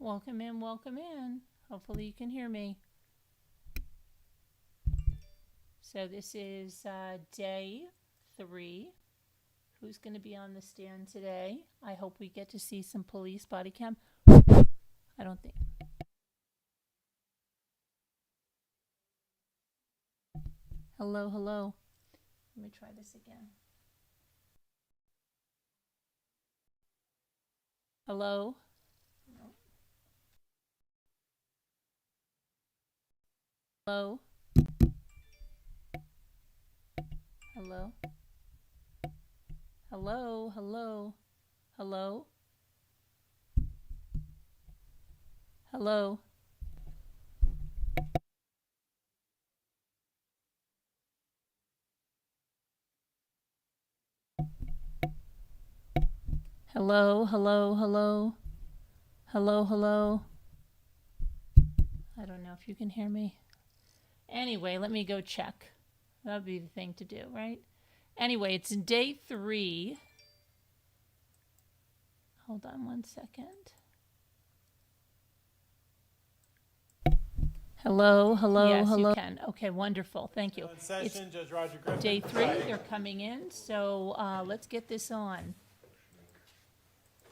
Welcome in, welcome in. Hopefully you can hear me. So this is day 3. Who's going to be on the stand today? I hope we get to see some police body cam. I don't think. Hello, hello. Let me try this again. Hello? No. Hello? Hello? Hello, hello, hello? Hello? Hello, hello, hello? Hello, hello? I don't know if you can hear me. Anyway, let me go check. That would be the thing to do, right? Anyway, it's day 3. Hold on one second. Hello, hello, yes, hello. Yes, you can. Okay, wonderful. Thank you. Session, Judge Roger Griffin. Day 3, they're coming in, so let's get this on.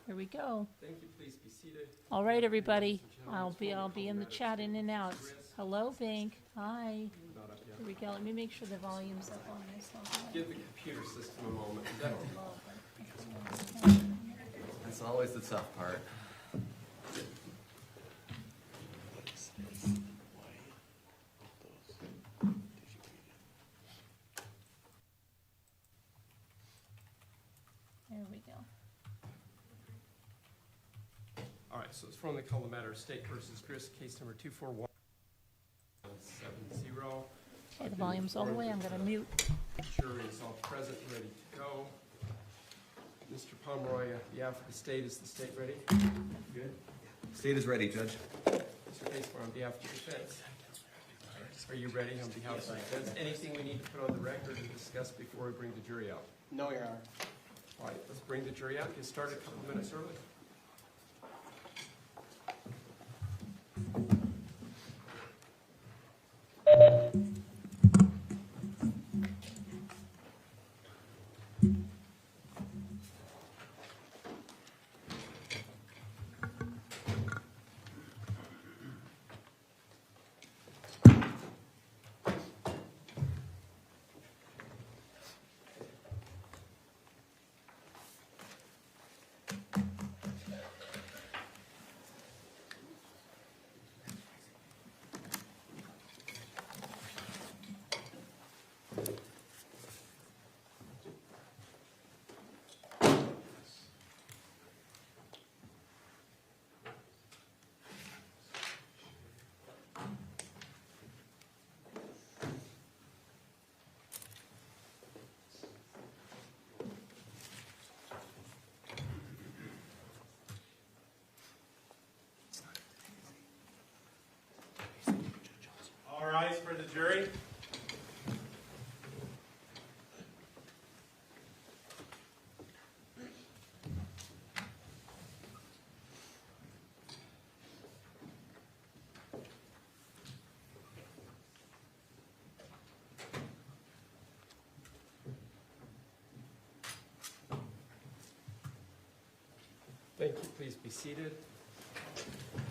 Here we go. Thank you. Please be seated. All right, everybody. I'll be in the chat in and out. Hello, Bink. Hi. Here we go. Let me make sure the volume's up on this. Give the computer system a moment. That's always the tough part. There we go. All right, so it's from the call the matter of State versus Grist, case number 24170. Okay, the volume's all the way. I'm going to mute. Jury is all present, ready to go. Mr. Pomeroy, on behalf of the state, is the state ready? Good. State is ready, Judge. Mr. Casper, on behalf of the defense. Are you ready on behalf of the defense? Anything we need to put on the record and discuss before we bring the jury out? No, Your Honor. All right, let's bring the jury out. Get started a couple minutes early. All rise for the jury. Thank you. Please be seated.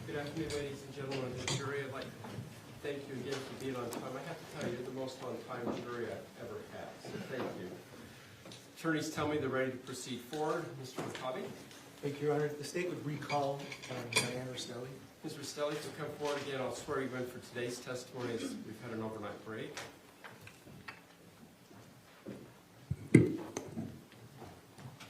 Good afternoon, ladies and gentlemen of the jury. I'd like to thank you again for being on time. I have to tell you, you're the most on-time jury I've ever had, so thank you. Attorneys tell me they're ready to proceed forward. Mr. McCabe. Thank you, Your Honor. The state would recall Diane Restelli. Ms. Restelli, to come forward again, I'll swear you in for today's testimony as we've had an overnight break. Good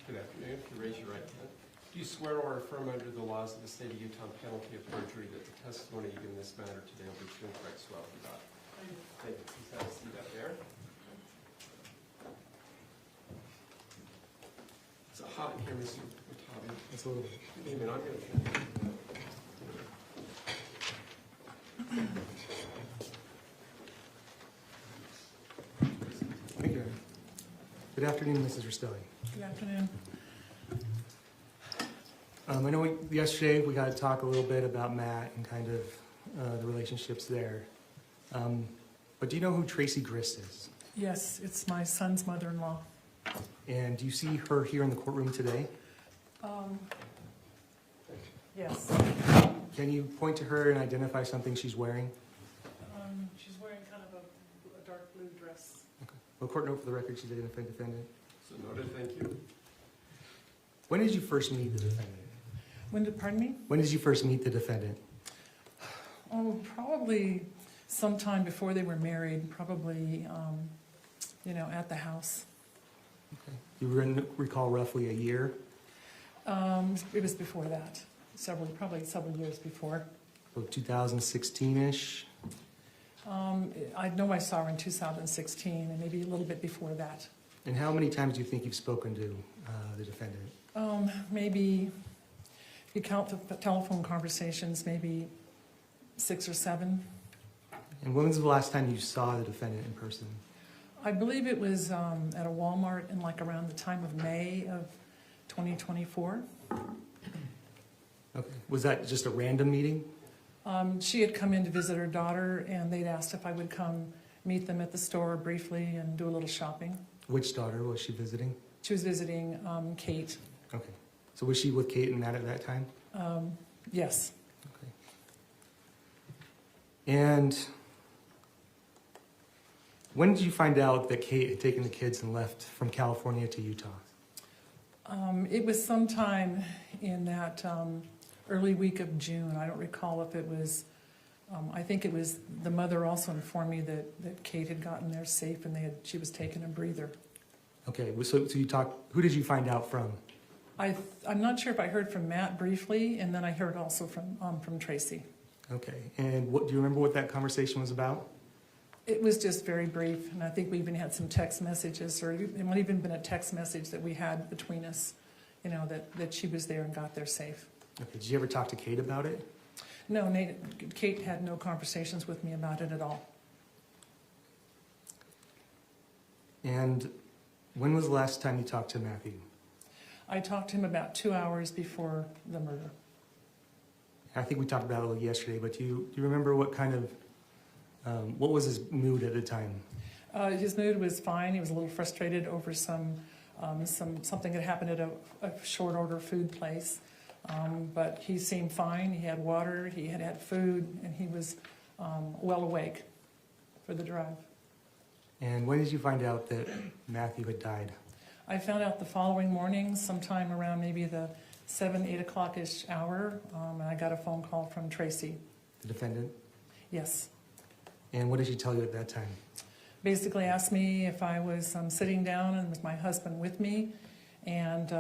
afternoon. If you raise your right hand. Do you swear or affirm under the laws of the state of Utah, penalty of perjury, that the testimony you give in this matter today will be true and correct, so help you God? Thank you. Please have a seat up there. It's hot in here, Mr. McCabe. It's a little bit. Wait a minute, I'm going to... Thank you, Your Honor. Good afternoon, Mrs. Restelli. Good afternoon. I know yesterday we got to talk a little bit about Matt and kind of the relationships there. But do you know who Tracey Grist is? Yes, it's my son's mother-in-law. And do you see her here in the courtroom today? Yes. Can you point to her and identify something she's wearing? She's wearing kind of a dark blue dress. Well, court note for the record, she's identified defendant. So noted, thank you. When did you first meet the defendant? Pardon me? When did you first meet the defendant? Oh, probably sometime before they were married, probably, at the house. Do you recall roughly a year? It was before that, probably several years before. So 2016-ish? I know I saw her in 2016, and maybe a little bit before that. And how many times do you think you've spoken to the defendant? Maybe, if you count the telephone conversations, maybe 6 or 7. And when was the last time you saw the defendant in person? I believe it was at a Walmart in around the time of May of 2024. Okay. Was that just a random meeting? She had come in to visit her daughter, and they'd asked if I would come meet them at the store briefly and do a little shopping. Which daughter was she visiting? She was visiting Kate. Okay. So was she with Kate and Matt at that time? Yes. Okay. And when did you find out that Kate had taken the kids and left from California to Utah? It was sometime in that early week of June. I don't recall if it was, I think it was, the mother also informed me that Kate had gotten there safe and she was taking a breather. Okay, so you talked, who did you find out from? I'm not sure if I heard from Matt briefly, and then I heard also from Tracey. Okay, and do you remember what that conversation was about? It was just very brief, and I think we even had some text messages, or it might even been a text message that we had between us, that she was there and got there safe. Okay, did you ever talk to Kate about it? No, Kate had no conversations with me about it at all. And when was the last time you talked to Matthew? I talked to him about 2 hours before the murder. I think we talked about it a little yesterday, but do you remember what kind of, what was his mood at the time? His mood was fine. He was a little frustrated over something that happened at a short order food place. But he seemed fine. He had water, he had food, and he was well awake for the drive. And when did you find out that Matthew had died? I found out the following morning, sometime around maybe the 7, 8 o'clock-ish hour, and I got a phone call from Tracey. The defendant? Yes. And what did she tell you at that time? Basically asked me if I was sitting down and with my husband with me, and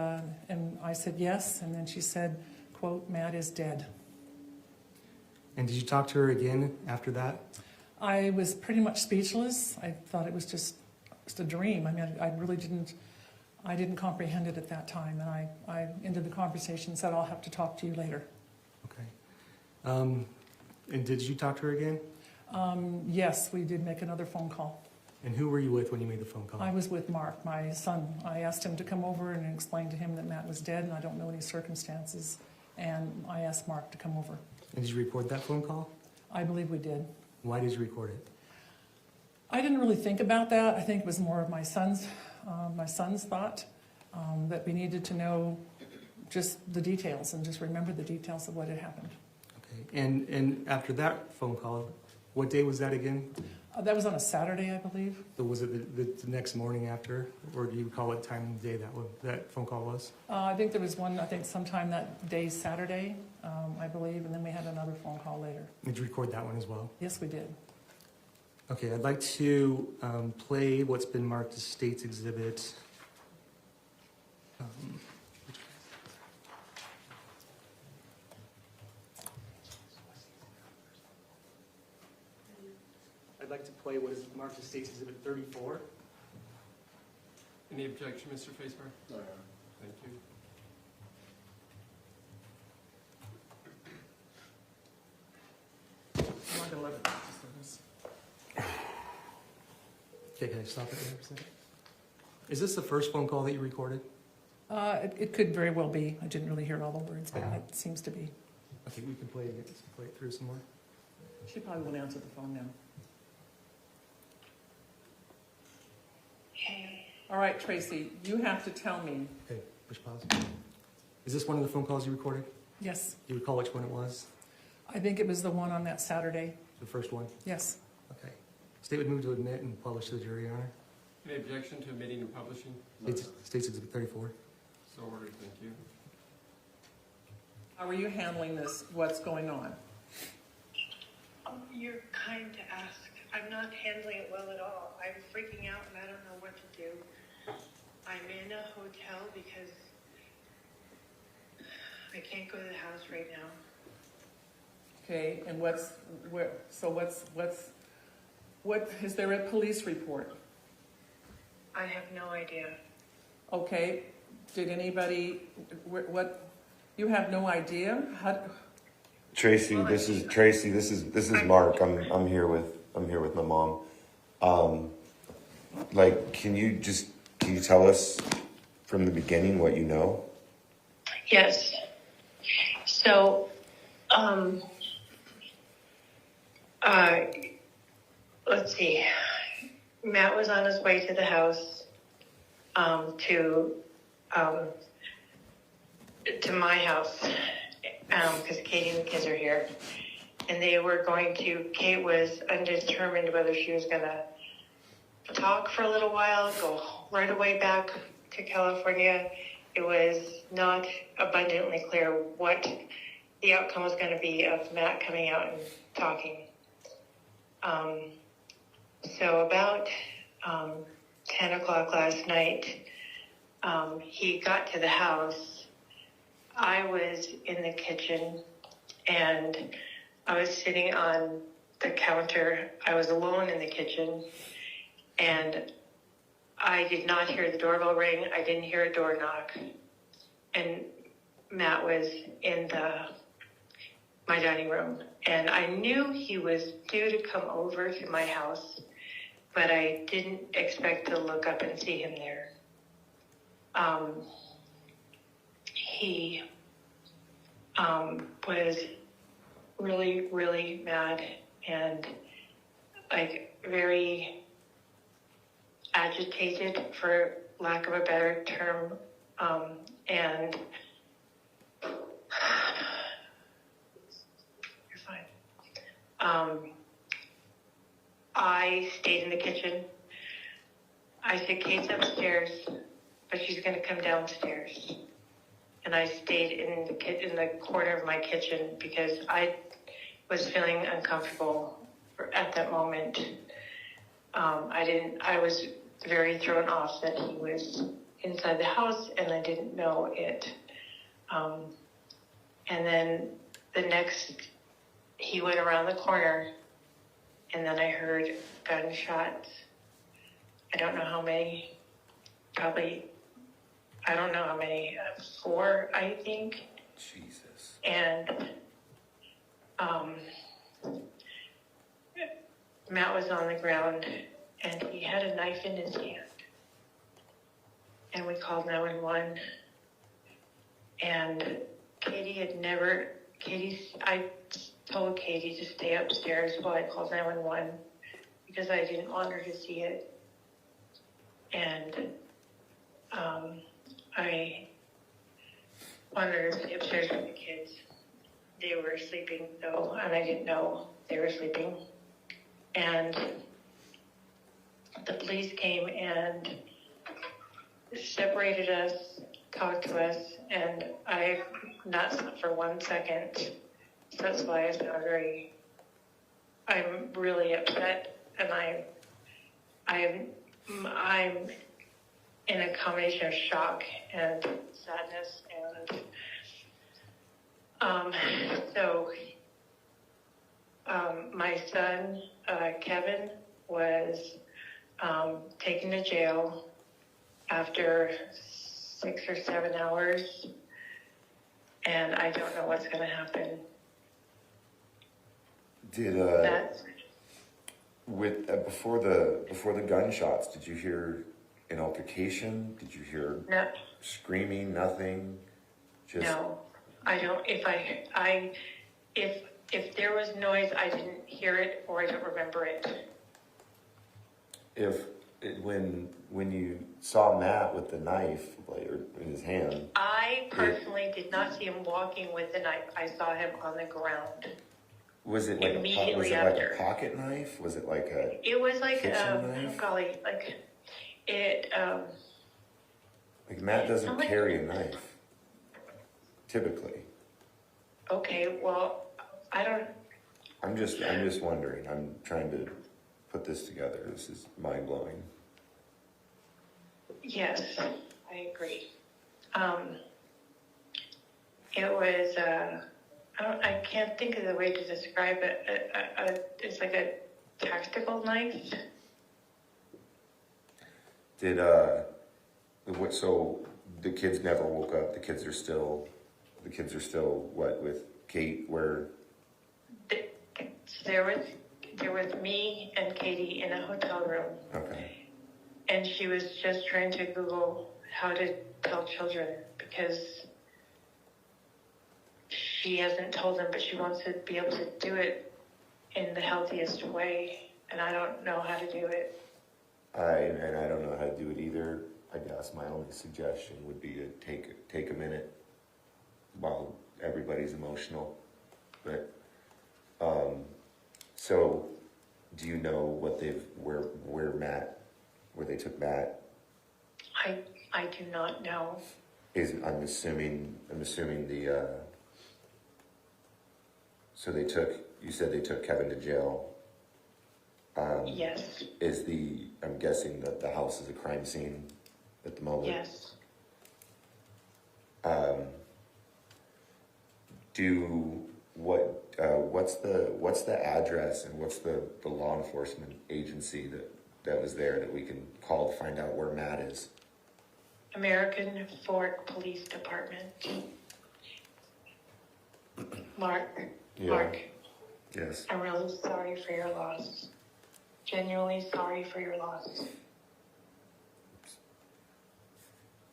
I said yes, and then she said, quote, "Matt is dead." And did you talk to her again after that? I was pretty much speechless. I thought it was just a dream. I mean, I didn't comprehend it at that time, and I ended the conversation and said, "I'll have to talk to you later." Okay. And did you talk to her again? Yes, we did make another phone call. And who were you with when you made the phone call? I was with Mark, my son. I asked him to come over and explain to him that Matt was dead, and I don't know any circumstances. And I asked Mark to come over. And did you record that phone call? I believe we did. Why did you record it? I didn't really think about that. I think it was more of my son's thought that we needed to know just the details and just remember the details of what had happened. Okay. And after that phone call, what day was that again? That was on a Saturday, I believe. So was it the next morning after, or do you recall what time of day that phone call was? I think there was one, sometime that day, Saturday, I believe, and then we had another phone call later. Did you record that one as well? Yes, we did. Okay, I'd like to play what's been marked as State's Exhibit. I'd like to play what is marked as State's Exhibit 34. Any objection, Mr. Facebar? No. Thank you. I'm not gonna let it. Okay, can I stop it there for a second? Is this the first phone call that you recorded? It could very well be. I didn't really hear all the words, but it seems to be. Okay, we can play it through some more. She probably won't answer the phone now. All right, Tracy, you have to tell me. Okay, push pause. Is this one of the phone calls you recorded? Yes, Do you recall which one it was? I think it was the one on that Saturday. The first one? Yes. Okay. State would move to admit and publish to the jury, Your Honor. Any objection to admitting and publishing? States Exhibit 34. So ordered, thank you. How are you handling this? What's going on? You're kind to ask. I'm not handling it well at all. I'm freaking out and I don't know what to do. I'm in a hotel because I can't go to the house right now. Okay, and what is there a police report? I have no idea. Okay, did anybody, what, you have no idea? Tracy, this is Mark. I'm here with my mom. Like, can you tell us from the beginning what you know? Yes. So, let's see. Matt was on his way to the house, to my house, because Katie and the kids are here. And they were Kate was undetermined whether she was going to talk for a little while, go right away back to California. It was not abundantly clear what the outcome was going to be of Matt coming out and talking. So about 10 o'clock last night, he got to the house. I was in the kitchen, and I was sitting on the counter. I was alone in the kitchen, and I did not hear the doorbell ring. I didn't hear a door knock. And Matt was in my dining room. And I knew he was due to come over to my house, but I didn't expect to look up and see him there. He was really, really mad and like very agitated, for lack of a better term, and you're fine. I stayed in the kitchen. I said, Kate's upstairs, but she's going to come downstairs. And I stayed in the corner of my kitchen because I was feeling uncomfortable at that moment. I was very thrown off that he was inside the house, and I didn't know it. And then he went around the corner, and then I heard gunshots. I don't know how many, probably, 4, I think. Jesus. And Matt was on the ground, and he had a knife in his hand. And we called 911. And I told Katie to stay upstairs while I called 911 because I didn't want her to see it. And I wanted her to stay upstairs with the kids. They were sleeping though, and I didn't know they were sleeping. And the police came and separated us, talked to us, and I not slept for 1 second. So that's why I'm really upset, and I'm in a combination of shock and sadness, and so my son Kevin was taken to jail after 6 or 7 hours, and I don't know what's going to happen. Did before the gunshots, did you hear an altercation? Did you hear No, screaming? Nothing? Just no, I don't. If there was noise, I didn't hear it or I don't remember it. when you saw Matt with the knife like, or in his hand, I personally did not see him walking with the knife. I saw him on the ground. was it like Immediately like after. a pocket knife? Was it like a It was like, kitchen knife? oh golly, like it. Like Matt doesn't Somebody- carry a knife typically. Okay, well, I don't. I'm just wondering. I'm trying to put this together. This is mind blowing. Yes, I agree. It was. I can't think of the way to describe it. It's like a tactical knife. Did so the kids never woke up. The kids are still what with Kate? Where There was me and Katie in a hotel room, okay. and she was just trying to Google how to tell children because she hasn't told them, but she wants to be able to do it in the healthiest way, and I don't know how to do it. I don't know how to do it either. I guess my only suggestion would be to take a minute while everybody's emotional. But so do you know what where they took Matt? I do not know. I'm assuming the so you said they took Kevin to jail. Yes. I'm guessing that the house is a crime scene at the moment. Yes. What's the address and what's the law enforcement agency that was there that we can call to find out where Matt is? American Fork Police Department. Mark. Yeah. Mark. Yes. I'm really sorry for your loss. Genuinely sorry for your loss.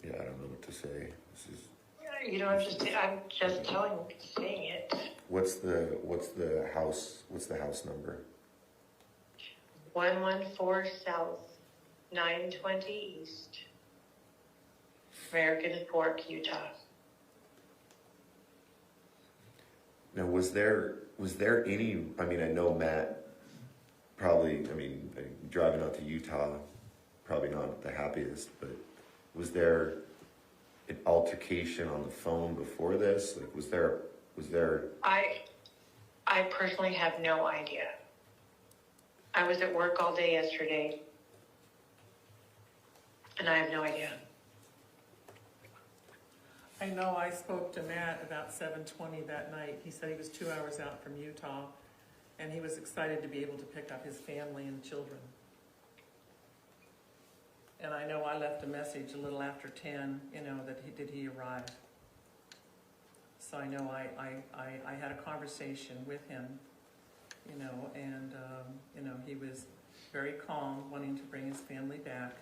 Yeah, I don't know what to say. This is You know, I'm just saying it. what's the house number? 114 South, 920 East, American Fork, Utah. Now, was there any? I mean, I know Matt probably. I mean, driving out to Utah, probably not the happiest. But was there an altercation on the phone before this? Like, was there? I personally have no idea. I was at work all day yesterday, and I have no idea. I know I spoke to Matt about 7:20 that night. He said he was 2 hours out from Utah, and he was excited to be able to pick up his family and children. And I know I left a message a little after 10, that he arrive. So I know I had a conversation with him, and he was very calm, wanting to bring his family back.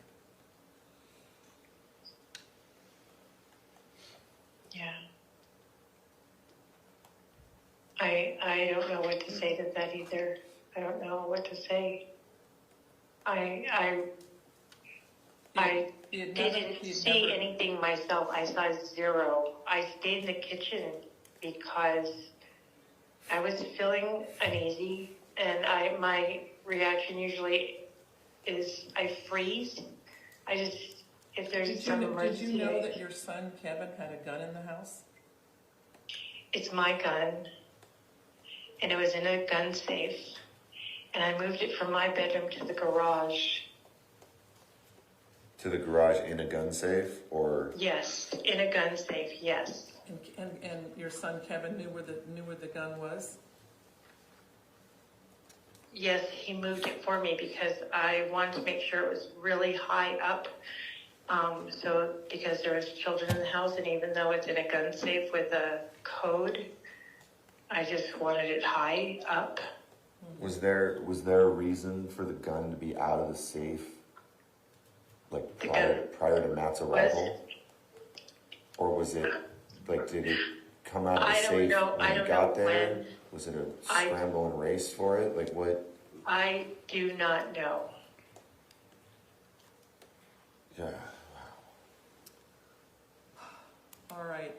Yeah. I don't know what to say to that either. I don't know what to say. I didn't see anything myself. I saw zero. I stayed in the kitchen because I was feeling uneasy, and my reaction usually is I freeze. If there's some emergency. Did you know that your son Kevin had a gun in the house? It's my gun, and it was in a gun safe, and I moved it from my bedroom to the garage. To the garage in a gun safe, or Yes, in a gun safe. Yes. And your son Kevin knew where the gun was? Yes, he moved it for me because I wanted to make sure it was really high up. Because there was children in the house, and even though it's in a gun safe with a code, I just wanted it high up. was there a reason for the gun to be out of the safe like The prior to Matt's arrival? Or was it, like, did it come out of the I don't safe know. when I you don't got know there? when. Was it a I- scramble and race for it? Like, what? I do not know. Yeah. All right.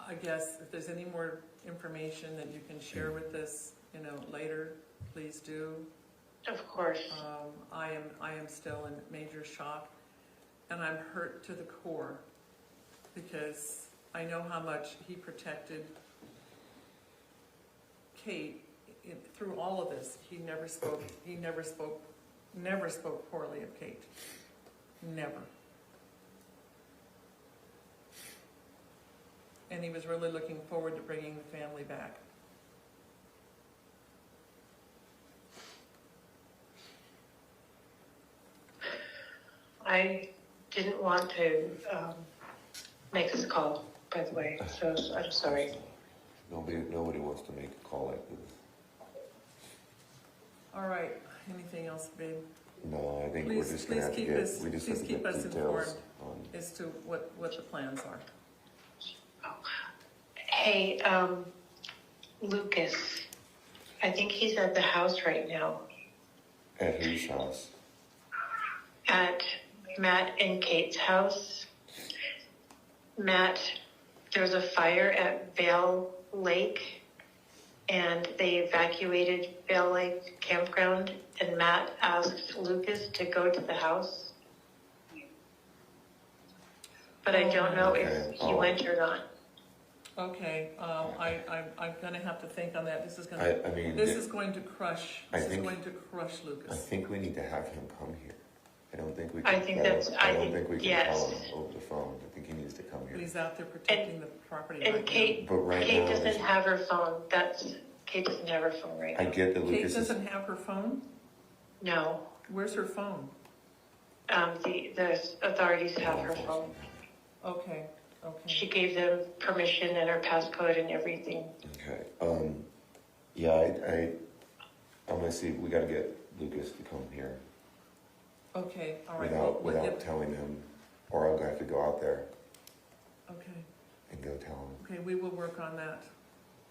I guess if there's any more information that you can share with us, later, please do. Of course. I am still in major shock, and I'm hurt to the core because I know how much he protected Kate through all of this. He never spoke poorly of Kate. Never. And he was really looking forward to bringing the family back. I didn't want to make this call, by the way, so I'm sorry. Nobody wants to make a call like this. All right. Anything else, babe? No, I think we're Please- just gonna have to please keep get, us- we just please have to keep get us details informed. As to what the plans are. Hey, Lucas, I think he's at the house right now, at whose house? at Matt and Kate's house. Matt, there was a fire at Vale Lake, and they evacuated Vale Lake campground, and Matt asked Lucas to go to the house. But I don't know if he went or not. Okay, I'm gonna have to think on that. This is I mean, this is going to crush, I this is think- going to crush I Lucas. think we need to have him come here. I don't think we I can, think I that's- don't, I I don't think- think we can yes. tell him over the phone. I think he needs to come But here. he's out there protecting the property And right Kate, But right Kate now, doesn't there's- have her phone. Kate doesn't have her phone right I now. get that now. Kate Lucas is, doesn't have her phone? No, Where's her phone? the authorities have her phone. Okay, She okay. gave them permission and her passcode and everything. okay, yeah, I'm gonna see, we gotta get Lucas to come here Okay, all right. without telling him, or I'll have to go out there Okay, and go tell him. okay, we will work on that.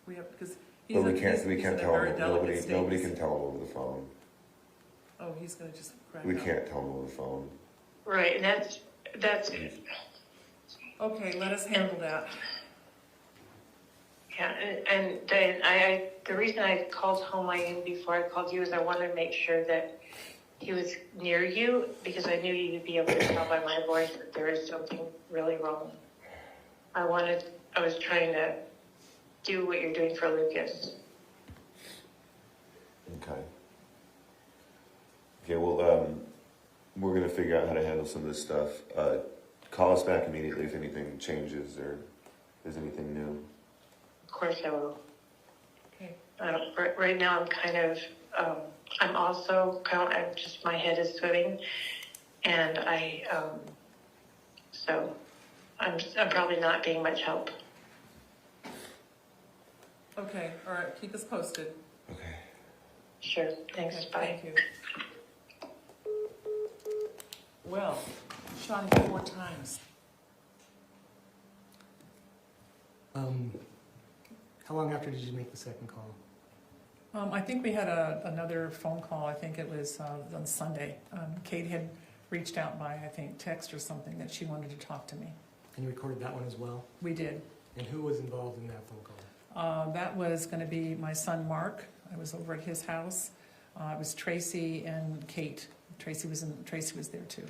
We have, because he's But we in- can't, he's- we he's can't in a tell very him, delicate nobody state. can tell him over the phone. Oh, he's gonna just crack We up. can't tell him over the phone. Right, and that's Okay, let us handle that. yeah. And then the reason I called home in before I called you is I wanted to make sure that he was near you because I knew you'd be able to tell by my voice that there is something really wrong. I was trying to do what you're doing for Lucas. Okay. Okay, well, we're gonna figure out how to handle some of this stuff. Call us back immediately if anything changes or there's anything new. Of course I will. Okay, Right now I'm kind of, I'm also, I'm just, my head is swimming, and so I'm probably not being much help. okay, all right, keep us posted. Okay. Sure, thanks, Okay, bye. thank you. Well, shot him 4 times. How long after did you make the second call? I think we had another phone call. I think it was on Sunday. Kate had reached out by, I think, text or something that she wanted to talk to me. And you recorded that one as well? We did. And who was involved in that phone call? That was going to be my son Mark. I was over at his house. It was Tracy and Kate. Tracy was there too. And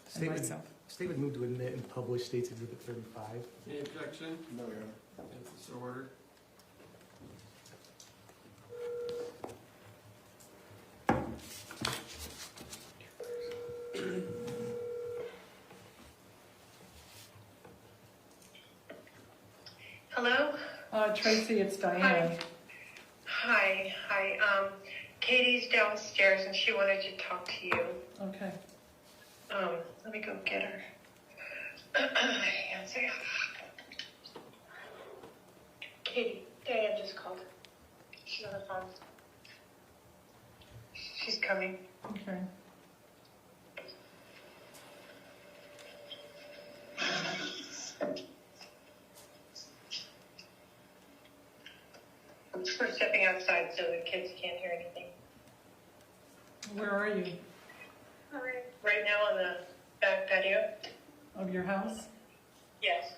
State myself. would move to admit and publish State's Exhibit 35. Any objection? No, Your Honor. It's so ordered. Hello? Tracy, it's Diane. Hi. Katie's downstairs and she wanted to talk to you. Okay. Let me go get her. Hang on a second. Katie, Diane just called. She's on the phone. She's coming. Okay. outside so the kids can't hear anything. Where are you? Right now on the back patio? Of your house? Yes.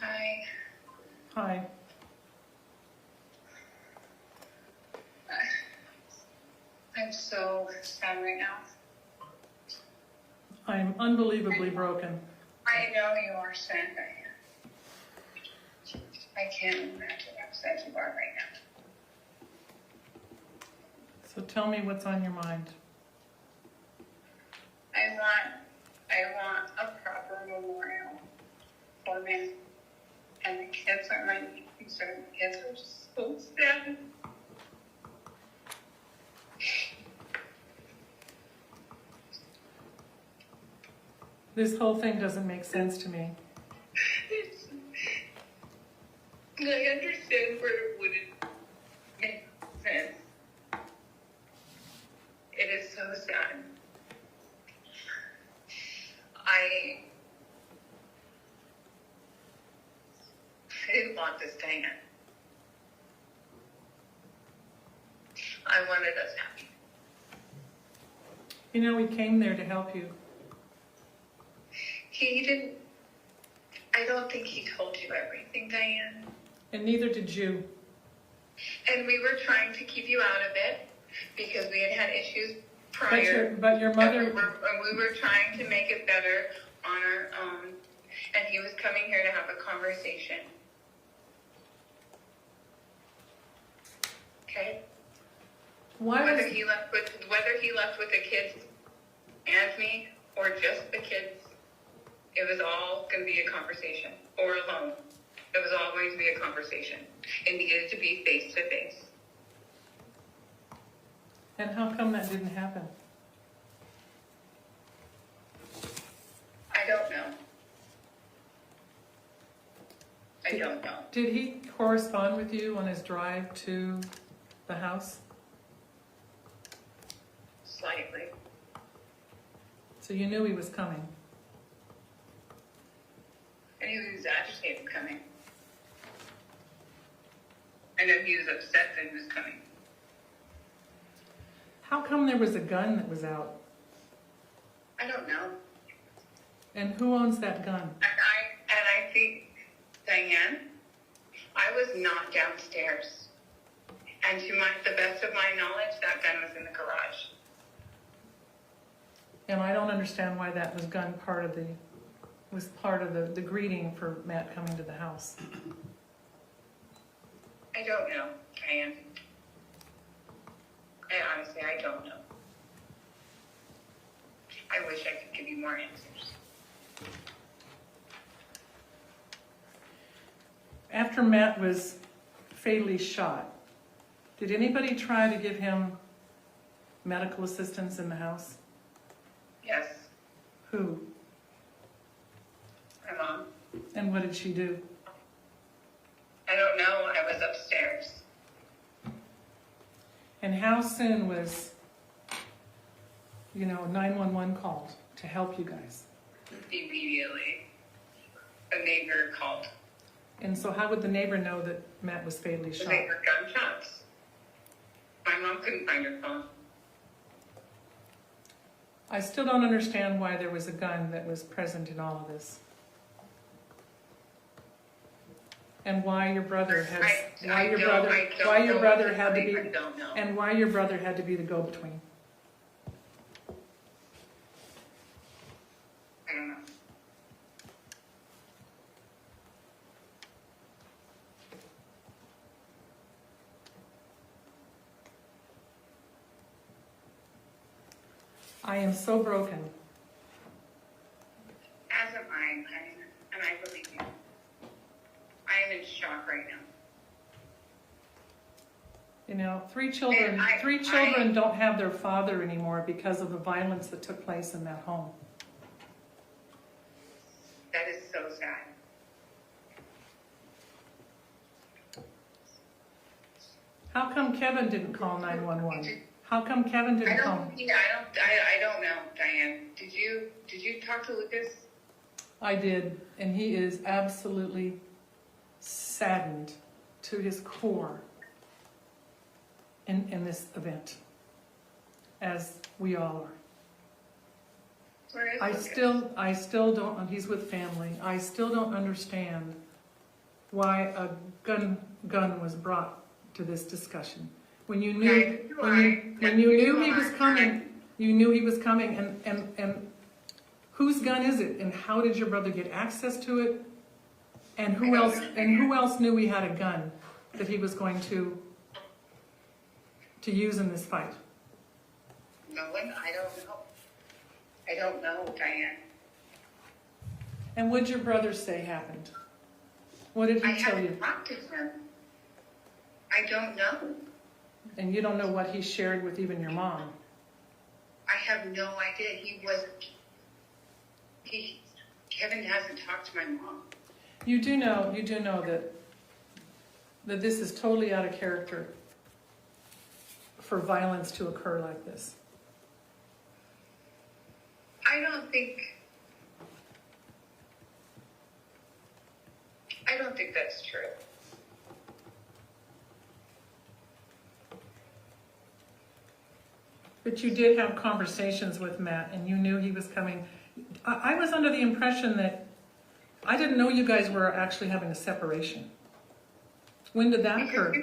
Hi. Hi. I'm so sad right now. I'm unbelievably broken. I know you are sad, Diane. I can't imagine how sad you are right now. So tell me what's on your mind. I want a proper memorial for me. And the kids are my concern. The kids are just so sad. This whole thing doesn't make sense to me. I understand where it wouldn't make sense. It is so sad. I didn't want this to end. I wanted us happy. You know, we came there to help you. He didn't, I don't think he told you everything, Diane. And neither did you. And we were trying to keep you out of it because we had issues prior. But your mother... And we were trying to make it better on our own. And he was coming here to have a conversation. Okay? Whether he left with the kids and me or just the kids, it was all going to be a conversation. Or alone. It was always be a conversation. It needed to be face to face. And how come that didn't happen? I don't know. I don't know. Did he correspond with you on his drive to the house? Slightly. So you knew he was coming. I knew he was agitated coming. I know he was upset that he was coming. How come there was a gun that was out? I don't know. And who owns that gun? And I think, Diane, I was not downstairs. And to the best of my knowledge, that gun was in the garage. And I don't understand why that was part of the greeting for Matt coming to the house. I don't know, Diane. Honestly, I don't know. I wish I could give you more answers. After Matt was fatally shot, did anybody try to give him medical assistance in the house? Yes, Who? my mom. And what did she do? I don't know. I was upstairs. And how soon was, 911 called to help you guys? Immediately. A neighbor called. And so how would the neighbor know that Matt was fatally shot? They heard gunshots. My mom couldn't find her phone. I still don't understand why there was a gun that was present in all of this. And why your brother had to be the go-between. I don't know. I am so broken. As am I, and I believe you. I am in shock right now. Three children don't have their father anymore because of the violence that took place in that home. That is so sad. How come Kevin didn't call 911? How come Kevin didn't call? I don't know, Diane. Did you talk to Lucas? I did, and he is absolutely saddened to his core in this event, as we all are. Where is I Lucas? still don't, he's with family, I still don't understand why a gun was brought to this discussion. When you knew, when you knew he was coming, you knew he was coming, and whose gun is it, and how did your brother get access to it? And who else knew he had a gun that he was going to use in this fight? No one, I don't know. I don't know, Diane. And what did your brother say happened? What did I he tell you? haven't talked to him. I don't know. And you don't know what he shared with even your mom. I have no idea. Kevin hasn't talked to my mom. You do know that this is totally out of character for violence to occur like this. I don't think that's true. But you did have conversations with Matt, and you knew he was coming. I was under the impression that I didn't know you guys were actually having a separation. When did that Because occur? we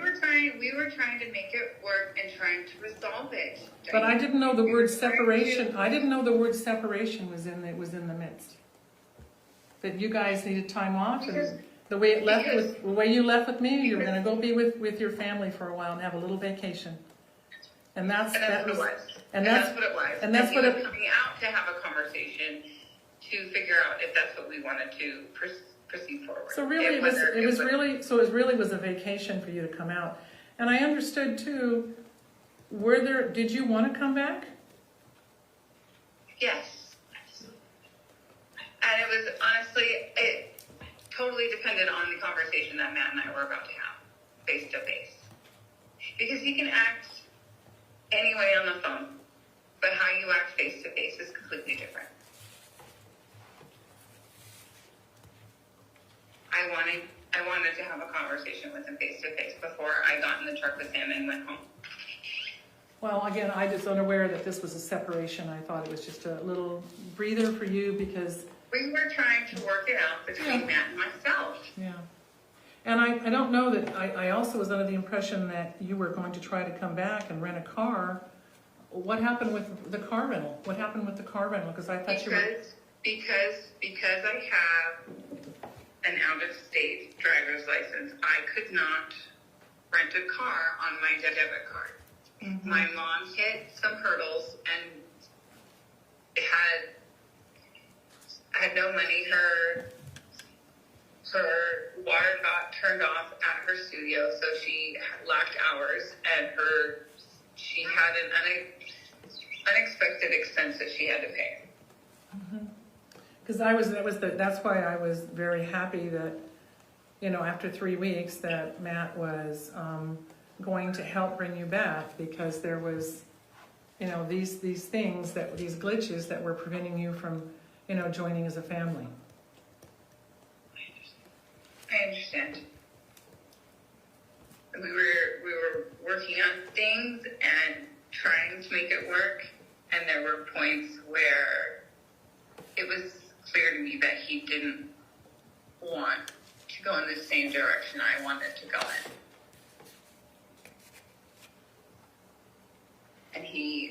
were trying to make it work and trying to resolve it. But I didn't know the We were word trying separation. to- I didn't know the word separation was in the midst. That you guys needed time off, and the way you left with me, you were going to go be with your family for a while and have a little vacation. And that's what it was. and that's what it was. and that's he what was it. coming out to have a conversation to figure out if that's what we wanted to proceed forward. So really, it was a vacation for you to come out. And I understood too. Did you want to come back? Yes. And it was honestly, it totally depended on the conversation that Matt and I were about to have, face to face. Because he can act any way on the phone, but how you act face to face is completely different. I wanted to have a conversation with him face to face before I got in the truck with him and went home. Well, again, I was unaware that this was a separation. I thought it was just a little breather for you because... We were trying to work it out between Matt and myself. Yeah. And I don't know that, I also was under the impression that you were going to try to come back and rent a car. What happened with the car rental? What happened with the car rental? Because I thought you were... Because I have an out-of-state driver's license, I could not rent a car on my debit card. Mm-hmm. My mom hit some hurdles and had no money. Her water got turned off at her studio, so she lacked hours, and she had an unexpected expense that she had to pay. Because that's why I was very happy that, after 3 weeks that Matt was going to help bring you back, because there was, these things, these glitches that were preventing you from, joining as a family. I understand. We were working on things and trying to make it work, and there were points where it was clear to me that he didn't want to go in the same direction I wanted to go in. And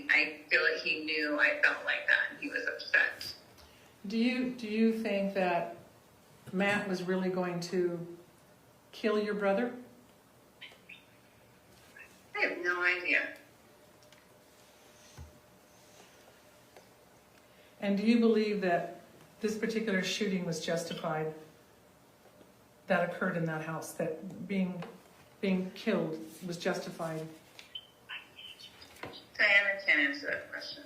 I feel like he knew I felt like that, and he was upset. Do you think that Matt was really going to kill your brother? I have no idea. And do you believe that this particular shooting was justified, that occurred in that house, that being killed was justified? Diana can't answer that question.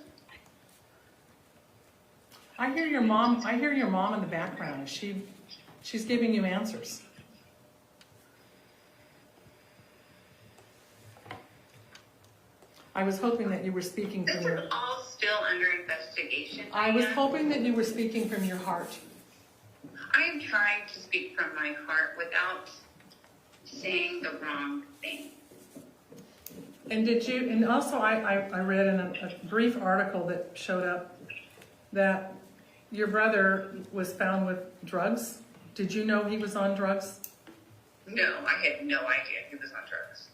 I hear your mom in the background. She's giving you answers. I was hoping that you were speaking from This your... is all still under investigation. I was Diana. hoping that you were speaking from your heart. I am trying to speak from my heart without saying the wrong thing. And did you, and also I read in a brief article that showed up that your brother was found with drugs. Did you know he was on drugs? No, I had no idea he was on drugs.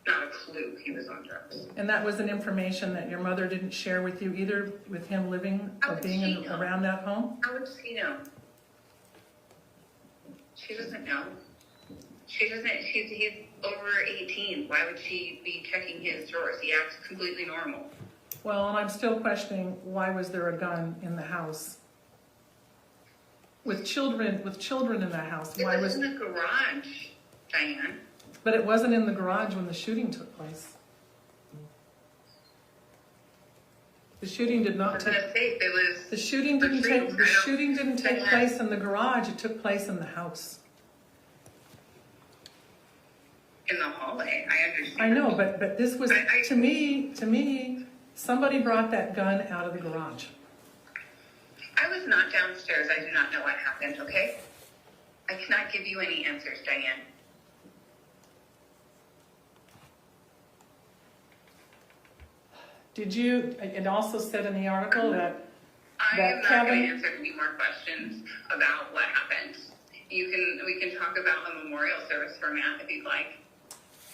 Not a clue he was on drugs. And that was an information that your mother didn't share with you either, with him living or being around that home? How would she know? She doesn't know. She doesn't, he's over 18. Why would she be checking his drawers? He acts completely normal. Well, and I'm still questioning, why was there a gun in the house? With children in the house, It why was was, in the garage, Diane. but it wasn't in the garage when the shooting took place. The shooting did I not was take, gonna say, if it was the shooting didn't take place in the garage, it took place in the house. in the hallway, I understand. I know, but this was, to me, somebody brought that gun out of the garage. I was not downstairs. I do not know what happened, okay? I cannot give you any answers, Diane. Did you, it also said in the article that I That am not Kevin- going to answer any more questions about what happened. We can talk about a memorial service for Matt if you'd like,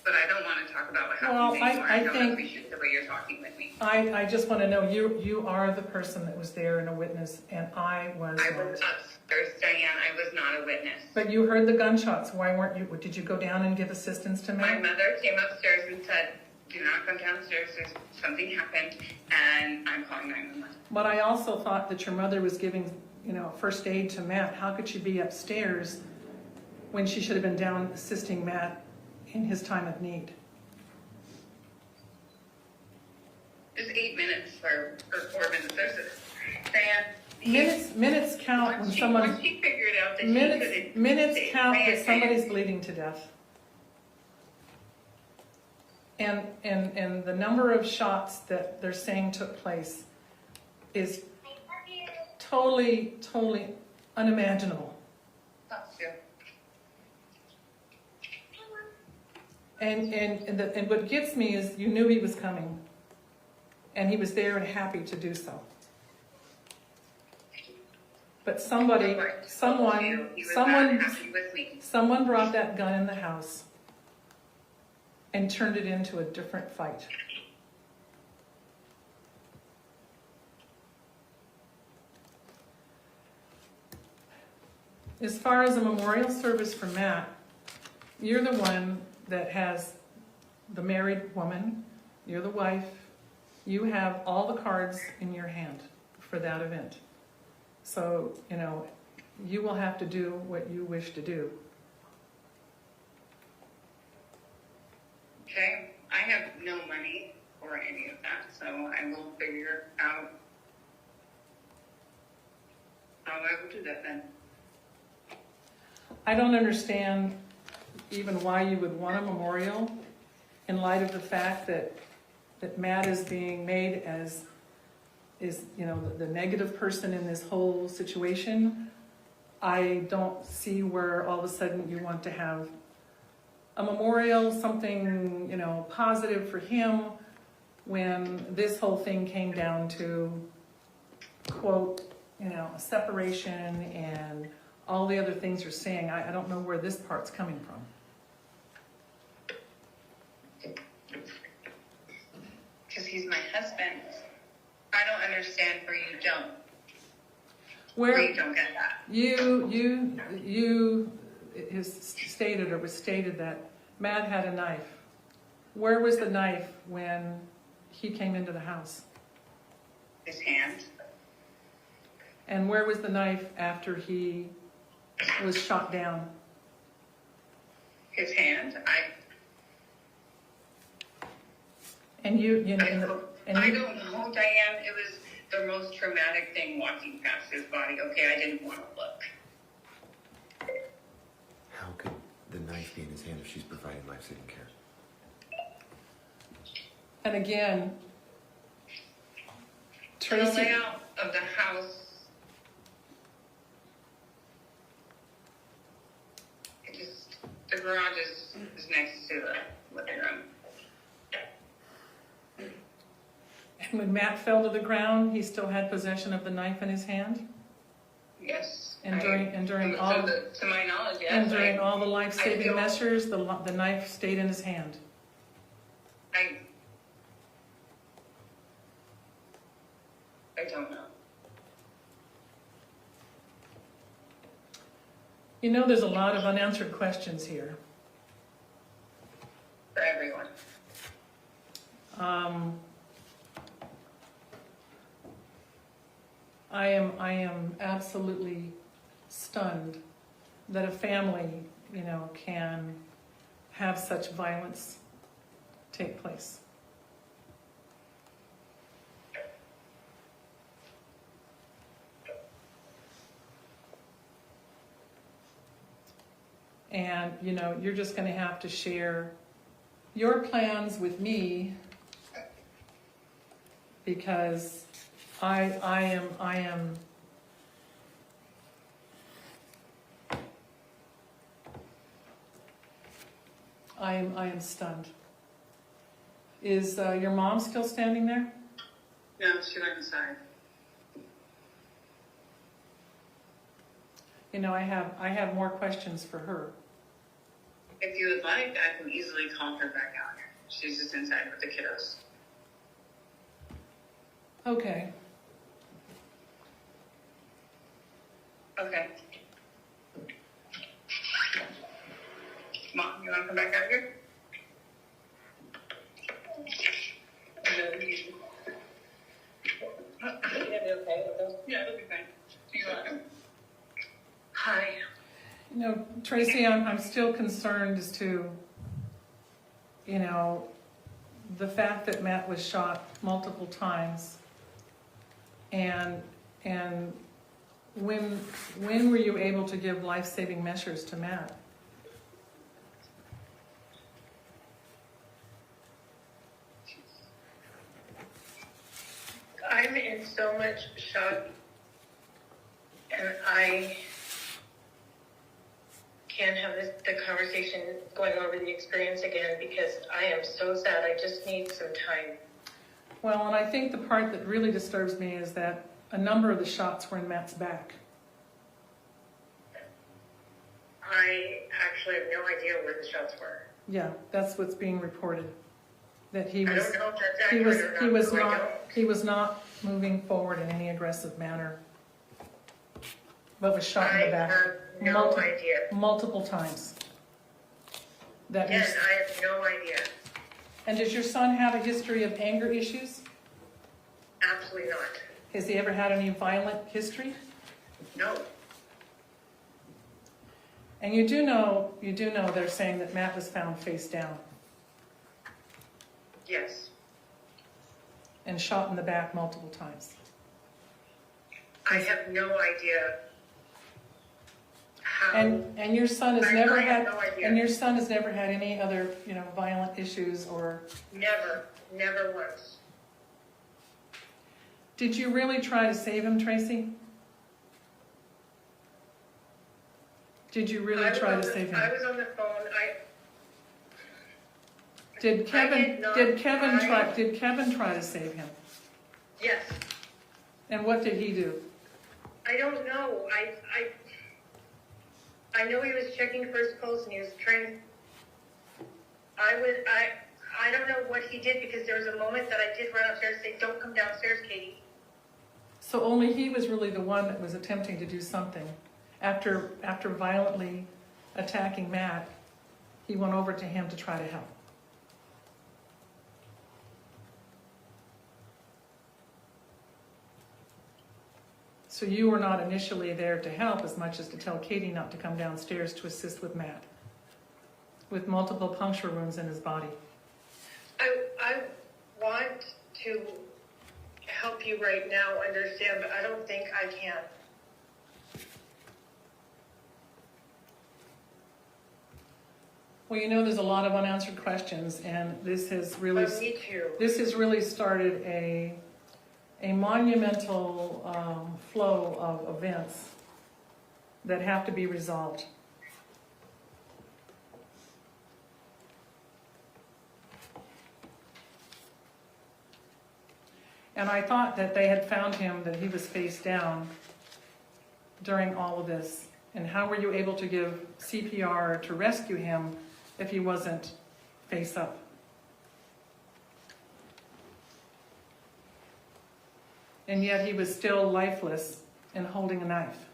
but I don't want to talk about what Well, happened anymore. I I don't think- appreciate the way you're talking with me. I just want to know, you are the person that was there and a witness, and I was I not. was upstairs, Diane. I was not a witness. But you heard the gunshots, why weren't you, did you go down and give assistance to My me? mother came upstairs and said, do not come downstairs. There's something happened, and I'm calling 911. But I also thought that your mother was giving, first aid to Matt. How could she be upstairs when she should have been down assisting Matt in his time of need? There's 8 minutes or 4 minutes. Diane, Minutes count when someone, once she figured out that she couldn't minutes say, count Diane, that somebody's bleeding to death. And the number of shots that they're saying took place is totally unimaginable. That's true. And what gets me is you knew he was coming, and he was there and happy to do so. But someone He was not happy with me. someone brought that gun in the house and turned it into a different fight. As far as a memorial service for Matt, you're the one that has the married woman, you're the wife, you have all the cards in your hand for that event. So, you will have to do what you wish to do. Okay, I have no money for any of that, so I will figure out how I will do that then. I don't understand even why you would want a memorial in light of the fact that Matt is being made as the negative person in this whole situation. I don't see where all of a sudden you want to have a memorial, something, positive for him, when this whole thing came down to, quote, a separation and all the other things you're saying. I don't know where this part's coming from. Because he's my husband. I don't understand where you don't. Where You don't get that. it was stated that Matt had a knife. Where was the knife when he came into the house? His hand. And where was the knife after he was shot down? His hand. And I don't know, Diane. It was the most traumatic thing walking past his body. Okay, I didn't want to look. How could the knife be in his hand if she's providing life-saving care? And again, The Tracey, layout of the house. next to the living room. And when Matt fell to the ground, he still had possession of the knife in his hand? Yes. And during all to my knowledge, yes. and during all the I life-saving don't- measures, the knife stayed in his hand. I don't know. You know, there's a lot of unanswered questions here. For everyone. I am absolutely stunned that a family, you know, can have such violence take place. And, you know, you're just going to have to share your plans with me, because I am stunned. Is your mom still standing there? No, she went inside. You know, I have more questions for her. If you would like, I can easily call her back out here. She's just inside with the kiddos. Okay. Okay. Mom, you want to come back out here? Yeah, it'll be fine. You're welcome. Hi. You know, Tracy, I'm still concerned as to, you know, the fact that Matt was shot multiple times, and when were you able to give life-saving measures to Matt? I'm in so much shock, and I can't have the conversation going over the experience again because I am so sad. I just need some time. Well, and I think the part that really disturbs me is that a number of the shots were in Matt's back. I actually have no idea where the shots were. Yeah, that's what's being reported. That he I was don't know if that's accurate or not. he was not moving forward in any aggressive manner, but was shot in the back. I have no idea. Multiple times. That Yes, is, I have no idea. and does your son have a history of anger issues? Absolutely not. Has he ever had any violent history? No. And you do know they're saying that Matt was found face down Yes. and shot in the back multiple times. I have no idea how. And your son has I never have had no idea. and your son has never had any other, you know, violent issues or. Never once. Did you really try to save him, Tracy? Did you really try to save him? I was on the phone. Did Kevin did not try to save him? Yes. And what did he do? I don't know. I know he was checking first pulse and he was trying. I don't know what he did because there was a moment that I did run upstairs and say, "Don't come downstairs, Katie." So only he was really the one that was attempting to do something. After violently attacking Matt, he went over to him to try to help. So you were not initially there to help as much as to tell Katie not to come downstairs to assist with Matt, with multiple puncture wounds in his body. I want to help you right now understand, but I don't think I can. Well, you know, there's a lot of unanswered questions, and this has really Me too. started a monumental flow of events that have to be resolved. And I thought that they had found him, that he was face down during all of this. And how were you able to give CPR to rescue him if he wasn't face up? And yet he was still lifeless and holding a knife.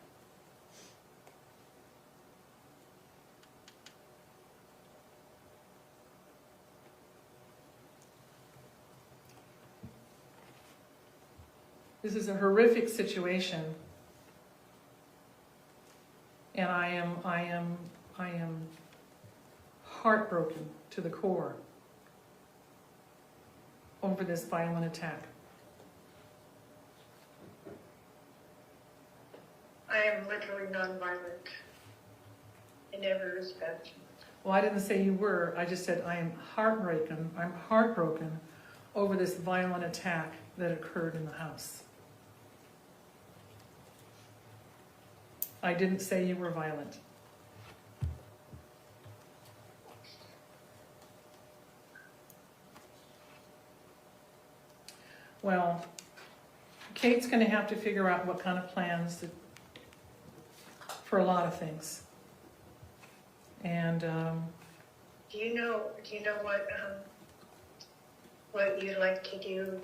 This is a horrific situation. And I am heartbroken to the core over this violent attack. I am literally nonviolent in every respect. Well, I didn't say you were. I just said I am heartbroken. I'm heartbroken over this violent attack that occurred in the house. I didn't say you were violent. Well, Kate's going to have to figure out what kind of plans for a lot of things. And Do you know what you'd like to do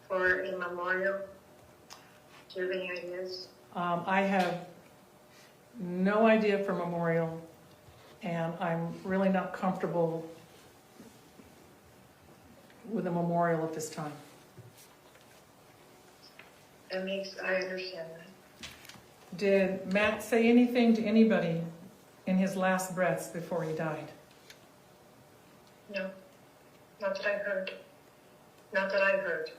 for a memorial? Do you have any ideas? I have no idea for memorial, and I'm really not comfortable with a memorial at this time. I understand that. Did Matt say anything to anybody in his last breaths before he died? No, not that I heard. Not that I heard.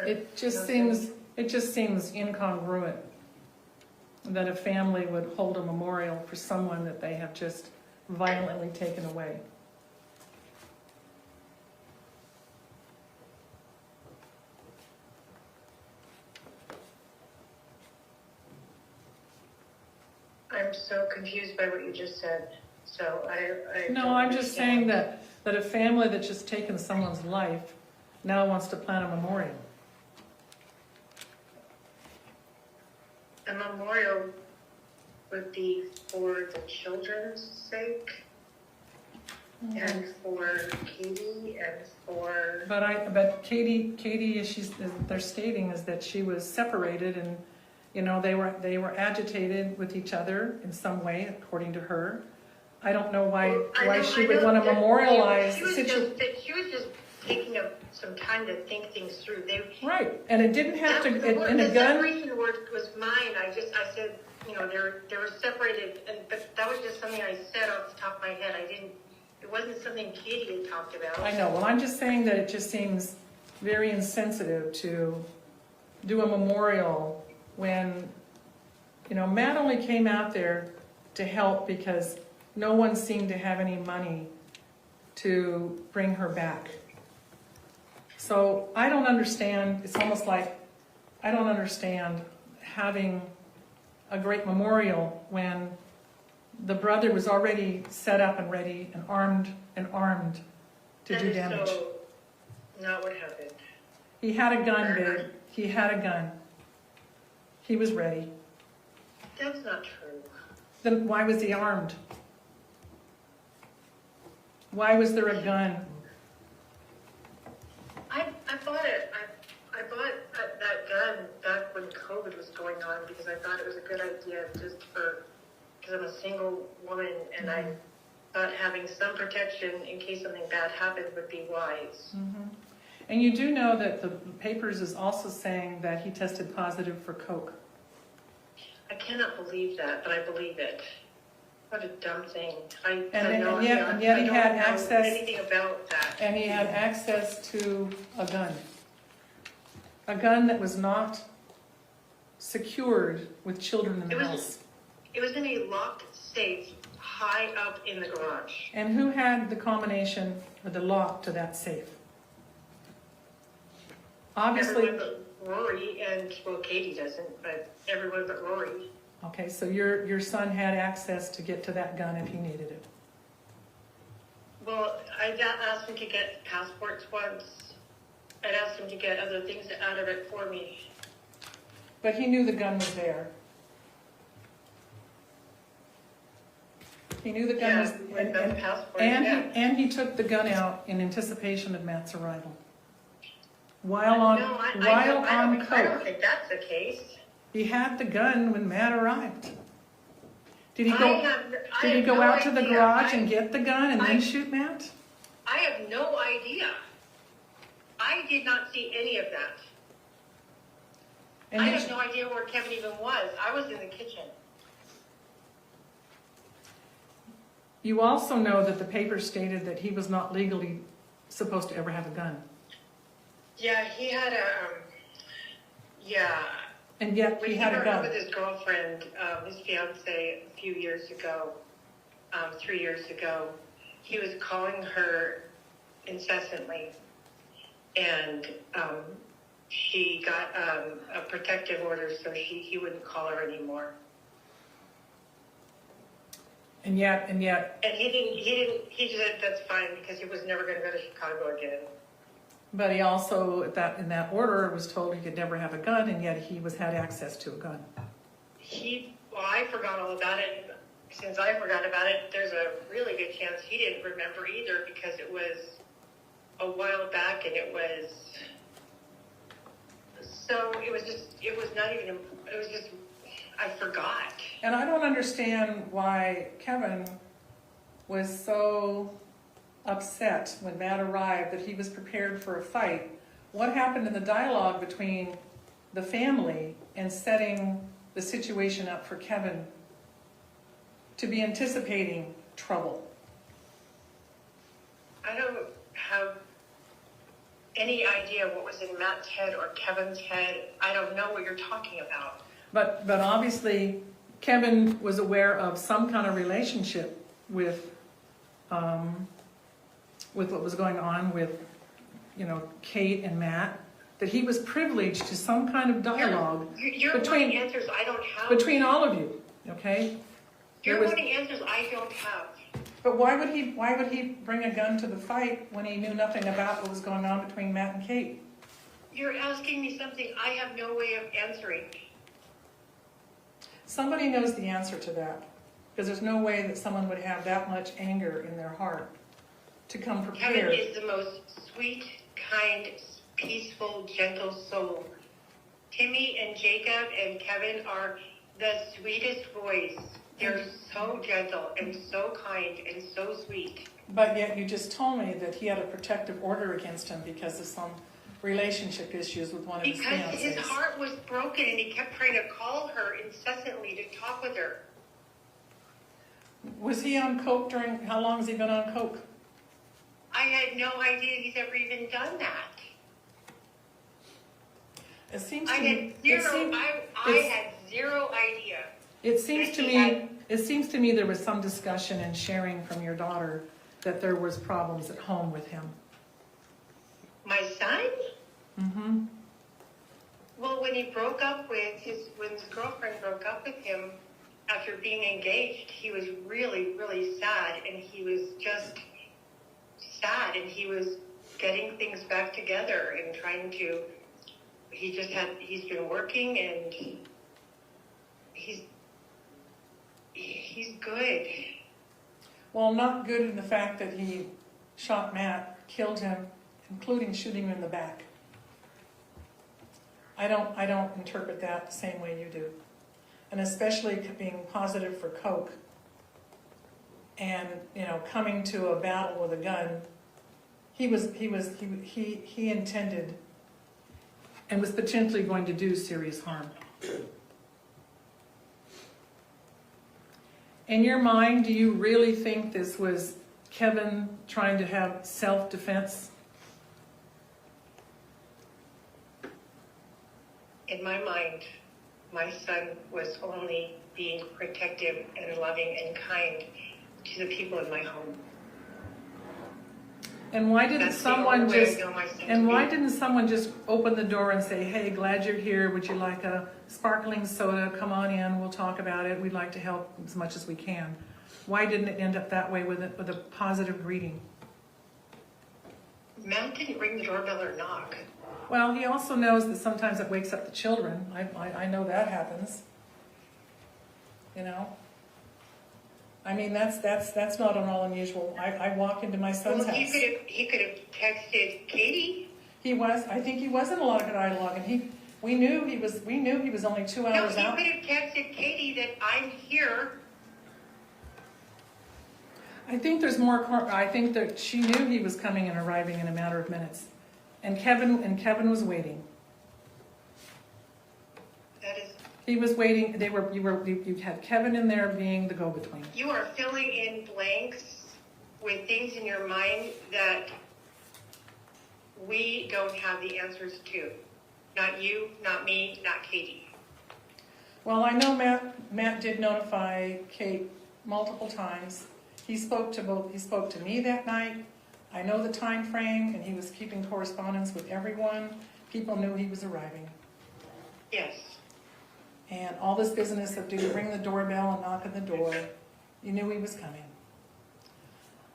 It just seems incongruent that a family would hold a memorial for someone that they have just violently taken away. I'm so confused by what you just said. So I No, don't I'm just saying understand. that a family that's just taken someone's life now wants to plan a memorial. A memorial would be for the children's sake, and for Katie, and for... But Katie, as they're stating, is that she was separated, and they were agitated with each other in some way, according to her. I don't know why she would want to memorialize the situation. She was just taking some time to think things through. Right, and it didn't have to. The separation word was mine. I said, they were separated, but that was just something I said off the top of my head. It wasn't something Katie had talked about. I know. Well, I'm just saying that it just seems very insensitive to do a memorial when, Matt only came out there to help because no one seemed to have any money to bring her back. So I don't understand. It's almost like I don't understand having a great memorial when the brother was already set up and ready and armed to do damage. That is so not what happened. He had a gun, babe. He had a gun. He was ready. That's not true. Then why was he armed? Why was there a gun? I bought it. I bought that gun back when COVID was going on because I thought it was a good idea because I'm a single woman and I thought having some protection in case something bad happened would be wise. Mm-hmm. And you do know that the papers is also saying that he tested positive for coke. I cannot believe that, but I believe it. What a dumb thing. And yet he had access. Anything about that. And he had access to a gun. A gun that was not secured with children in the house. It was in a locked safe high up in the garage. And who had the combination or the lock to that safe? Obviously. Everyone but Rory, and well, Katie doesn't, but everyone but Rory. Okay, so your son had access to get to that gun if he needed it. Well, I asked him to get passports once. I'd asked him to get other things out of it for me. But he knew the gun was there. He knew the gun was, with the passport, and he took the gun out in anticipation of Matt's arrival. While on I don't coke. think that's the case. He had the gun when Matt arrived. Did he I go have no out to the idea. garage and get the gun and then shoot Matt? I have no idea. I did not see any of that. And I you- have no idea where Kevin even was. I was in the kitchen. You also know that the paper stated that he was not legally supposed to ever have a gun. Yeah, he had a, And yet when he he had a broke gun. up with his girlfriend, his fiance, a few years ago, 3 years ago, he was calling her incessantly. And she got a protective order, so he wouldn't call her anymore. And yet, And he said that's fine because he was never going to go to Chicago again. but he also, in that order, was told he could never have a gun, and yet he had access to a gun. I forgot all about it. Since I forgot about it, there's a really good chance he didn't remember either because it was a while back and it was I forgot. And I don't understand why Kevin was so upset when Matt arrived that he was prepared for a fight. What happened in the dialogue between the family and setting the situation up for Kevin to be anticipating trouble? I don't have any idea what was in Matt's head or Kevin's head. I don't know what you're talking about. But obviously Kevin was aware of some kind of relationship with what was going on with, Kate and Matt, that he was privileged to some kind of dialogue You're wanting answers I don't have. between all of you, okay? You're wanting answers I don't have. But why would he bring a gun to the fight when he knew nothing about what was going on between Matt and Kate? You're asking me something I have no way of answering. Somebody knows the answer to that, because there's no way that someone would have that much anger in their heart to come prepared. Kevin is the most sweet, kind, peaceful, gentle soul. Timmy and Jacob and Kevin are the sweetest boys. They're so gentle and so kind and so sweet. But yet you just told me that he had a protective order against him because of some relationship issues with one of his Because his fiancés. heart was broken and he kept trying to call her incessantly to talk with her. Was he on coke how long has he been on coke? I had no idea he's ever even done that. It seems I to had me, zero, I had zero idea. it seems to me there was some discussion and sharing from your daughter that there was problems at home with him. My son? Mm-hmm. Well, when he broke up when his girlfriend broke up with him after being engaged, he was really, really sad, and he was just sad, and he was getting things back together and trying to. He's been working, and he's good. Well, not good in the fact that he shot Matt, killed him, including shooting him in the back. I don't interpret that the same way you do. And especially being positive for coke and, coming to a battle with a gun, he intended and was potentially going to do serious harm. In your mind, do you really think this was Kevin trying to have self-defense? In my mind, my son was only being protective and loving and kind to the people in my home. And why didn't That's the only way I know my son to why be. didn't someone just open the door and say, "Hey, glad you're here. Would you like a sparkling soda? Come on in. We'll talk about it. We'd like to help as much as we can." Why didn't it end up that way with a positive greeting? Matt didn't ring the doorbell or knock. Well, he also knows that sometimes it wakes up the children. I know that happens. You know? I mean, that's not at all unusual. I walk into my son's Well, house. he could have texted Katie. I think he was in a lot of dialogue, and we knew he was only 2 hours No, out. he could have texted Katie that I'm here. I think there's more. I think that she knew he was coming and arriving in a matter of minutes, and Kevin was waiting. That is, He was waiting. You had Kevin in there being the go-between. you are filling in blanks with things in your mind that we don't have the answers to. Not you, not me, not Katie. Well, I know Matt did notify Kate multiple times. He spoke to me that night. I know the time frame, and he was keeping correspondence with everyone. People knew he was arriving. Yes. And all this business of do you ring the doorbell and knock on the door, you knew he was coming.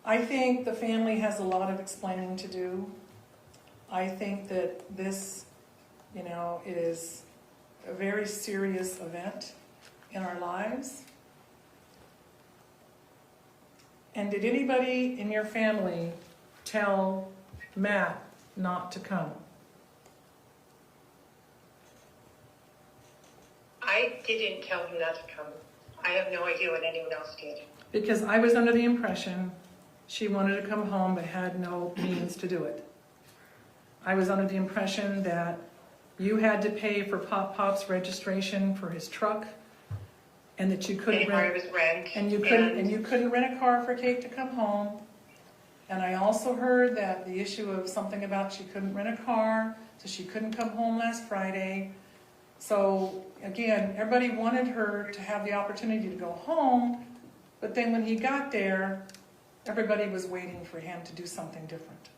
I think the family has a lot of explaining to do. I think that this, is a very serious event in our lives. And did anybody in your family tell Matt not to come? I didn't tell him not to come. I have no idea what anyone else did. Because I was under the impression she wanted to come home but had no means to do it. I was under the impression that you had to pay for Pop's registration for his truck, and that you couldn't Part of his rent. and you couldn't rent a car for Kate to come home. And I also heard that the issue of something about she couldn't rent a car, so she couldn't come home last Friday. So again, everybody wanted her to have the opportunity to go home, but then when he got there, everybody was waiting for him to do something different.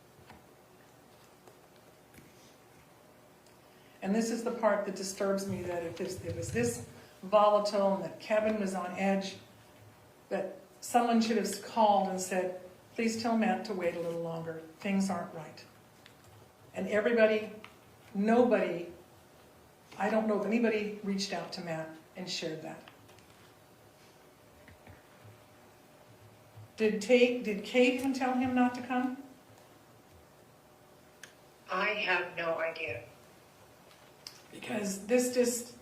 And this is the part that disturbs me, that if it was this volatile and that Kevin was on edge, that someone should have called and said, please tell Matt to wait a little longer. Things aren't right. And nobody, I don't know if anybody reached out to Matt and shared that. Did Kate even tell him not to come? I have no idea. Because this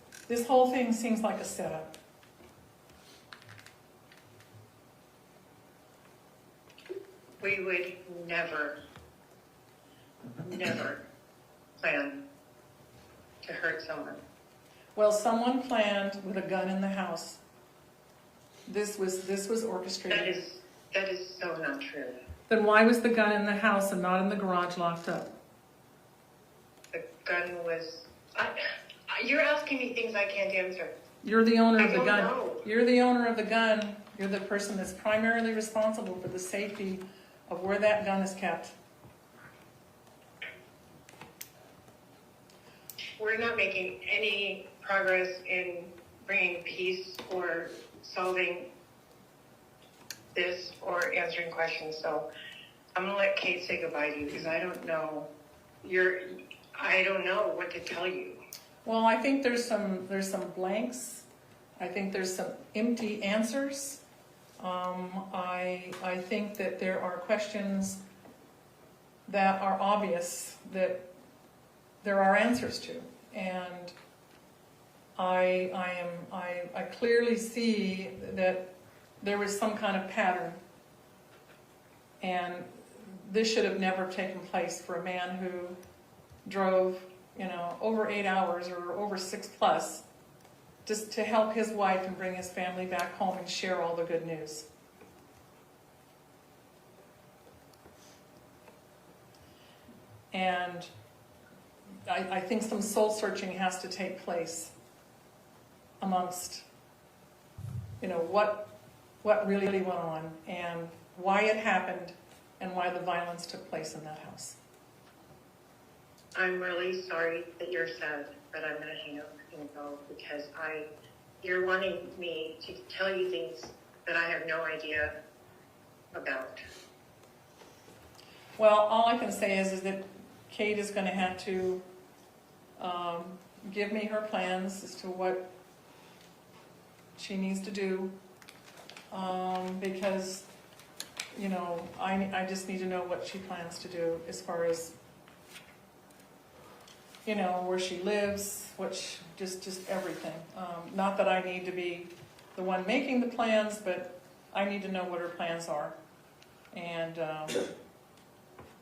whole thing seems like a setup. We would never plan to hurt someone. Well, someone planned with a gun in the house. This was orchestrated. That is so not true. Then why was the gun in the house and not in the garage locked up? The gun was... you're asking me things I can't answer. You're the owner of the I don't gun. know. You're the owner of the gun. You're the person that's primarily responsible for the safety of where that gun is kept. We're not making any progress in bringing peace or solving this or answering questions. So I'm going to let Kate say goodbye to you because I don't know. I don't know what to tell you. Well, I think there's some blanks. I think there's some empty answers. I think that there are questions that are obvious that there are answers to, and I clearly see that there was some kind of pattern, and this should have never taken place for a man who drove, over 8 hours or over 6+, just to help his wife and bring his family back home and share all the good news. And I think some soul searching has to take place amongst, what really went on and why it happened and why the violence took place in that house. I'm really sorry that you're sad, but I'm going to hang up and go because you're wanting me to tell you things that I have no idea about. Well, all I can say is that Kate is gonna have to, give me her plans as to what she needs to do. Because, you know, I just need to know what she plans to do as far as, you know, where she lives, just everything. Not that I need to be the one making the plans, but I need to know what her plans are. And,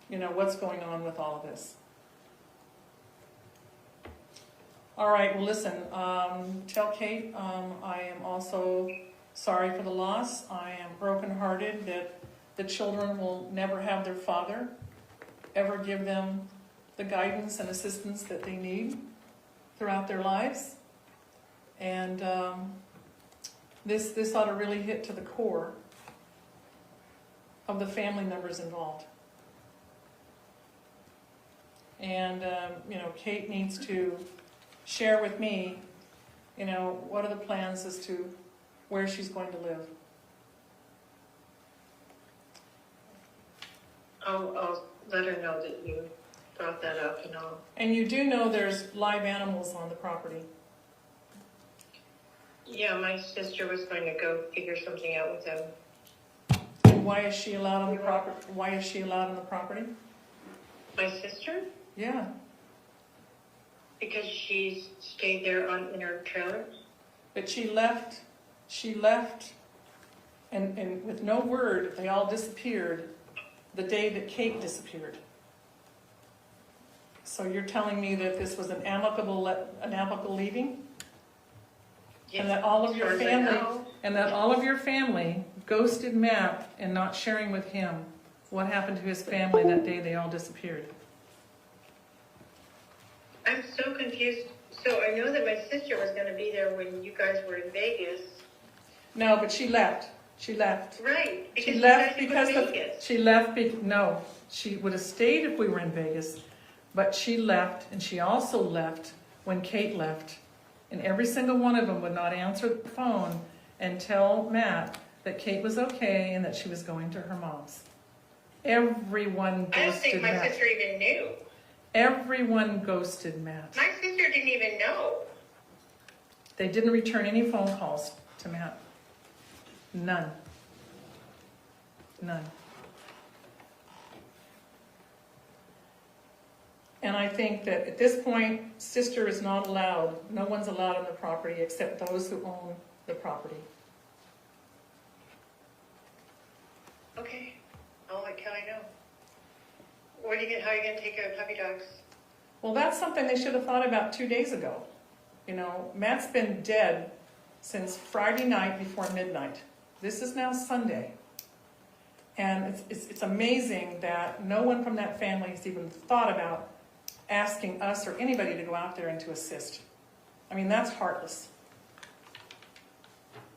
you know, what's going on with all of this. All right, well, listen, tell Kate I am also sorry for the loss. I am brokenhearted that the children will never have their father ever give them the guidance and assistance that they need throughout their lives. And this ought to really hit to the core of the family members involved. And, you know, Kate needs to share with me, you know, what are the plans as to where she's going to live. I'll let her know that you brought that up, and I'll. And you do know there's live animals on the property. Yeah, my sister was going to go figure something out with them. And why is she allowed on the property? Why is she allowed on the property? My sister? Yeah. Because she stayed there in her trailer. But she left, and with no word, they all disappeared the day that Kate disappeared. So you're telling me that this was an amicable leaving? Yes, And that all of your as far as I family, know. and that all of your family ghosted Matt and not sharing with him what happened to his family that day they all disappeared. I'm so confused. So I know that my sister was going to be there when you guys were in Vegas. No, but she left. She left. Right. Because She you left guys were because in Vegas. she left. No, she would have stayed if we were in Vegas, but she left, and she also left when Kate left, and every single one of them would not answer the phone and tell Matt that Kate was okay and that she was going to her mom's. Everyone I don't think ghosted my Matt. sister even knew. Everyone ghosted Matt. My sister didn't even know. They didn't return any phone calls to Matt. None. None. And I think that at this point, sister is not allowed. No one's allowed on the property except those who own the property. Okay. I'll let Kelly know. How are you going to take care of puppy dogs? Well, that's something they should have thought about 2 days ago. You know, Matt's been dead since Friday night before midnight. This is now Sunday. And it's amazing that no one from that family has even thought about asking us or anybody to go out there and to assist. I mean, that's heartless.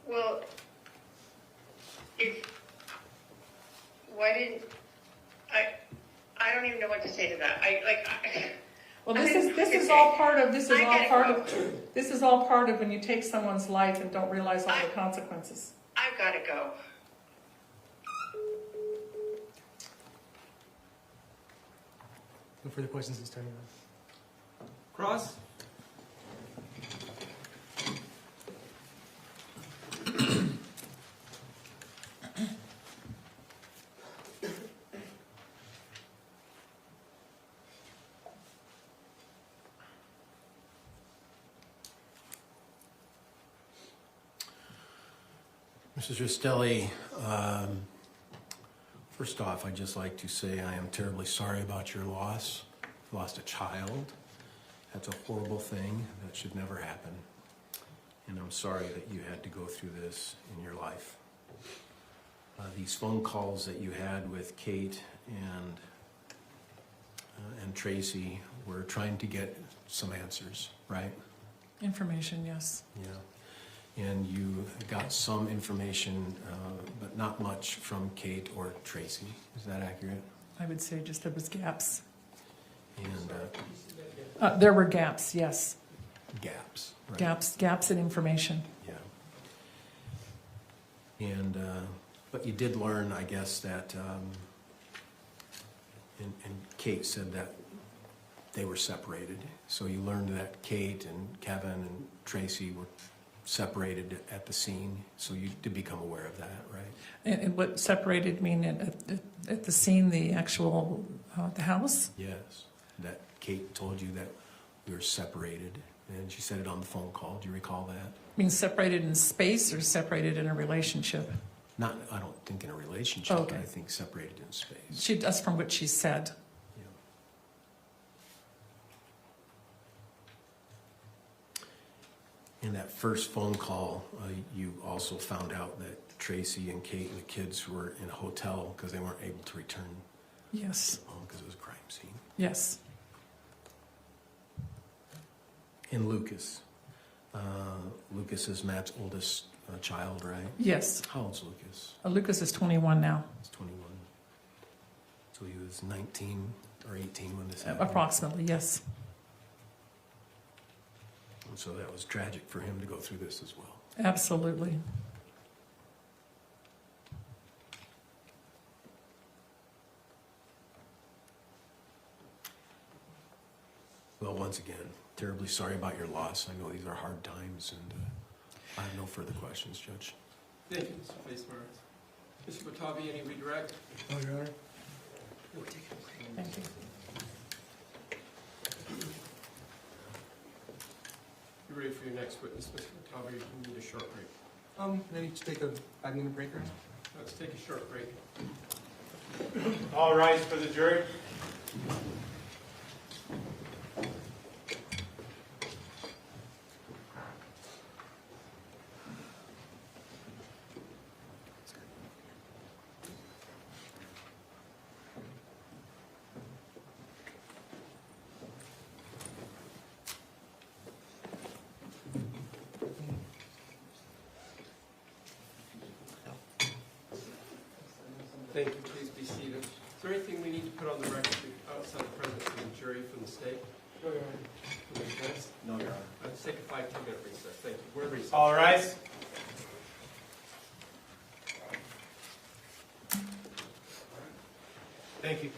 Well, why didn't I don't even know what to say to that. Well, this is all part of when you take someone's life and don't realize all the consequences. I've got to go. No further questions this time. Cross? Mrs. Restelli, first off, I'd just like to say I am terribly sorry about your loss. You lost a child. That's a horrible thing. That should never happen. And I'm sorry that you had to go through this in your life. These phone calls that you had with Kate and Tracey were trying to get some answers, right? Information, yes. Yeah. And you got some information, but not much from Kate or Tracey. Is that accurate? I would say just there was gaps. And There were gaps, yes. gaps, right? Gaps in information. Yeah. And but you did learn, I guess, that And Kate said that they were separated. So you learned that Kate and Kevin and Tracey were separated at the scene. So you did become aware of that, right? And what separated mean at the scene, the actual, the house? Yes. That Kate told you that we were separated, and she said it on the phone call. Do you recall that? Mean separated in space or separated in a relationship? Not, I don't think in a relationship. Okay. I think separated in space. That's from what she said. In that first phone call, you also found out that Tracey and Kate and the kids were in a hotel because they weren't able to return Yes, home because it was a crime scene. yes. And Lucas. Lucas is Matt's oldest child, right? Yes. How old's Lucas? Lucas is 21 now, He's 21. So he was 19 or 18 when this happened. approximately, yes. And so that was tragic for him to go through this as well. Absolutely. Well, once again, terribly sorry about your loss. I know these are hard times, and I have no further questions, Judge. Thank you, Mr. Facemeyer. Mr. Batavi, any redirect? Oh, Your Honor. Thank you. You ready for your next witness, Mr. Batavi? You need a short break. Maybe just take a 5-minute break, Your Honor? Let's take a short break. All rise for the jury. Thank you. Please be seated. Is there anything we need to put on the record outside the presence of the jury from the state? No, Your From the defense? Honor. No, Your Honor. Let's take a 5-10-minute recess. Thank you. We're recessed. All rise. Thank you.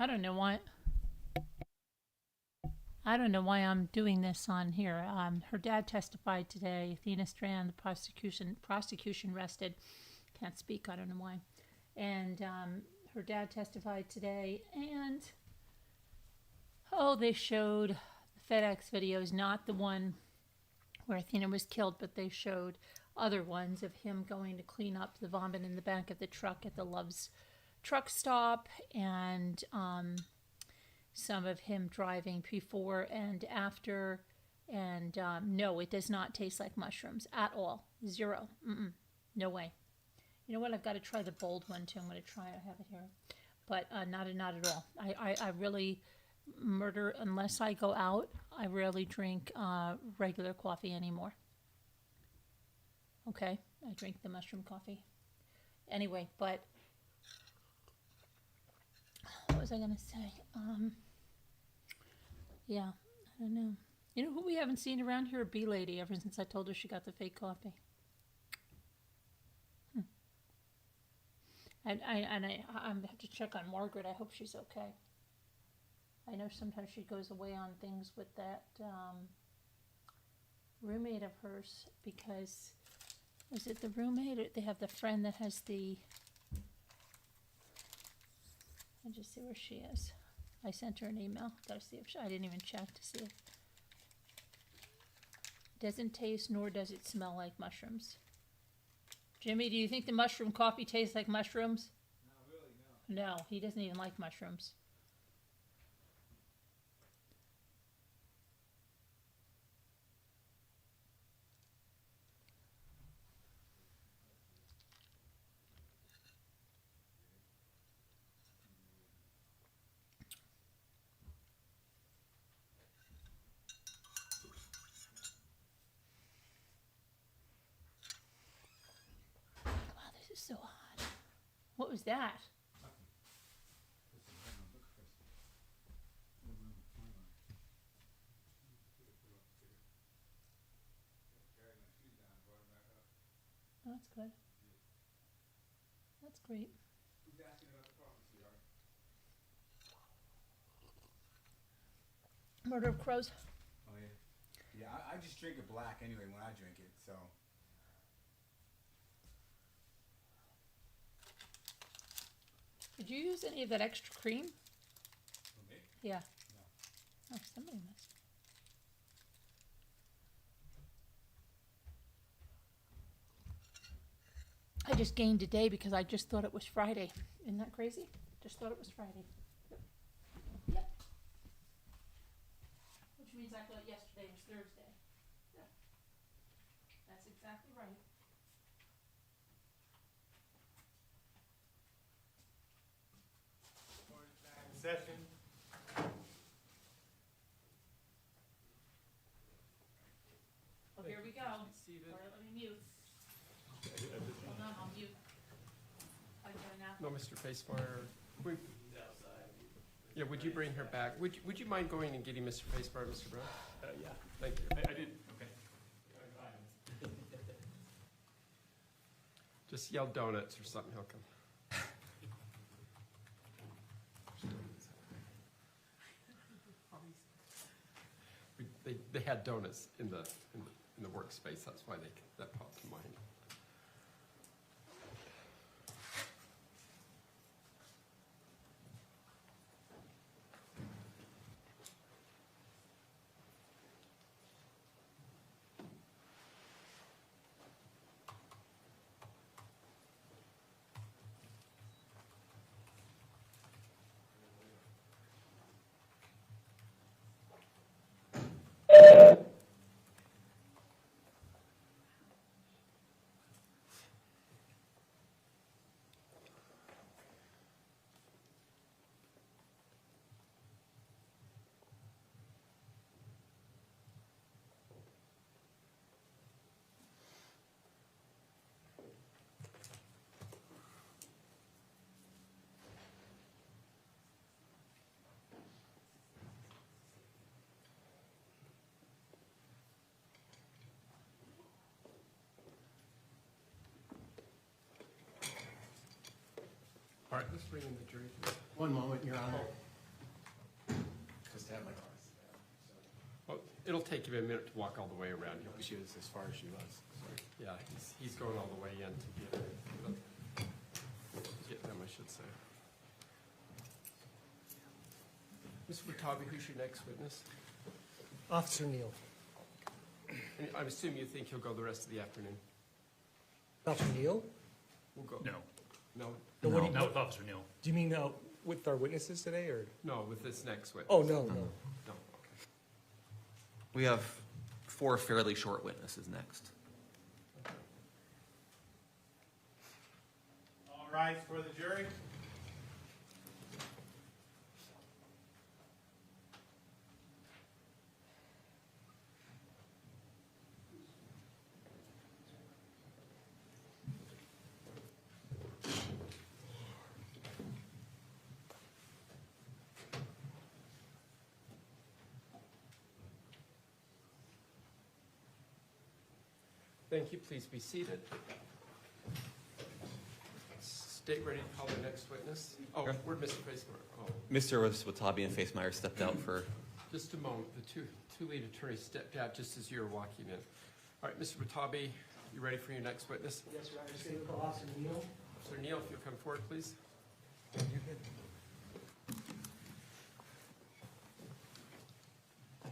I don't know why. I don't know why I'm doing this on here. Her dad testified today. Athena Strand, the prosecution rested. Can't speak. I don't know why. And her dad testified today, and they showed the FedEx videos, not the one where Athena was killed, but they showed other ones of him going to clean up the vomit in the back of the truck at the Love's truck stop, and some of him driving before and after. And no, it does not taste like mushrooms at all. Zero. No way. You know what? I've got to try the bold one too. I'm going to try. I have it here, but not at all. I really murder unless I go out. I rarely drink regular coffee anymore. Okay, I drink the mushroom coffee. Anyway, but what was I going to say? Yeah, I don't know. You know who we haven't seen around here? A bee lady ever since I told her she got the fake coffee. And I have to check on Margaret. I hope she's okay. I know sometimes she goes away on things with that roommate of hers, because is it the roommate or they have the friend that has the? I'll just see where she is. I sent her an email. Gotta see if I didn't even check to see if. Doesn't taste nor does it smell like mushrooms. Jimmy, do you think the mushroom coffee tastes like mushrooms? Not really, no. No, he doesn't even like mushrooms. Wow, this is so hot. What was that? Oh, that's good. That's great. Murder of crows. Oh yeah. Yeah, I just drink it black anyway when I drink it, so. Did you use any of that extra cream? For me? Yeah. No. Oh, somebody must. I just gained a day because I just thought it was Friday. Isn't that crazy? Just thought it was Friday. Yep. Which means I thought yesterday was Thursday. Yeah. That's exactly right. Session. Oh, here we go. All right, let me mute. Hold on, I'll mute. I go now. No, Mr. Facefire. Yeah, would you bring her back? Would you mind going and getting Mr. Facefire, Mr. Brown? Yeah. Thank you. I did. Okay. Just yell donuts or something, he'll come. They had donuts in the workspace. That's why that popped to mind. All right, let's bring in the jury. One moment, Your Honor. at my car. Well, it'll take him a minute to walk all the way around. She was as far as she was. Yeah, he's going all the way in to get them, I should say. Mr. Watabe, who's your next witness? Officer Neal. And I assume you think he'll go the rest of the afternoon? Officer Neal? We'll go. No. No? No, what do you- Not with Officer Neal. Do you mean with our witnesses today, or? No, with this next witness. Oh, no, no. No, okay. We have 4 fairly short witnesses next. All rise for the jury. Thank you. Please be seated. State ready to call the next witness. Oh, where'd Mr. Facemeyer? Oh, Mr. Watabe and Facemeyer stepped out for. just a moment. The two lead attorneys stepped out just as you were walking in. All right, Mr. Watabe, you ready for your next witness? Yes, Your Honor. State with Officer Neal. Officer Neal, if you'll come forward, please. If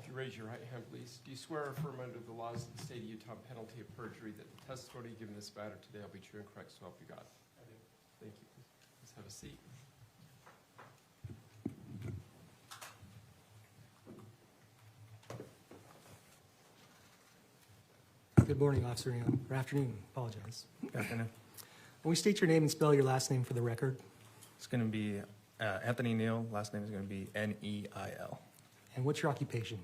you raise your right hand, please. Do you swear or affirm under the laws of the state of Utah, penalty of perjury, that the testimony given in this matter today will be true and correct, so help you God? I do. Thank you. Please have a seat. Good morning, Officer Neal. Or afternoon, apologize. Good afternoon. Will you state your name and spell your last name for the record? It's going to be Anthony Neal. Last name is going to be Neil. And what's your occupation?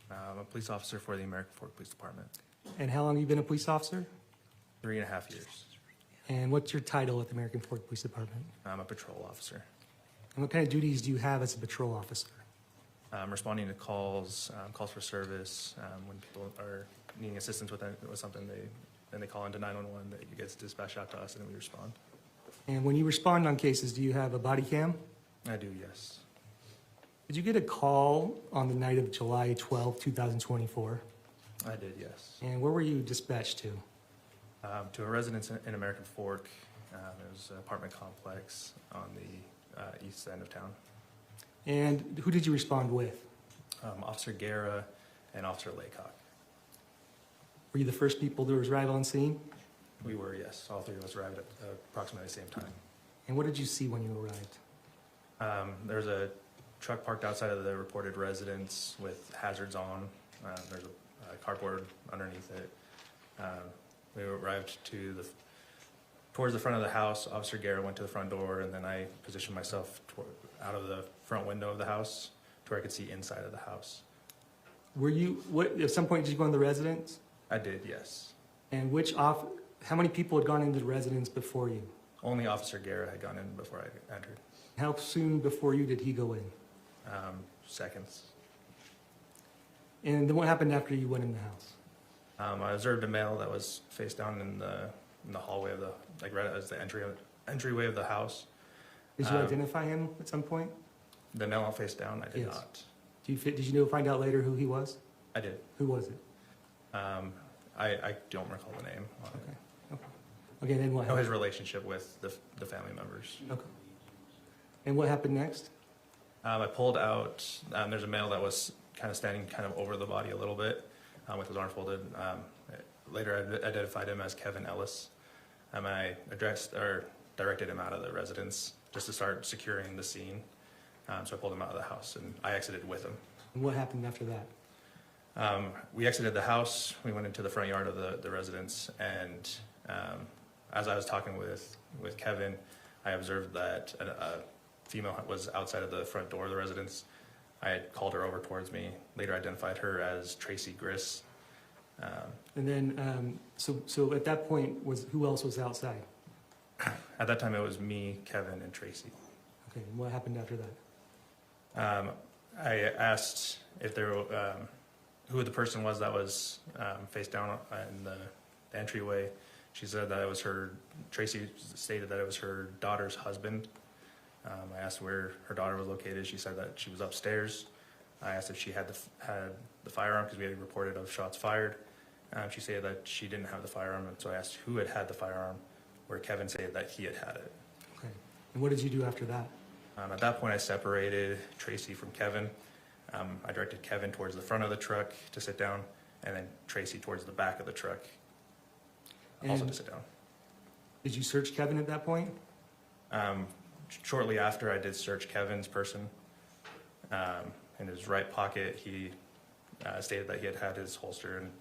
I'm a police officer for the American Fork Police Department. And how long have you been a police officer? 3.5 years. And what's your title at the American Fork Police Department? I'm a patrol officer. And what kind of duties do you have as a patrol officer? I'm responding to calls, calls for service, when people are needing assistance with something, then they call into 911, that gets dispatched out to us, and then we respond. And when you respond on cases, do you have a body cam? I do, yes. Did you get a call on the night of July 12, 2024? I did, yes. And where were you dispatched to? To a residence in American Fork. It was an apartment complex on the east end of town. And who did you respond with? Officer Guerra and Officer Laycock. Were you the first people to arrive on scene? We were, yes. All three of us arrived at approximately the same time. And what did you see when you arrived? There's a truck parked outside of the reported residence with hazards on. There's a cardboard underneath it. We arrived towards the front of the house. Officer Guerra went to the front door, and then I positioned myself out of the front window of the house to where I could see inside of the house. At some point, did you go in the residence? I did, yes. And how many people had gone into the residence before you? Only Officer Guerra had gone in before I entered. How soon before you did he go in? Seconds. And then what happened after you went in the house? I observed a male that was face down in the hallway of right as the entryway of the house. Did you identify him at some point? The male face down, I did Yes. not. Did you find out later who he was? I did. Who was it? I don't recall the name. Okay, then what I know his happened? relationship with the family members. Okay. And what happened next? I pulled out, there's a male that was kind of standing kind of over the body a little bit with his arms folded. Later I identified him as Kevin Ellis. I directed him out of the residence just to start securing the scene. So I pulled him out of the house and I exited with him. And what happened after that? We exited the house, we went into the front yard of the residence, and as I was talking with Kevin, I observed that a female was outside of the front door of the residence. I had called her over towards me, later identified her as Tracey Grist. And then, so at that point, who else was outside? At that time, it was me, Kevin, and Tracey. Okay, and what happened after that? I asked if who the person was that was face down in the entryway. She said that it was Tracey stated that it was her daughter's husband. I asked where her daughter was located. She said that she was upstairs. I asked if she had the firearm because we had reported of shots fired. She said that she didn't have the firearm, and so I asked who had the firearm, where Kevin said that he had it. Okay. And what did you do after that? At that point, I separated Tracey from Kevin. I directed Kevin towards the front of the truck to sit down, and then Tracey towards the back of the truck also to sit down. Did you search Kevin at that point? Shortly after, I did search Kevin's person. In his right pocket, he stated that he had his holster and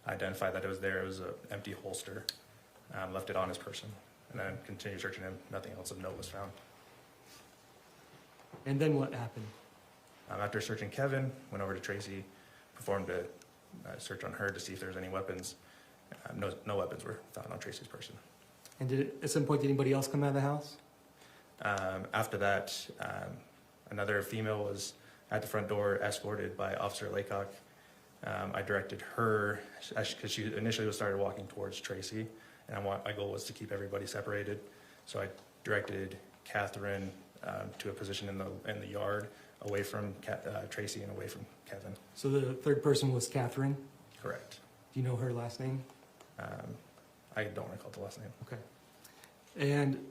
identified that it was there. It was an empty holster. Left it on his person, and then continued searching him. Nothing else of note was found. And then what happened? After searching Kevin, went over to Tracey, performed a search on her to see if there was any weapons. No weapons were found on Tracey's person. And at some point, did anybody else come out of the house? After that, another female was at the front door, escorted by Officer Laycock. I directed her, because she initially started walking towards Tracey, and my goal was to keep everybody separated. So I directed Kathryn to a position in the yard, away from Tracey and away from Kevin. So the third person was Kathryn? Correct. Do you know her last name? I don't recall the last name. Okay. And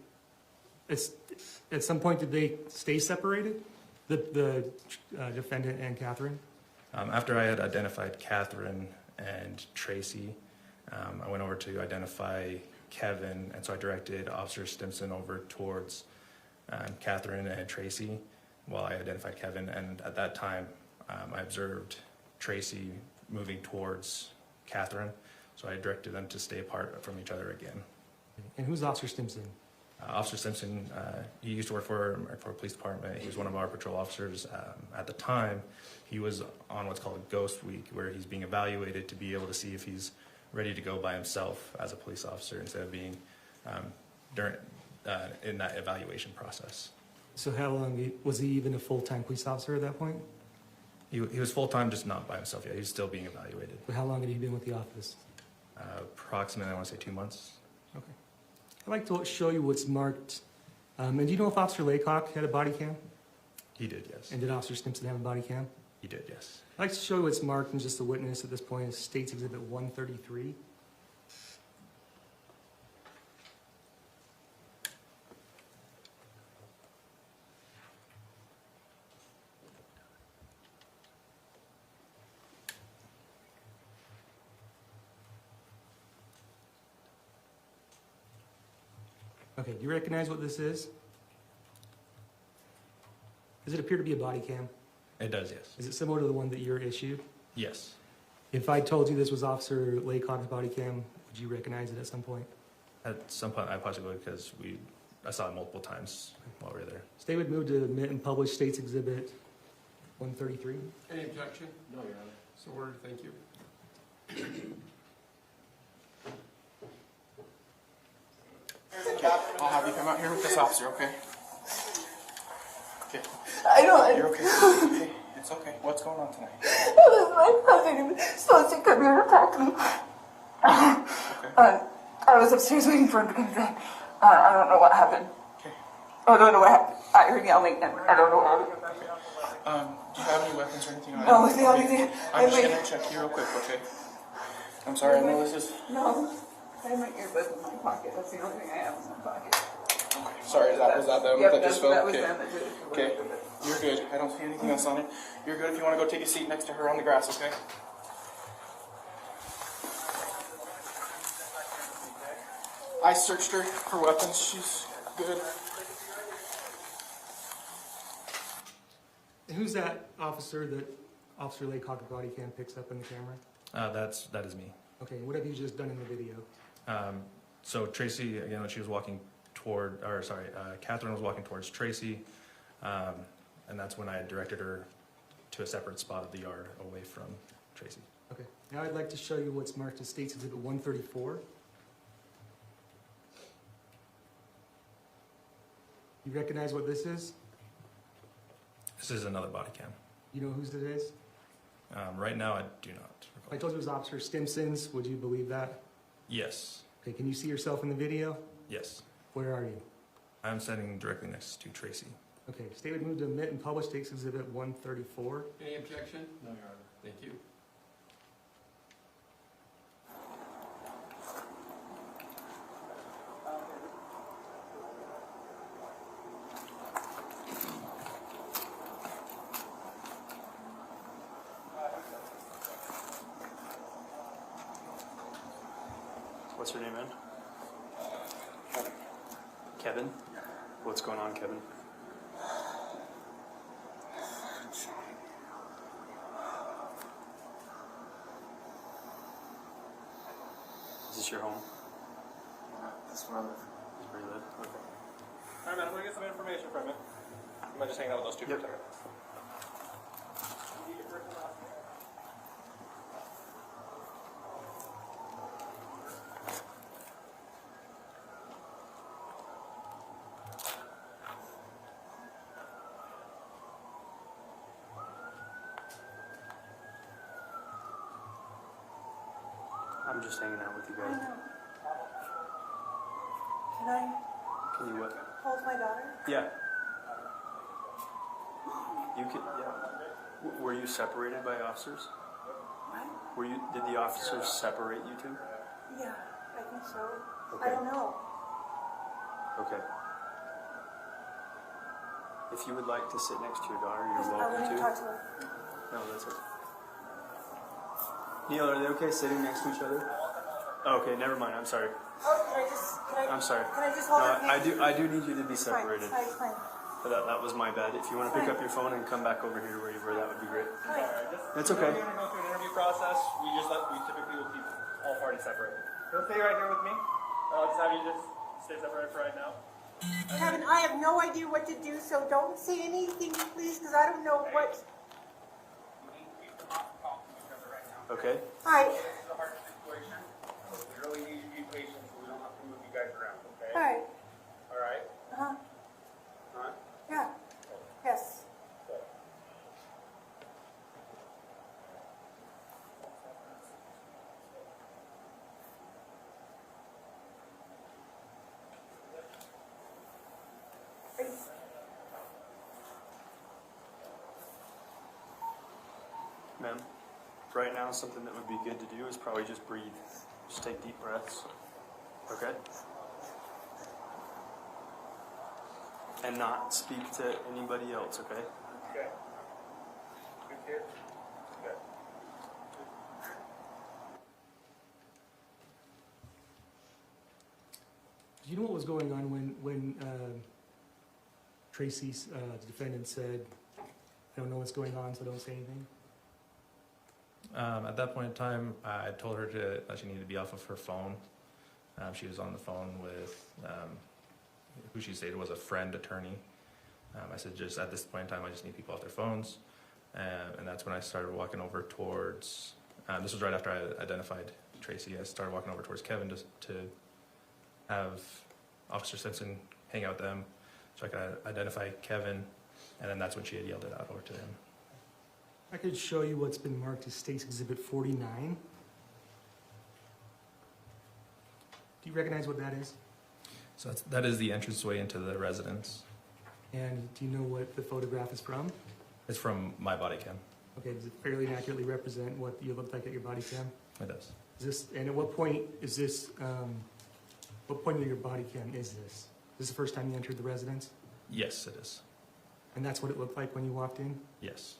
at some point, did they stay separated? The defendant and Kathryn? After I had identified Kathryn and Tracey, I went over to identify Kevin, and so I directed Officer Stimson over towards Kathryn and Tracey while I identified Kevin, and at that time I observed Tracey moving towards Kathryn, so I directed them to stay apart from each other again. And who's Officer Stimson? Officer Simpson, he used to work for a police department. He was one of our patrol officers. At the time, he was on what's called a ghost week, where he's being evaluated to be able to see if he's ready to go by himself as a police officer instead of being in that evaluation process. So how long, was he even a full-time police officer at that point? He was full-time, just not by himself yet. He was still being evaluated. But how long had he been with the office? Approximately, I want to say 2 months. Okay. I'd like to show you what's marked. And do you know if Officer Laycock had a body cam? He did, yes. And did Officer Stimson have a body cam? He did, yes. I'd like to show you what's marked and just a witness at this point is State's Exhibit 133. Okay, do you recognize what this is? Does it appear to be a body cam? It does, yes. Is it similar to the one that you're issued? Yes. If I told you this was Officer Laycock's body cam, would you recognize it at some point? At some point, I possibly would, because I saw it multiple times while we were there. State would move to admit and publish State's Exhibit 133. Any objection? No, Your Honor. So ordered, thank you. I'll have you come out here with this officer, okay? Okay. I don't. You're okay. It's okay. It's okay. What's going on tonight? It was my cousin. He was supposed to come here and attack me. Okay. I was upstairs waiting for him to come down. I don't know what happened. Okay. I don't know what happened. I heard yelling and I don't know what happened. Do you have any weapons or anything on you? No, the only thing. I'm just gonna check you real quick, okay? I'm sorry, I know this is... No. I have my earbuds in my pocket. That's the only thing I have in my pocket. Okay. Sorry, was that them Yep, that just fell? that was Okay. them that did it. Okay. You're good. I don't see anything else on it. You're good if you want to go take a seat next to her on the grass, okay? I searched her for weapons. She's good. And who's that officer that Officer Laycock's body cam picks up in the camera? That is me. Okay, what have you just done in the video? So Tracey, again, when she was walking Kathryn was walking towards Tracey, and that's when I directed her to a separate spot of the yard away from Tracey. Okay, now I'd like to show you what's marked as State's Exhibit 134. You recognize what this is? This is another body cam. You know whose it is? Right now, I do not If I told you it was Officer Stimson's, would you believe that? Yes. Okay, can you see yourself in the video? Yes. Where are you? I'm standing directly next to Tracey. Okay, state would move to admit and publish State's Exhibit 134. Any objection? No, Your Honor. Thank you. What's your name, man? Kevin? What's going on, Kevin? Is this your home? That's where I live. This is where you live? Okay. All right, man, I'm gonna get some information from you. I'm gonna just hang out with those two for a second. I'm just hanging out with you guys. Can you what? hold my daughter? Yeah. You can, yeah. Were you separated by officers? What? Were you, did the officers separate you two? Yeah, I think so. Okay. I don't know. Okay. If you would like to sit next to your daughter, you're I welcome want to. to talk to her. No, that's okay. Neil, are they okay sitting next to each other? Oh, okay, never mind. I'm sorry. Oh, can I I'm sorry. Can I just hold her hand? I do need you to be separated. Fine, fine. But that was my bad. If you want to pick up your phone and come back over here where you were, that would be great. Fine. That's okay. We're gonna go through an interview process. We typically will keep all parties separated. You'll stay right here with me. I'll just have you just stay separated for right now. Kevin, I have no idea what to do, so don't say anything, please, because I don't know what. Okay. Hi. This is a hard situation. We really need you to be patient so we don't have to move you guys around, okay? Hi. All right? Uh-huh. Huh? Yeah. Yes. Ma'am, right now something that would be good to do is probably just breathe. Just take deep breaths. Okay? And not speak to anybody else, okay? Okay. Good kid? Okay. Do you know what was going on when Tracey, the defendant, said, "I don't know what's going on, so don't say anything"? At that point in time, I told her that she needed to be off of her phone. She was on the phone with who she stated was a friend attorney. I said, just at this point in time, I just need people off their phones. And that's when I started walking over towards, this was right after I identified Tracey. I started walking over towards Kevin to have Officer Simpson hang out with them so I could identify Kevin. And then that's when she had yelled it out over to him. I could show you what's been marked as State's Exhibit 49. Do you recognize what that is? So that is the entranceway into the residence. And do you know what the photograph is from? It's from my body cam. Okay, does it fairly and accurately represent what you look like at your body cam? It does. Is this, and at what point is this, what point of your body cam is this? Is this the first time you entered the residence? Yes, it is. And that's what it looked like when you walked in? Yes.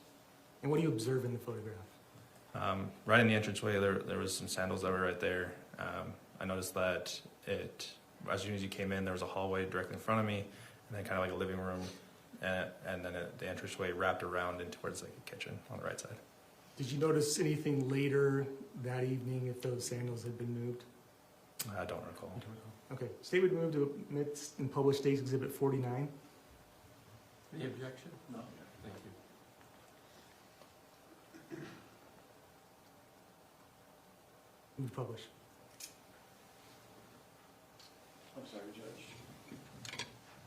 And what do you observe in the photograph? Right in the entranceway, there was some sandals that were right there. I noticed that as soon as you came in, there was a hallway directly in front of me, and then kind of like a living room, and then the entranceway wrapped around in towards like a kitchen on the right side. Did you notice anything later that evening if those sandals had been moved? I don't recall. Okay, State would move to admit and publish State's Exhibit 49. Any objection? No. Thank you. Move to publish. I'm sorry, Judge.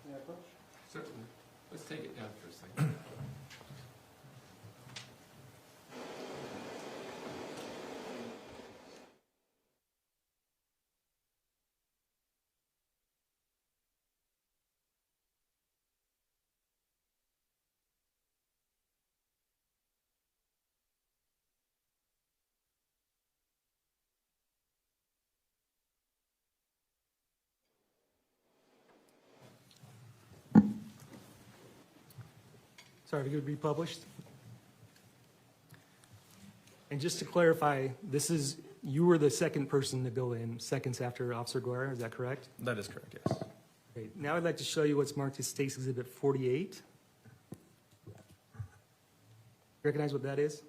May I approach? Certainly. Let's take it down for a second. Sorry, if it could be published. And just to clarify, you were the second person to go in, seconds after Officer Guerra, is that correct? That is correct, yes. Great. Now I'd like to show you what's marked as State's Exhibit 48. Recognize what that is?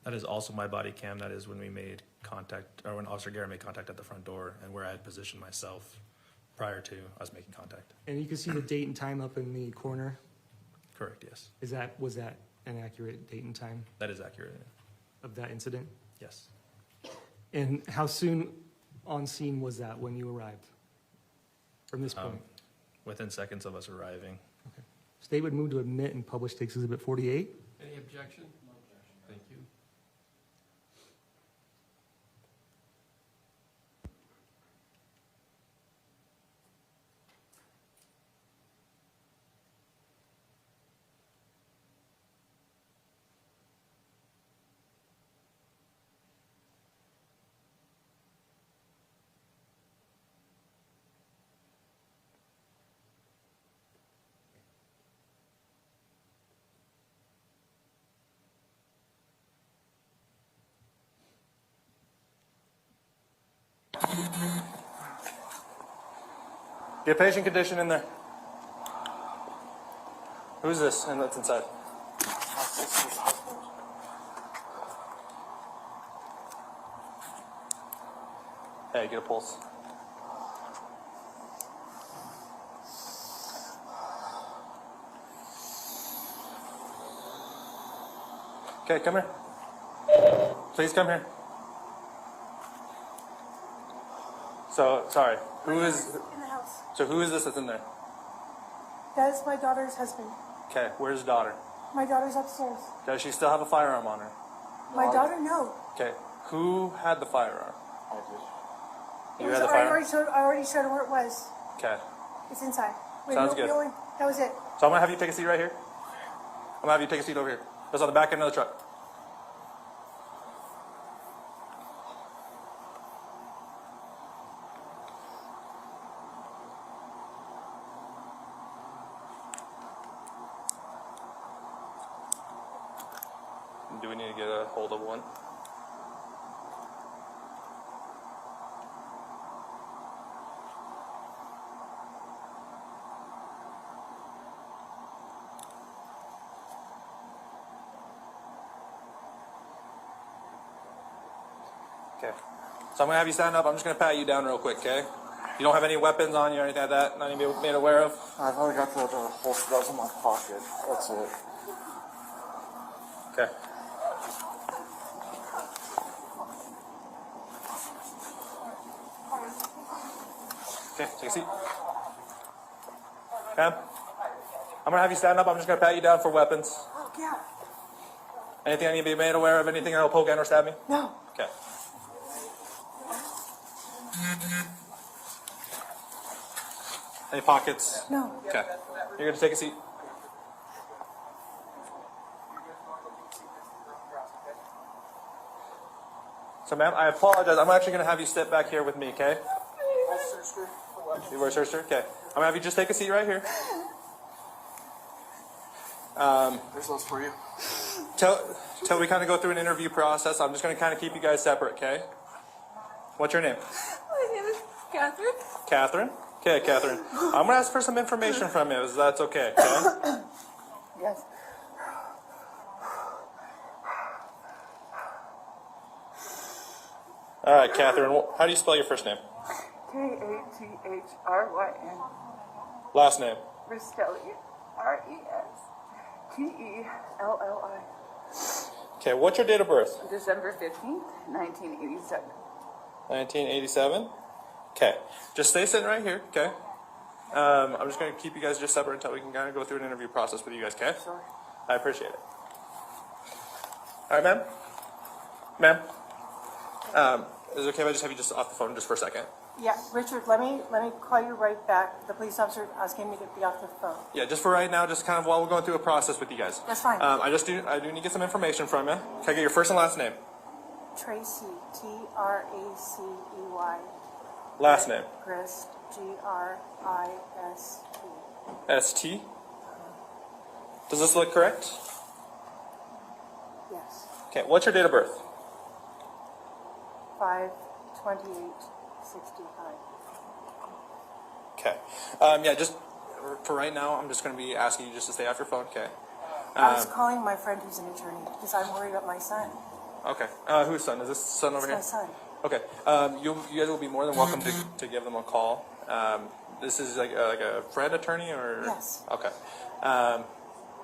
That is also my body cam. That is when we made contact, or when Officer Guerra made contact at the front door, and where I had positioned myself prior to us making contact. And you can see the date and time up in the corner. Correct, yes. Was that an accurate date and time That is accurate, of that incident? yes. And how soon on scene was that when you arrived? From this point? Within seconds of us arriving. State would move to admit and publish State's Exhibit 48. Any objection? No objection. Thank you. Get patient condition in there. Who's this and that's inside? Hey, get a pulse. Okay, come here. Please come here. So, sorry. Who is... In the house. So who is this that's in there? That is my daughter's husband. Okay, where's daughter? My daughter's upstairs. Does she still have a firearm on her? My daughter, no. Okay, who had the firearm? I You did. had the firearm? I already showed her where it was. Okay. It's inside. Sounds good. That was it. So I'm gonna have you take a seat right here. I'm gonna have you take a seat over here. That's on the back end of the truck. Do we need to get a hold of one? Okay. So I'm going to have you stand up. I'm just going to pat you down real quick, okay? You don't have any weapons on you or anything like that? Nothing to be made aware of? I've only got the holster that was in my pocket. That's it. Okay. Okay, take a seat. Ma'am, I'm going to have you stand up. I'm just going to pat you down for weapons. Oh, yeah. Anything I need to be made aware of? Anything that will poke in or stab me? No. Okay. Any pockets? No. Okay. You're going to take a seat. So, ma'am, I apologize. I'm actually going to have you sit back here with me, okay? You were searched her? Okay. I'm going to have you just take a seat right here. There's those for you. Till we kind of go through an interview process, I'm just going to kind of keep you guys separate, okay? What's your name? My name is Kathryn. Kathryn? Okay, Kathryn. I'm going to ask for some information from you, if that's okay, okay? Yes. All right, Kathryn. How do you spell your first name? Kathryn. Last name? Restelli. Restelli. Okay, what's your date of birth? December 15th, 1987. 1987? Okay. Just stay sitting right here, okay? I'm just going to keep you guys just separate until we can kind of go through an interview process with you guys, okay? Sure. I appreciate it. All right, ma'am? Ma'am? Is it okay if I just have you just off the phone just for a second? Yeah, Richard, let me call you right back. The police officer asking me to be off the phone. Yeah, just for right now, just kind of while we're going through a process with you guys. That's fine. I do need to get some information from you. Can I get your first and last name? Tracey, Tracey. Last name? Grist, Grist. ST? Does this look correct? Yes. Okay, what's your date of birth? 5/28/65. Okay. Yeah, just for right now, I'm just going to be asking you just to stay off your phone, okay? I was calling my friend who's an attorney because I'm worried about my son. Okay. Whose son? Is this son over It's here? my son. Okay. You guys will be more than welcome to give them a call. This is like a friend attorney or? Yes. Okay.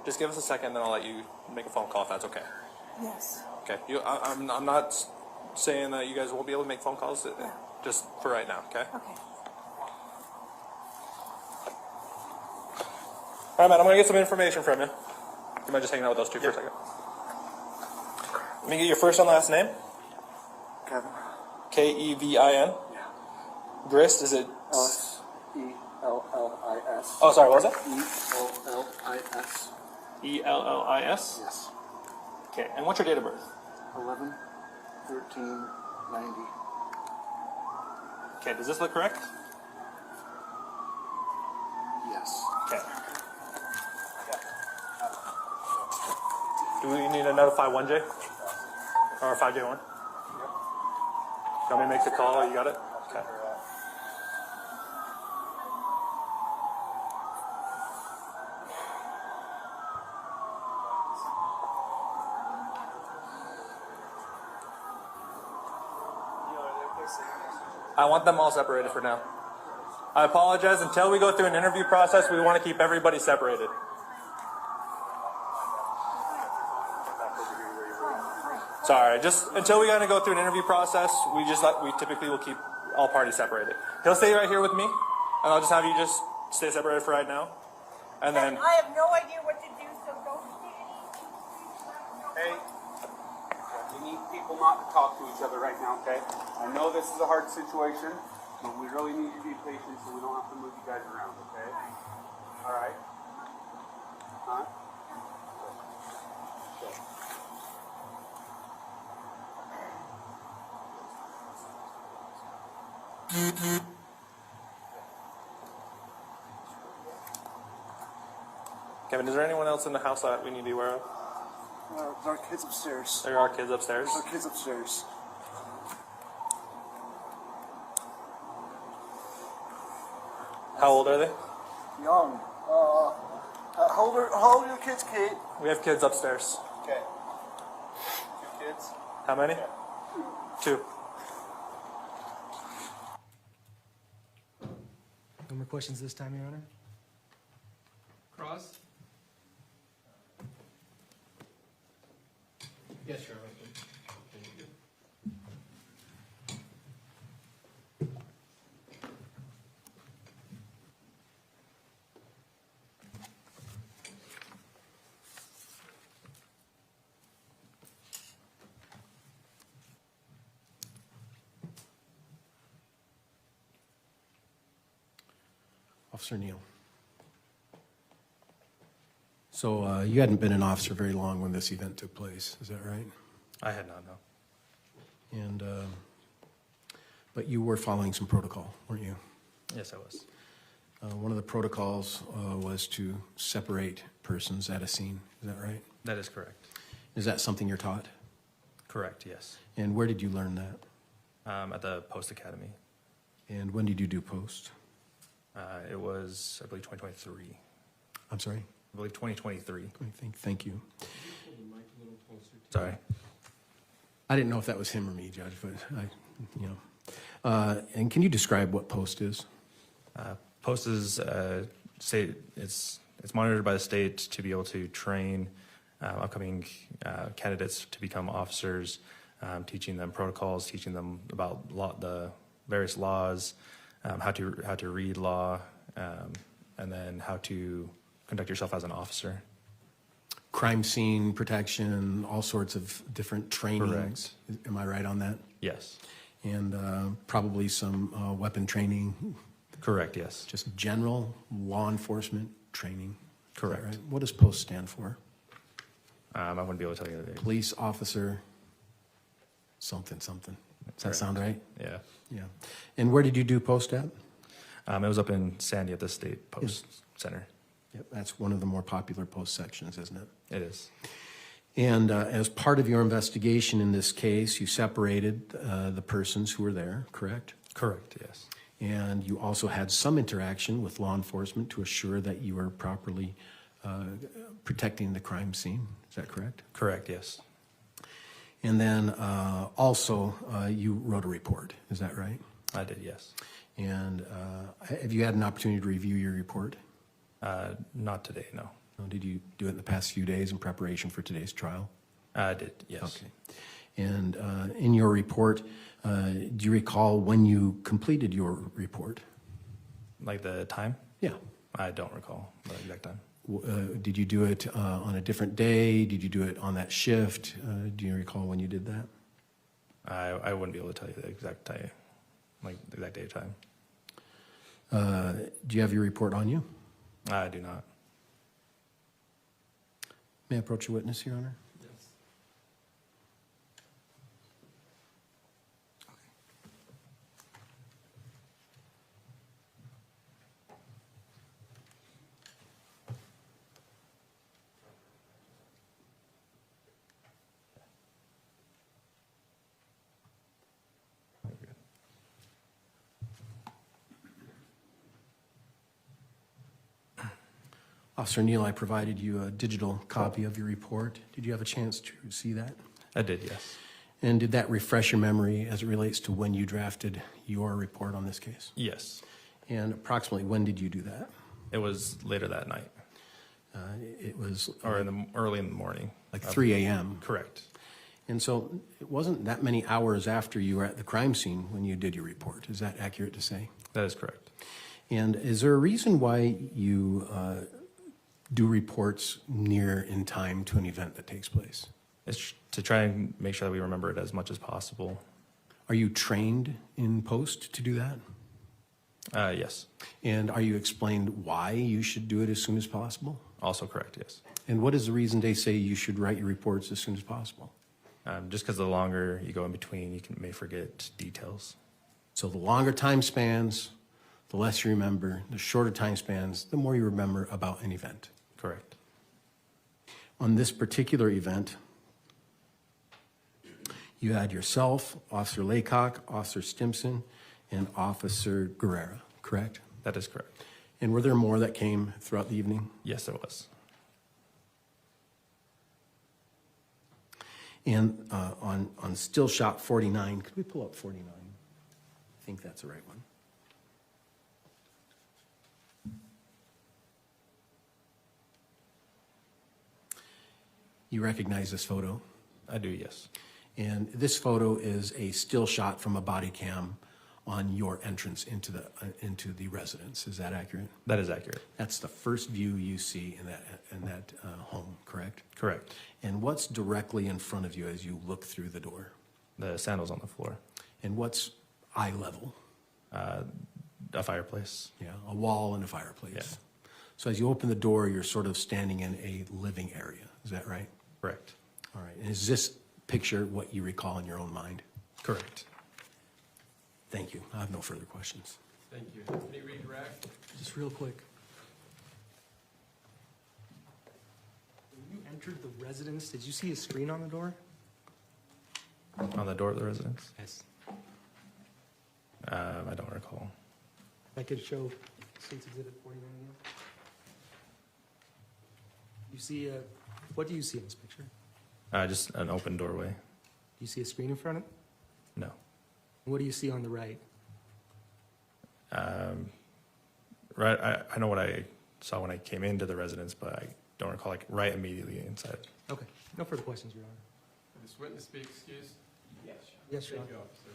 Just give us a second, then I'll let you make a phone call if that's okay. Yes. Okay. I'm not saying that you guys won't be able to make phone calls. Yeah. Just for right now, okay? Okay. All right, man. I'm gonna get some information from you. You mind just hanging out with those two for a second? Let me get your first and last name. Kevin. Kevin. Yeah. Grist, is it? Ellis. E-L-L-I-S. Oh, sorry, what was that? E-L-L-I-S. Ellis? Yes. Okay, and what's your date of birth? 11/13/90. Okay, does this look correct? Yes. Okay. Do we need to notify 1J? Or 5J1? Yep. You want me to make the call? You got it? Okay. I want them all separated for now. I apologize. Until we go through an interview process, we want to keep everybody separated. Sorry, just until we gotta go through an interview process, we typically will keep all parties separated. He'll stay right here with me, and I'll just have you just stay separated for right now, and then. I have no idea what to do, so don't say anything. Hey, we need people not to talk to each other right now, okay? I know this is a hard situation, but we really need to be patient so we don't have to move you guys around, okay? All right? Huh? Okay. Kevin, is there anyone else in the house that we need to be aware of? There are kids upstairs. There are kids upstairs. There are kids upstairs. How old are they? Young. How old are your kids, Kate? We have kids upstairs. Okay. 2 kids? How many? 2. No more questions this time, Your Honor? Cross? Yes, Your Honor. Thank you. Officer Neal. So you hadn't been an officer very long when this event took place, is that right? I had not, no. And but you were following some protocol, weren't you? Yes, I was. One of the protocols was to separate persons at a scene, is that right? That is correct. Is that something you're taught? Correct, yes. And where did you learn that? At the Post Academy. And when did you do post? It was, I believe, 2023. I'm sorry? I believe 2023. Thank you. Sorry. I didn't know if that was him or me, Judge, but and can you describe what post is? Post is state. It's monitored by the state to be able to train upcoming candidates to become officers, teaching them protocols, teaching them about the various laws, how to read law, and then how to conduct yourself as an officer. Crime scene protection, all sorts of different trainings. Correct. Am I right on that? Yes. And probably some weapon training. Correct, yes. Just general law enforcement training. Correct. Right? What does POST stand for? I wouldn't be able to tell you the Police officer something. Does that sound right? Yeah. Yeah. And where did you do POST at? It was up in Sandy at the State Post Center. Yep, that's one of the more popular post sections, isn't it? It is. And as part of your investigation in this case, you separated the persons who were there, correct? Correct, yes. And you also had some interaction with law enforcement to assure that you were properly protecting the crime scene. Is that correct? Correct, yes. And then also you wrote a report. Is that right? I did, yes. And have you had an opportunity to review your report? Not today, no. Did you do it in the past few days in preparation for today's trial? I did, yes. Okay. And in your report, do you recall when you completed your report? Like the time? Yeah. I don't recall the exact time. Did you do it on a different day? Did you do it on that shift? Do you recall when you did that? I wouldn't be able to tell you the exact time, like the exact day or time. Do you have your report on you? I do not. May I approach a witness, Your Honor? Yes. Officer Neal, I provided you a digital copy of your report. Did you have a chance to see that? I did, yes. And did that refresh your memory as it relates to when you drafted your report on this case? Yes. And approximately when did you do that? It was later that night. It was... Or early in the morning. Like 3 a.m.? Correct. And so it wasn't that many hours after you were at the crime scene when you did your report. Is that accurate to say? That is correct. And is there a reason why you do reports near in time to an event that takes place? It's to try and make sure that we remember it as much as possible. Are you trained in post to do that? Yes. And are you explained why you should do it as soon as possible? Also correct, yes. And what is the reason they say you should write your reports as soon as possible? Just because the longer you go in between, you may forget details. So the longer time spans, the less you remember. The shorter time spans, the more you remember about an event. Correct. On this particular event, you had yourself, Officer Laycock, Officer Stimson, and Officer Guerrera, correct? That is correct. And were there more that came throughout the evening? Yes, there was. And on still shot 49, could we pull up 49? I think that's the right one. You recognize this photo? I do, yes. And this photo is a still shot from a body cam on your entrance into the residence. Is that accurate? That is accurate. That's the first view you see in that home, correct? Correct. And what's directly in front of you as you look through the door? The sandals on the floor. And what's eye level? A fireplace. Yeah, a wall and a fireplace. Yeah. So as you open the door, you're sort of standing in a living area. Is that right? Correct. All right. And is this picture what you recall in your own mind? Correct. Thank you. I have no further questions. Thank you. Any redirect? Just real quick. When you entered the residence, did you see a screen on the door? On the door of the residence? Yes. I don't recall. I could show State's Exhibit 49 again. You see what do you see in this picture? Just an open doorway. Do you see a screen in front of it? No. What do you see on the right? Right. I know what I saw when I came into the residence, but I don't recall like right immediately inside. Okay. No further questions, Your Honor. Will this witness be excused? Yes. Yes, Your Thank Honor. you, officer.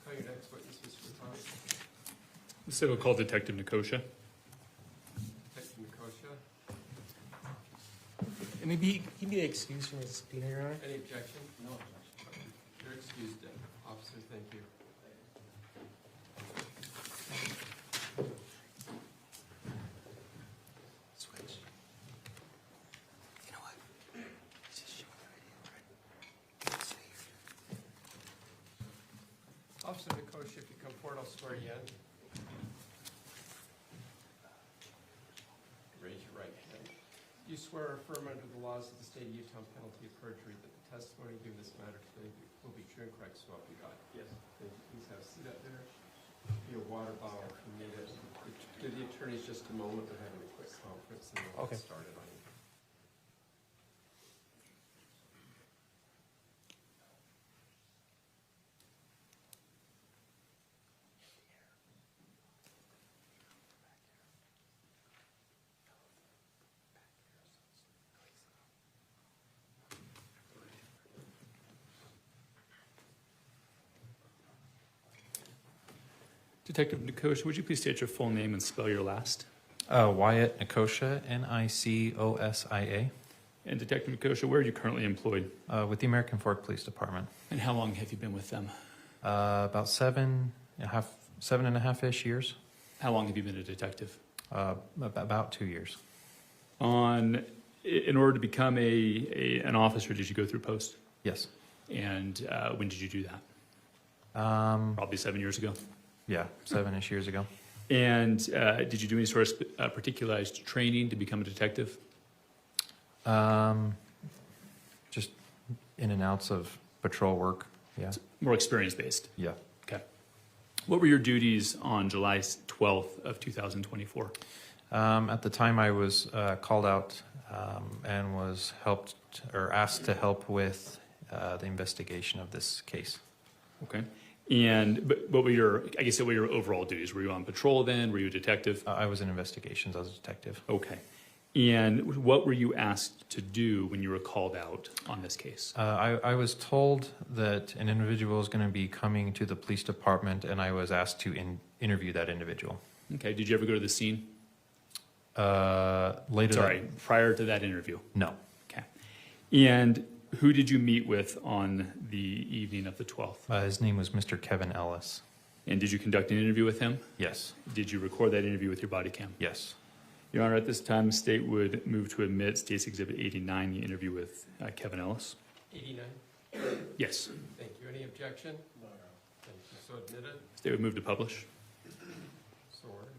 Call your next witness, Mr. Thomas. So we'll call Detective Nicosia. Detective Nicosia. And maybe he be excused from his subpoena, Your Honor. Any objection? No objection. You're excused, then. Officer, thank you. Switch. You know what? Just show the video, right? Officer Nicosia, if you come forward, I'll swear you in. Raise your you swear or affirm under the laws of the state of Utah on penalty of perjury that the testimony given this matter today will be true and correct, so help you God? Yes. Thank you. Please have a seat up there. Be a water bottle if you need it. Give the attorneys just a moment. We're having a quick conference and we'll get started on it. Detective Nicosia, would you please state your full name and spell your last? Wyatt Nicosia, Nicosia. And Detective Nicosia, where are you currently employed? With the American Fork Police Department. And how long have you been with them? About 7.5-ish years. How long have you been a detective? About 2 years. In order to become an officer, did you go through post? Yes. And when did you do that? Probably 7 years ago. Yeah, 7-ish years ago. And did you do any sort of particularized training to become a detective? Just in and outs of patrol work, yeah. It's more experience-based? Yeah. Okay. What were your duties on July 12th of 2024? At the time I was called out and was asked to help with the investigation of this case. Okay. And what were your overall duties? Were you on patrol then? Were you a detective? I was in investigations as a detective. Okay. And what were you asked to do when you were called out on this case? I was told that an individual is going to be coming to the police department, and I was asked to interview that individual. Okay. Did you ever go to the scene? Later. Sorry, prior to that interview? No. Okay. And who did you meet with on the evening of the 12th? His name was Mr. Kevin Ellis. And did you conduct an interview with him? Yes. Did you record that interview with your body cam? Yes. Your Honor, at this time, the state would move to admit State's Exhibit 89, the interview with Kevin Ellis. 89? Yes. Thank you. Any objection? No. Thank you. So admitted? State would move to publish. So ordered.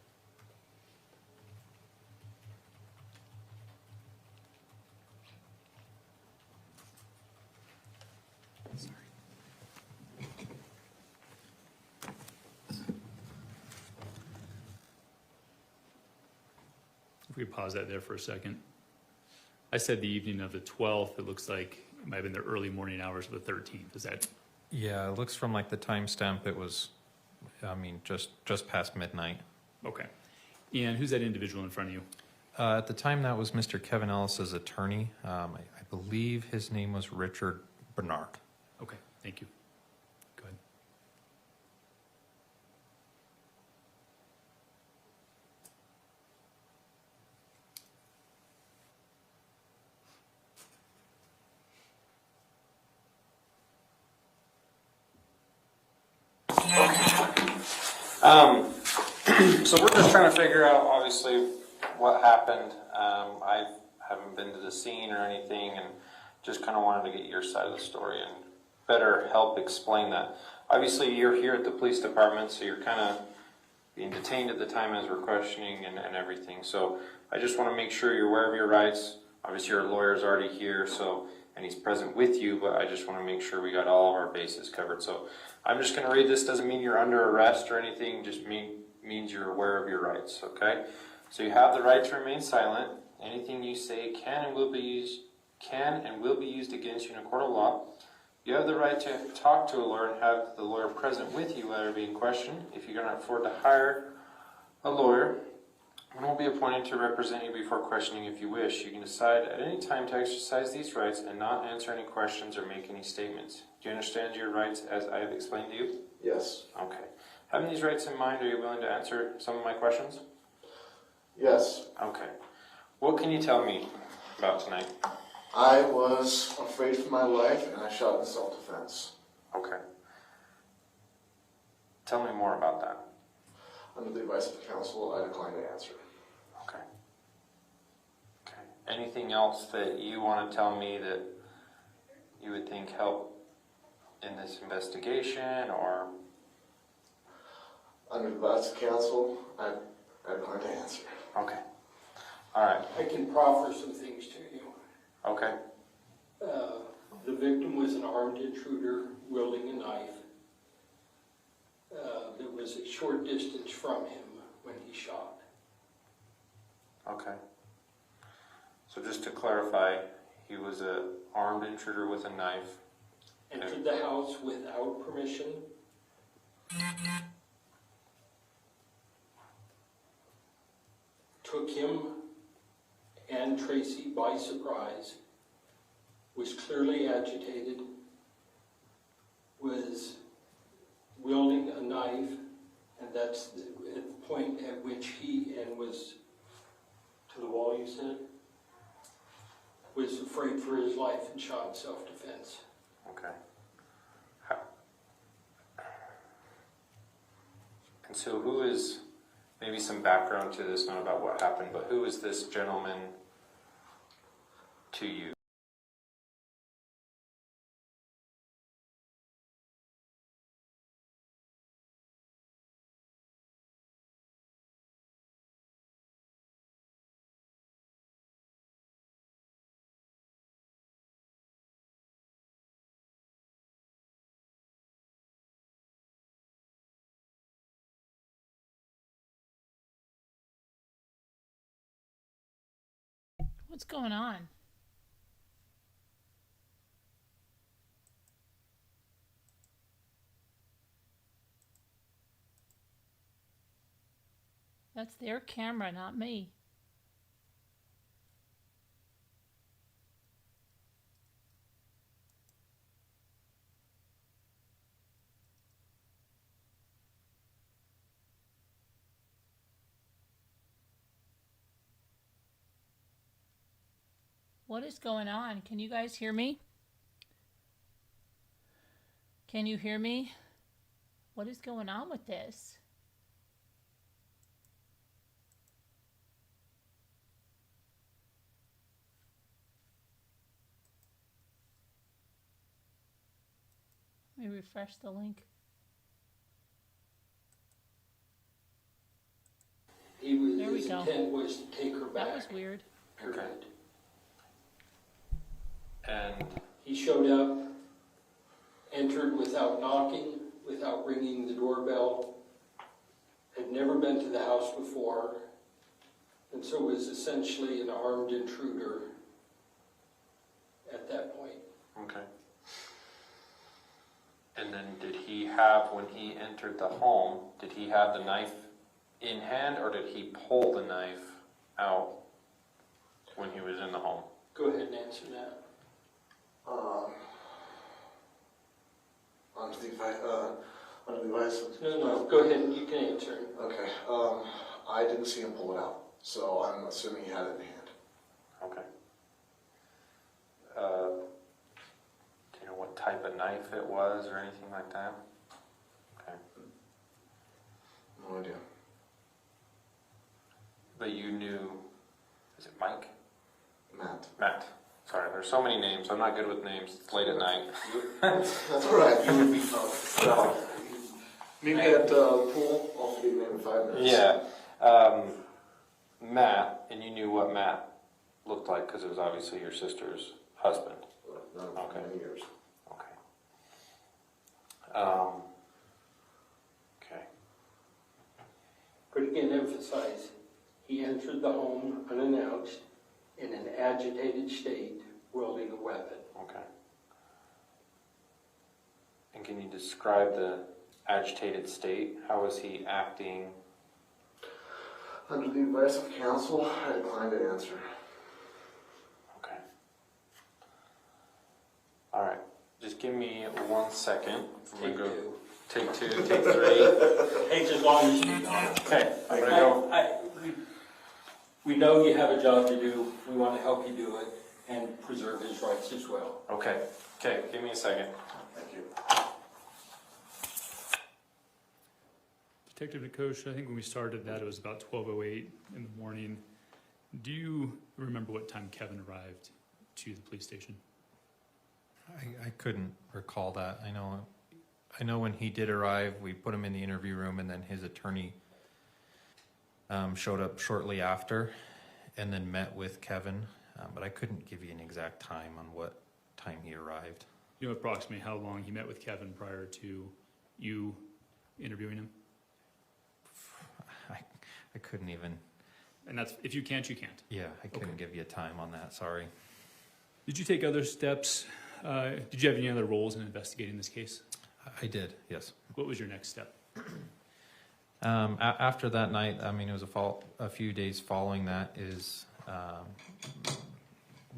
If we could pause that there for a second. I said the evening of the 12th. It looks like it might have been the early morning hours of the 13th. Is that? Yeah, it looks from like the timestamp, it was, just past midnight. Okay. And who's that individual in front of you? At the time, that was Mr. Kevin Ellis's attorney. I believe his name was Richard Bernard. Okay, thank you. Go ahead. So we're just trying to figure out, obviously, what happened. I haven't been to the scene or anything, and just kind of wanted to get your side of the story and better help explain that. Obviously, you're here at the police department, so you're kind of being detained at the time as we're questioning and everything. So I just want to make sure you're aware of your rights. Obviously, your lawyer's already here, and he's present with you, but I just want to make sure we got all of our bases covered. So I'm just going to read this. Doesn't mean you're under arrest or anything, just means you're aware of your rights, okay? So you have the right to remain silent. Anything you say can and will be used against you in a court of law. You have the right to talk to a lawyer and have the lawyer present with you while being questioned. If you cannot afford to hire a lawyer, one will be appointed to represent you before questioning if you wish. You can decide at any time to exercise these rights and not answer any questions or make any statements. Do you understand your rights as I have explained to you? Yes. Okay. Having these rights in mind, are you willing to answer some of my questions? Yes. Okay. What can you tell me about tonight? I was afraid for my life and I shot in self-defense. Okay. Tell me more about that. Under the advice of the counsel, I declined to answer. Okay. Okay. Anything else that you want to tell me that you would think helped in this investigation, or? Under the advice of counsel, I declined to answer. Okay. All right. I can proffer some things to you. Okay. The victim was an armed intruder wielding a knife that was a short distance from him when he shot. Okay. So just to clarify, he was an armed intruder with a knife. Entered the house without permission. Took him and Tracey by surprise. Was clearly agitated. Was wielding a knife, and that's at the point at which he, and was to the wall, you said? Was afraid for his life and shot self-defense. Okay. And so who is, maybe some background to this, not about what happened, but who is this gentleman to you? What's going on? That's their camera, not me. What is going on? Can you guys hear me? Can you hear me? What is going on with this? Let me refresh the link. There we His go. intent was to take her back. That was weird. Correct. And he showed up, entered without knocking, without ringing the doorbell, had never been to the house before, and so was essentially an armed intruder at that point. Okay. And then did he have, when he entered the home, did he have the knife in hand, or did he pull the knife out when he was in the home? Go ahead and answer that. Under the advice of... No, go ahead and you can answer. Okay, I didn't see him pull it out, so I'm assuming he had it in hand. Okay. Do you know what type of knife it was or anything like that? Okay. No idea. But you knew, is it Mike? Matt. Matt. Sorry, there's so many names. I'm not good with names. It's late at night. That's all right. You would be maybe at pool. I'll forget your name in 5 minutes. Yeah. Matt, and you knew what Matt looked like because it was obviously your sister's husband. Not for many years. Okay. Okay. But again, emphasize, he entered the home unannounced in an agitated state, wielding a weapon. Okay. And can you describe the agitated state? How was he acting? Under the advice of counsel, I declined to answer. Okay. All right. Just give me 1 second. I'm gonna go. Take 2, take 3. Takes as long as you need. Okay. I'm gonna go. We know you have a job to do. We want to help you do it and preserve his rights as well. Okay. Okay. Give me a second. Thank you. Detective Nicosia, I think when we started that, it was about 12:08 in the morning. Do you remember what time Kevin arrived to the police station? I couldn't recall that. I know when he did arrive, we put him in the interview room, and then his attorney showed up shortly after, and then met with Kevin, but I couldn't give you an exact time on what time he arrived. You know approximately how long he met with Kevin prior to you interviewing him? I couldn't even. And that's, if you can't, you can't. Yeah, I couldn't give you a time on that, sorry. Did you take other steps? Did you have any other roles in investigating this case? I did, yes. What was your next step? After that night, I mean, it was a few days following that is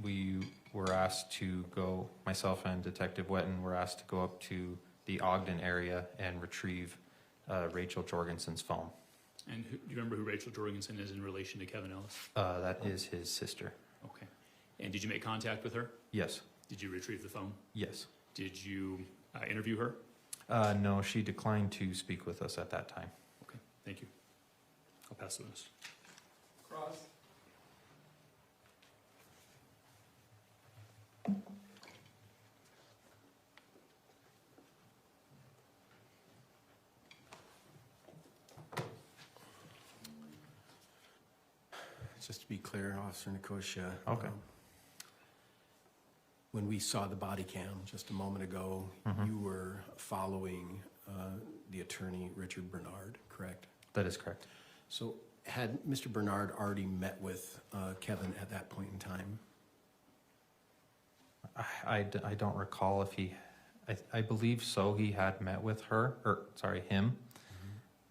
we were asked to go, myself and Detective Wetton were asked to go up to the Ogden area and retrieve Rachel Jorgensen's phone. And do you remember who Rachel Jorgensen is in relation to Kevin Ellis? That is his sister. Okay. And did you make contact with her? Yes. Did you retrieve the phone? Yes. Did you interview her? No, she declined to speak with us at that time. Okay, thank you. I'll pass the witness. Cross. Just to be clear, Officer Nicosia. Okay. When we saw the body cam just a moment ago, you were following the attorney, Richard Bernard, correct? That is correct. So had Mr. Bernard already met with Kevin at that point in time? I don't recall if he, I believe so, he had met with her, or sorry, him.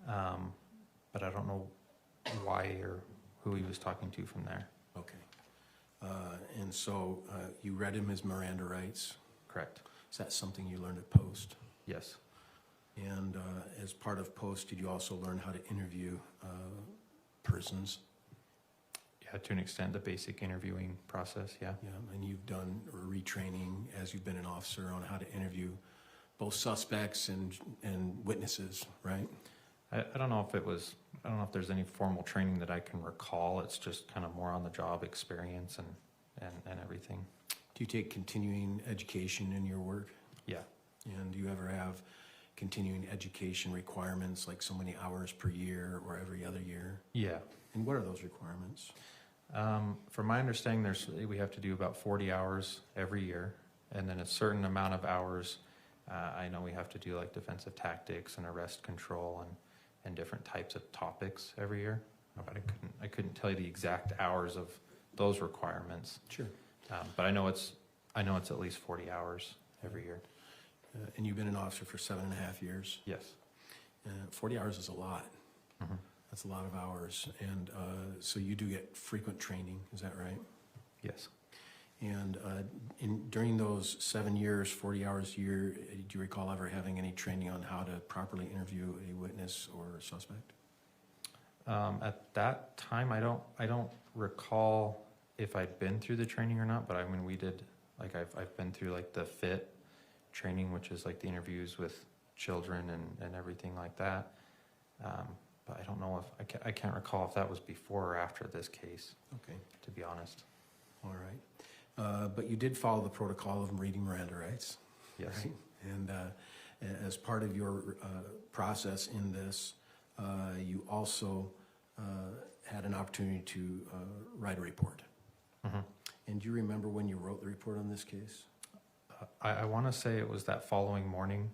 But I don't know why or who he was talking to from there. Okay. And so you read him his Miranda rights? Correct. Is that something you learned at Post? Yes. And as part of Post, did you also learn how to interview persons? Yeah, to an extent, the basic interviewing process, yeah. Yeah, and you've done retraining as you've been an officer on how to interview both suspects and witnesses, right? I don't know if it was, I don't know if there's any formal training that I can recall. It's just kind of more on the job experience and everything. Do you take continuing education in your work? Yeah. And do you ever have continuing education requirements, like so many hours per year or every other year? Yeah. And what are those requirements? From my understanding, we have to do about 40 hours every year, and then a certain amount of hours. I know we have to do like defensive tactics and arrest control and different types of topics every year. But I couldn't tell you the exact hours of those requirements. Sure. But I know it's at least 40 hours every year. And you've been an officer for 7.5 years? Yes. 40 hours is a lot. Mm-hmm. That's a lot of hours. And so you do get frequent training, is that right? Yes. And during those 7 years, 40 hours a year, do you recall ever having any training on how to properly interview a witness or a suspect? At that time, I don't recall if I'd been through the training or not, but I mean, we did, like I've been through like the FIT training, which is like the interviews with children and everything like that. But I don't know if, I can't recall if that was before or after this case. Okay. To be honest. All right. But you did follow the protocol of reading Miranda rights. Yes. Right? And as part of your process in this, you also had an opportunity to write a report. Mm-hmm. And do you remember when you wrote the report on this case? I want to say it was that following morning.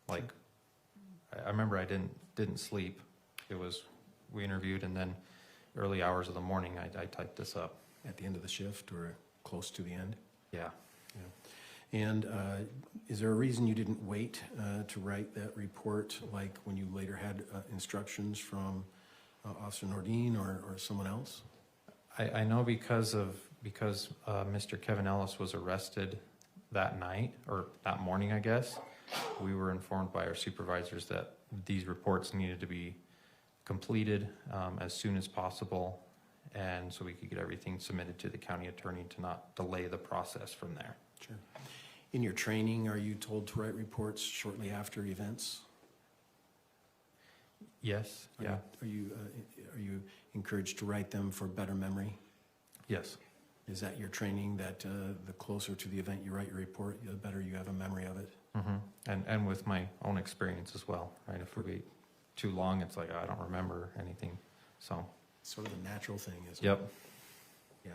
Like, I remember I didn't sleep. It was, we interviewed, and then early hours of the morning I typed this up. At the end of the shift or close to the end? Yeah. Yeah. And is there a reason you didn't wait to write that report, like when you later had instructions from Officer Nordine or someone else? I know because Mr. Kevin Ellis was arrested that night, or that morning, I guess, we were informed by our supervisors that these reports needed to be completed as soon as possible, and so we could get everything submitted to the county attorney to not delay the process from there. Sure. In your training, are you told to write reports shortly after events? Yes. Yeah. Are you encouraged to write them for better memory? Yes. Is that your training, that the closer to the event you write your report, the better you have a memory of it? Mm-hmm. And with my own experience as well, right? If we wait too long, it's like I don't remember anything. So sort of a natural thing, isn't Yep. it? Yeah.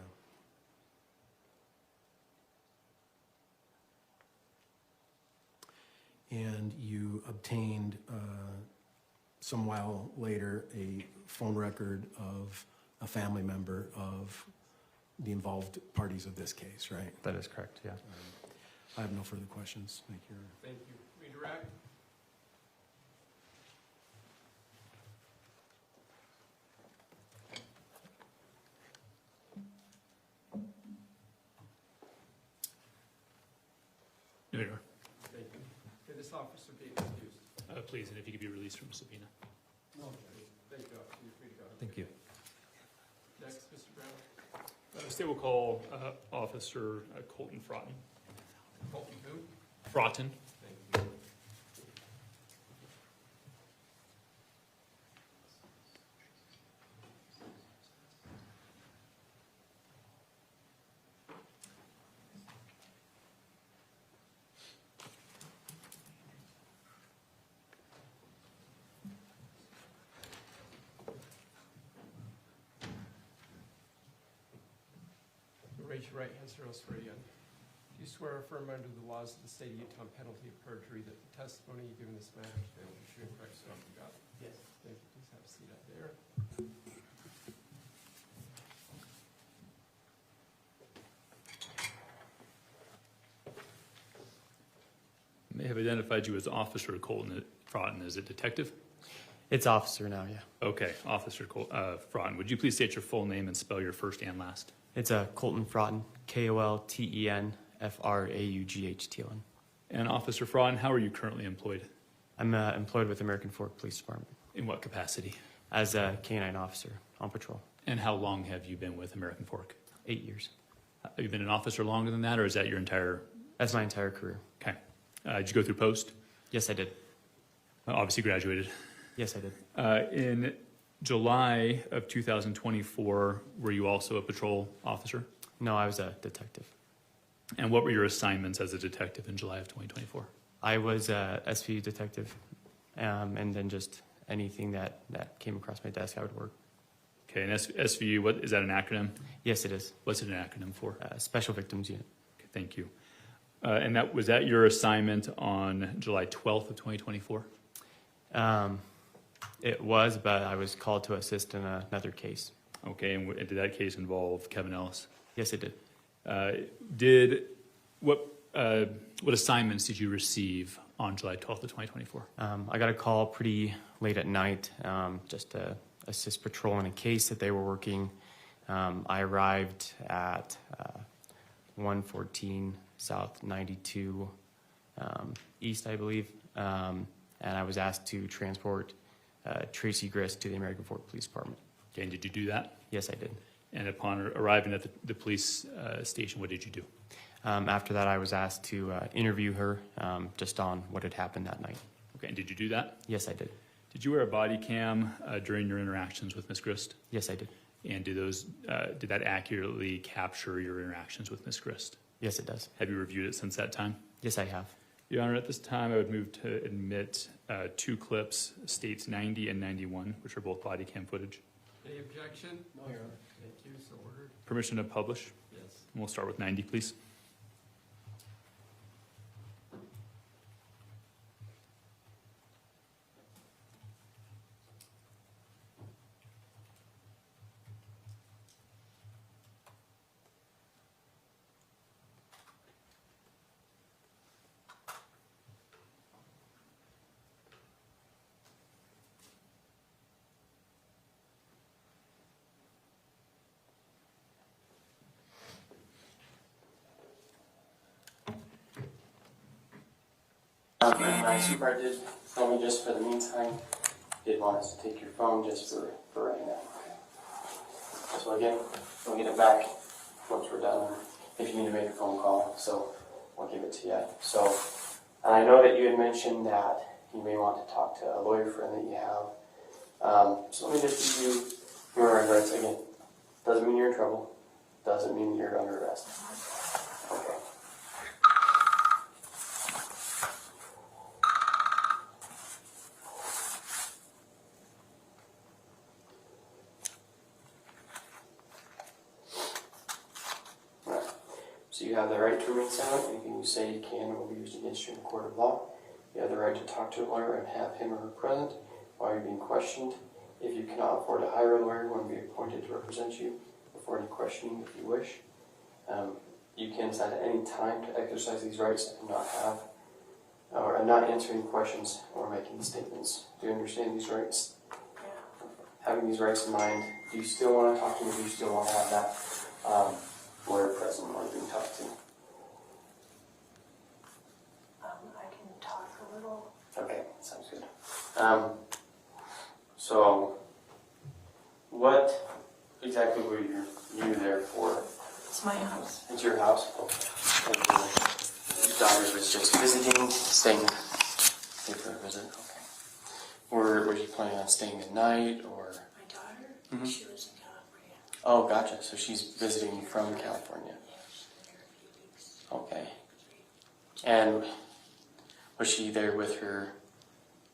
And you obtained, some while later, a phone record of a family member of the involved parties of this case, right? That is correct, yeah. I have no further questions. Thank you. Thank you. Redirect. No, you are. Thank you. Can this officer be excused? Please, and if you could be released from subpoena. No. Thank you, officer. You're free to go. Thank you. Next, Mr. Brown. State will call Officer Colton Frotton. Colton who? Frotton. Thank you. Raise your right hand, sir. I'll swear you in. Do you swear or affirm under the laws of the state of Utah on penalty of perjury that the testimony you give in this matter is fair, true, and correct, so help you God? Yes. Thank you. Please have a seat up there. I may have identified you as Officer Colton Frotton. Is it Detective? It's officer now, yeah. Okay, Officer Frotton. Would you please state your full name and spell your first and last? It's Colton Frotton, KOLTENFRAUGHTON. And Officer Frotton, how are you currently employed? I'm employed with American Fork Police Department. In what capacity? As a K-9 officer on patrol. And how long have you been with American Fork? 8 years. Have you been an officer longer than that, or is that your entire... That's my entire career. Okay. Did you go through post? Yes, I did. Obviously graduated. Yes, I did. In July of 2024, were you also a patrol officer? No, I was a detective. And what were your assignments as a detective in July of 2024? I was a SV detective, and then just anything that came across my desk, I would work. Okay, and SVU, what is that an acronym? Yes, it is. What's it an acronym for? Special Victims Unit. Okay, thank you. And was that your assignment on July 12th of 2024? It was, but I was called to assist in another case. Okay, and did that case involve Kevin Ellis? Yes, it did. What assignments did you receive on July 12th of 2024? I got a call pretty late at night, just to assist patrol in a case that they were working. I arrived at 114 South 92 East, I believe, and I was asked to transport Tracey Grist to the American Fork Police Department. Okay, and did you do that? Yes, I did. And upon arriving at the police station, what did you do? After that, I was asked to interview her just on what had happened that night. Okay, and did you do that? Yes, I did. Did you wear a body cam during your interactions with Ms. Grist? Yes, I did. And did that accurately capture your interactions with Ms. Grist? Yes, it does. Have you reviewed it since that time? Yes, I have. Your Honor, at this time, I would move to admit 2 clips, states 90 and 91, which are both body cam footage. Any objection? No, Your Honor. Thank you. So ordered. Permission to publish? Yes. And we'll start with 90, please. My supervisor did tell me just for the meantime, did want us to take your phone just for right now. So again, we'll get it back once we're done, if you need to make a phone call, so we'll give it to you. So, and I know that you had mentioned that you may want to talk to a lawyer friend that you have. So let me just give you your rights again. Doesn't mean you're in trouble. Doesn't mean you're under arrest. Okay. have the right to remain silent. Anything you say can or will be used against you in a court of law. You have the right to talk to a lawyer and have him or her present while you're being questioned. If you cannot afford to hire a lawyer, one will be appointed to represent you before any questioning if you wish. You can decide at any time to exercise these rights and not have or not answer any questions or make any statements. Do you understand these rights? Having these rights in mind, do you still want to talk to me? Do you still want to have that lawyer present while you're being talked to? I can talk a little. Okay, sounds good. So, what exactly were you there for? It's my house. It's your house? Okay. Your daughter was just visiting, staying here for a visit? Okay. Were you planning on staying the night, or? My daughter? Mm-hmm. She lives in California. Oh, gotcha. So she's visiting from California. Okay. And was she there with her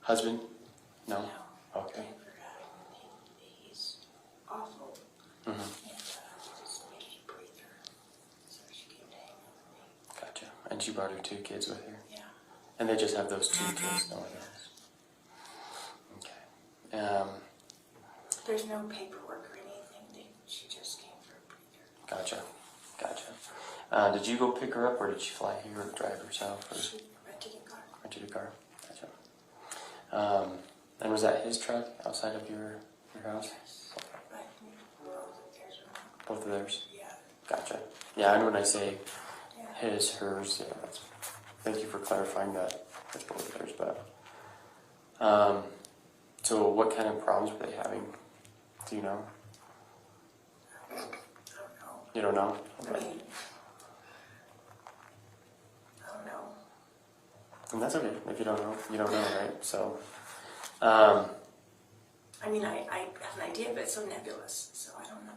husband? No? Okay. He's awful. Mm-hmm. And just needed a breather. So she came to hang out with me. Gotcha. And she brought her 2 kids with her? Yeah. And they just have those 2 kids, no one else? Okay. There's no paperwork or anything. She just came for a breather. Gotcha. Gotcha. Did you go pick her up, or did she fly here or drive herself? Or? She rented a car. Rented a car. Gotcha. And was that his truck outside of your house? Yes. But both of theirs are not. Both of theirs? Yeah. Gotcha. Yeah, and when I say his, hers, yeah, thank you for clarifying that. It's both of theirs, but. So what kind of problems were they having? Do you know? I don't know. You don't know? I mean, I don't know. And that's okay. If you don't know, you don't know, right? So, I mean, I have an idea, but it's so nebulous, so I don't know.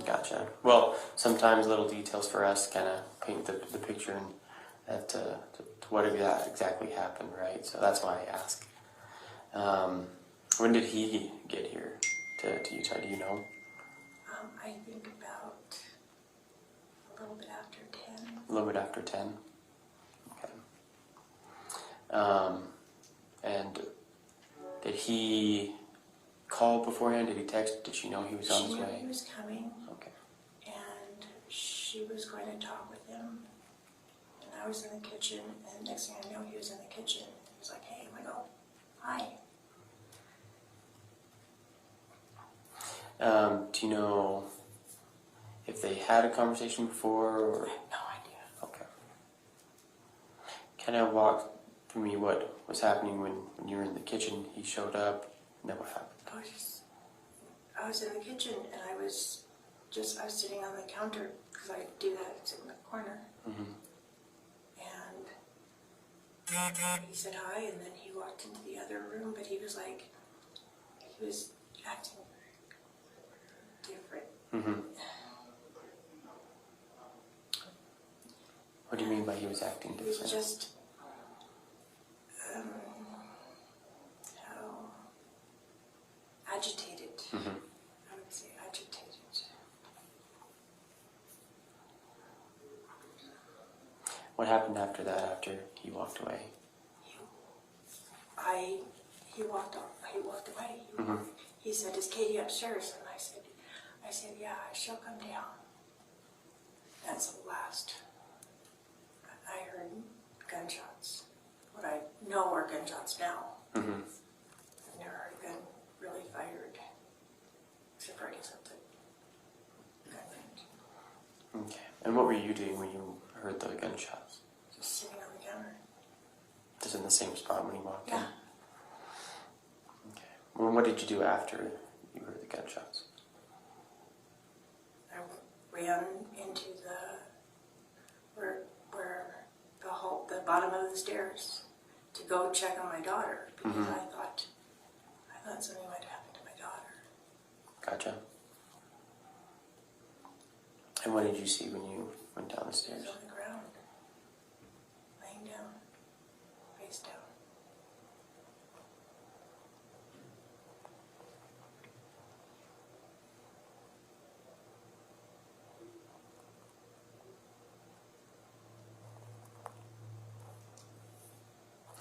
Gotcha. Well, sometimes little details for us kind of paint the picture and to what exactly happened, right? So that's why I ask. When did he get here to Utah? Do you know? I think about a little bit after 10. A little bit after 10. Okay. And did he call beforehand? Did he text? Did she know he was on his way? She knew he was coming. Okay. And she was going to talk with him. And I was in the kitchen, and the next thing I know, he was in the kitchen. He was like, "Hey," I go, "Hi." Do you know if they had a conversation before? Or? I have no idea. Okay. Kind of walk through me what was happening when you were in the kitchen. He showed up, and then what happened? I was in the kitchen, and I was sitting on the counter, because I do that, it's in the corner. Mm-hmm. And he said hi, and then he walked into the other room, but he was acting different. Mm-hmm. What do you mean by he was acting He different? was just, how agitated. Mm-hmm. I would say agitated. What happened after that, after he walked away? He walked away. Mm-hmm. He said, "Is Katie upstairs?" And I said, "Yeah, she'll come down." That's the last. I heard gunshots. What I know are gunshots now. Mm-hmm. I've never heard a gun really fired, except for I guess at the gun range. Okay. And what were you doing when you heard the gunshots? Just sitting on the counter. Just in the same spot when he walked Yeah. in? Okay. Well, what did you do after you heard the gunshots? I ran into the bottom of the stairs to go check on my daughter, because Mm-hmm. I thought something might happen to my daughter. Gotcha. And what did you see when you went down the She stairs? was on the ground, laying down, face down.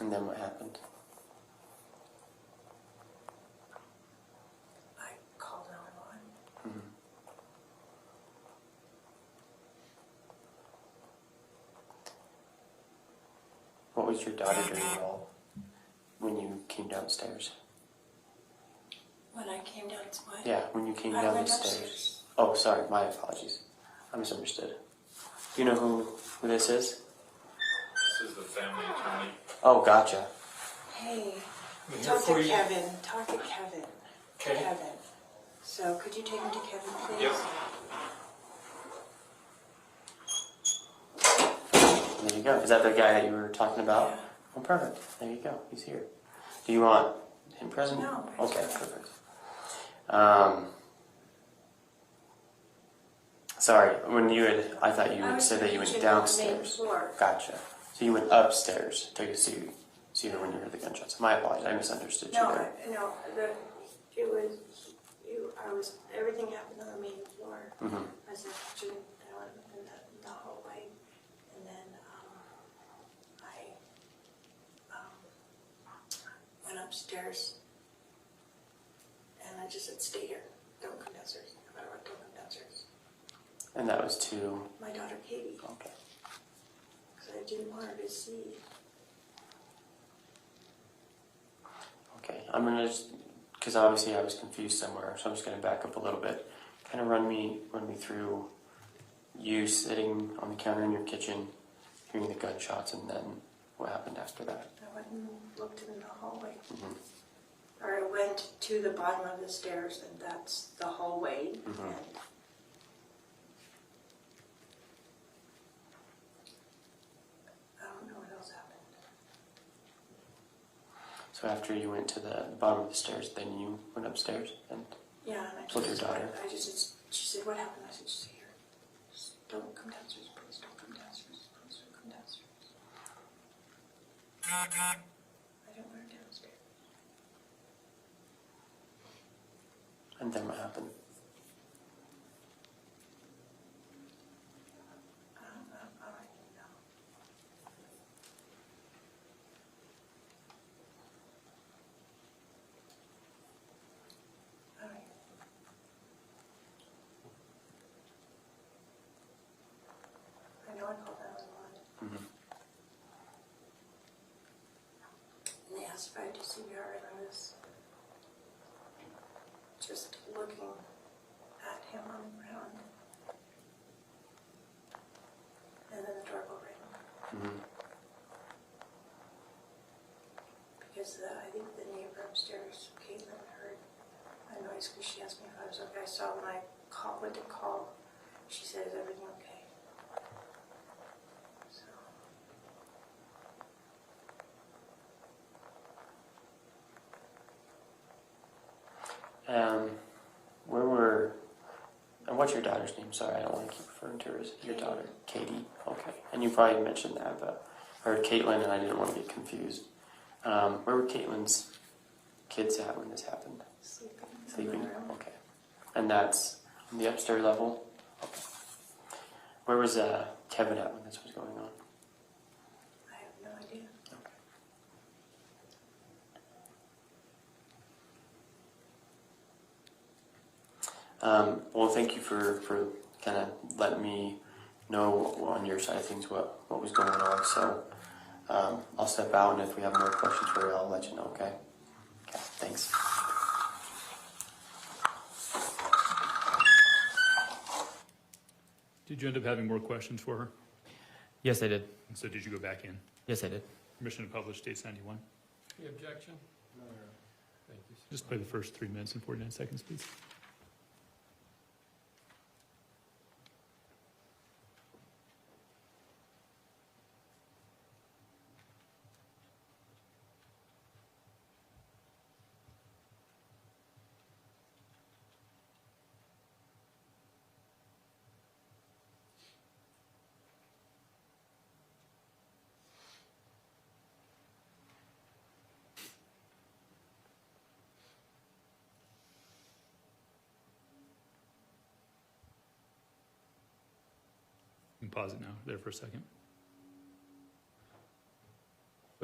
And then what happened? I called 911. Mm-hmm. What was your daughter doing all when you came downstairs? When I came down, what? Yeah, when you came I down went the stairs. upstairs. Oh, sorry, my apologies. I misunderstood. Do you know who this is? This is the family attorney. Oh, gotcha. Hey, I'm here talk for to you. Kevin. Talk to Kevin. Okay. Kevin. So, could you take him to Kevin, please? Yep. There you go. Is that the guy that you were talking about? Yeah. Oh, perfect. There you go. He's here. Do you want him present? No. Okay, perfect. Sorry, when you had, I thought you I had was said that you in the went main downstairs. floor. Gotcha. So you went upstairs to see her when you heard the gunshots. My apologies. I misunderstood you No, there. I was, everything happened on the main floor. Mm-hmm. I was actually, I went in the hallway, and then, I went upstairs, and I just said, stay here, don't come downstairs, no matter what, don't come downstairs. And that was to... My daughter Katie, Okay. because I didn't want her to see. Okay, I'm gonna just, because obviously I was confused somewhere, so I'm just gonna back up a little bit. Kind of run me through you sitting on the counter in your kitchen, hearing the gunshots, and then what happened after that. I went and looked in the hallway. Mm-hmm. Or I went to the bottom of the stairs, and that's the hallway. Mm-hmm. And I don't know what else happened. So after you went to the bottom of the stairs, then you went upstairs and Yeah, and I told your daughter. she said, what happened? I said, just here. Just don't come downstairs, please don't come downstairs. Please don't come downstairs. I don't want her downstairs. And then what happened? I don't even know. I don't even I know I called 911. Mm-hmm. And they asked if I had CPR, and I was just looking at him on the ground. And then the doorbell rang. Mm-hmm. Because I think the neighbor upstairs, Caitlin, heard a noise because she asked me if I was okay. I saw when I went to call, she said, is everything okay? And what's your daughter's name? Sorry, I don't want to keep referring to her as your daughter. Katie. Okay. And you probably mentioned that, but I heard Caitlin, and I didn't want to get confused. Where were Caitlin's kids at when this happened? Sleeping. Okay. And that's on the upstairs level? Okay. Where was Kevin at when this was going on? I have no idea. Well, thank you for kind of letting me know on your side of things what was going on. So I'll step out, and if we have more questions for you, I'll let you know, okay? Okay, thanks. Did you end up having more questions for her? Yes, I did. So did you go back in? Yes, I did. Permission to publish states 91. Any objection? No. Thank you. Just play the first 3 minutes and 49 seconds, please. You can pause it now, there for a second.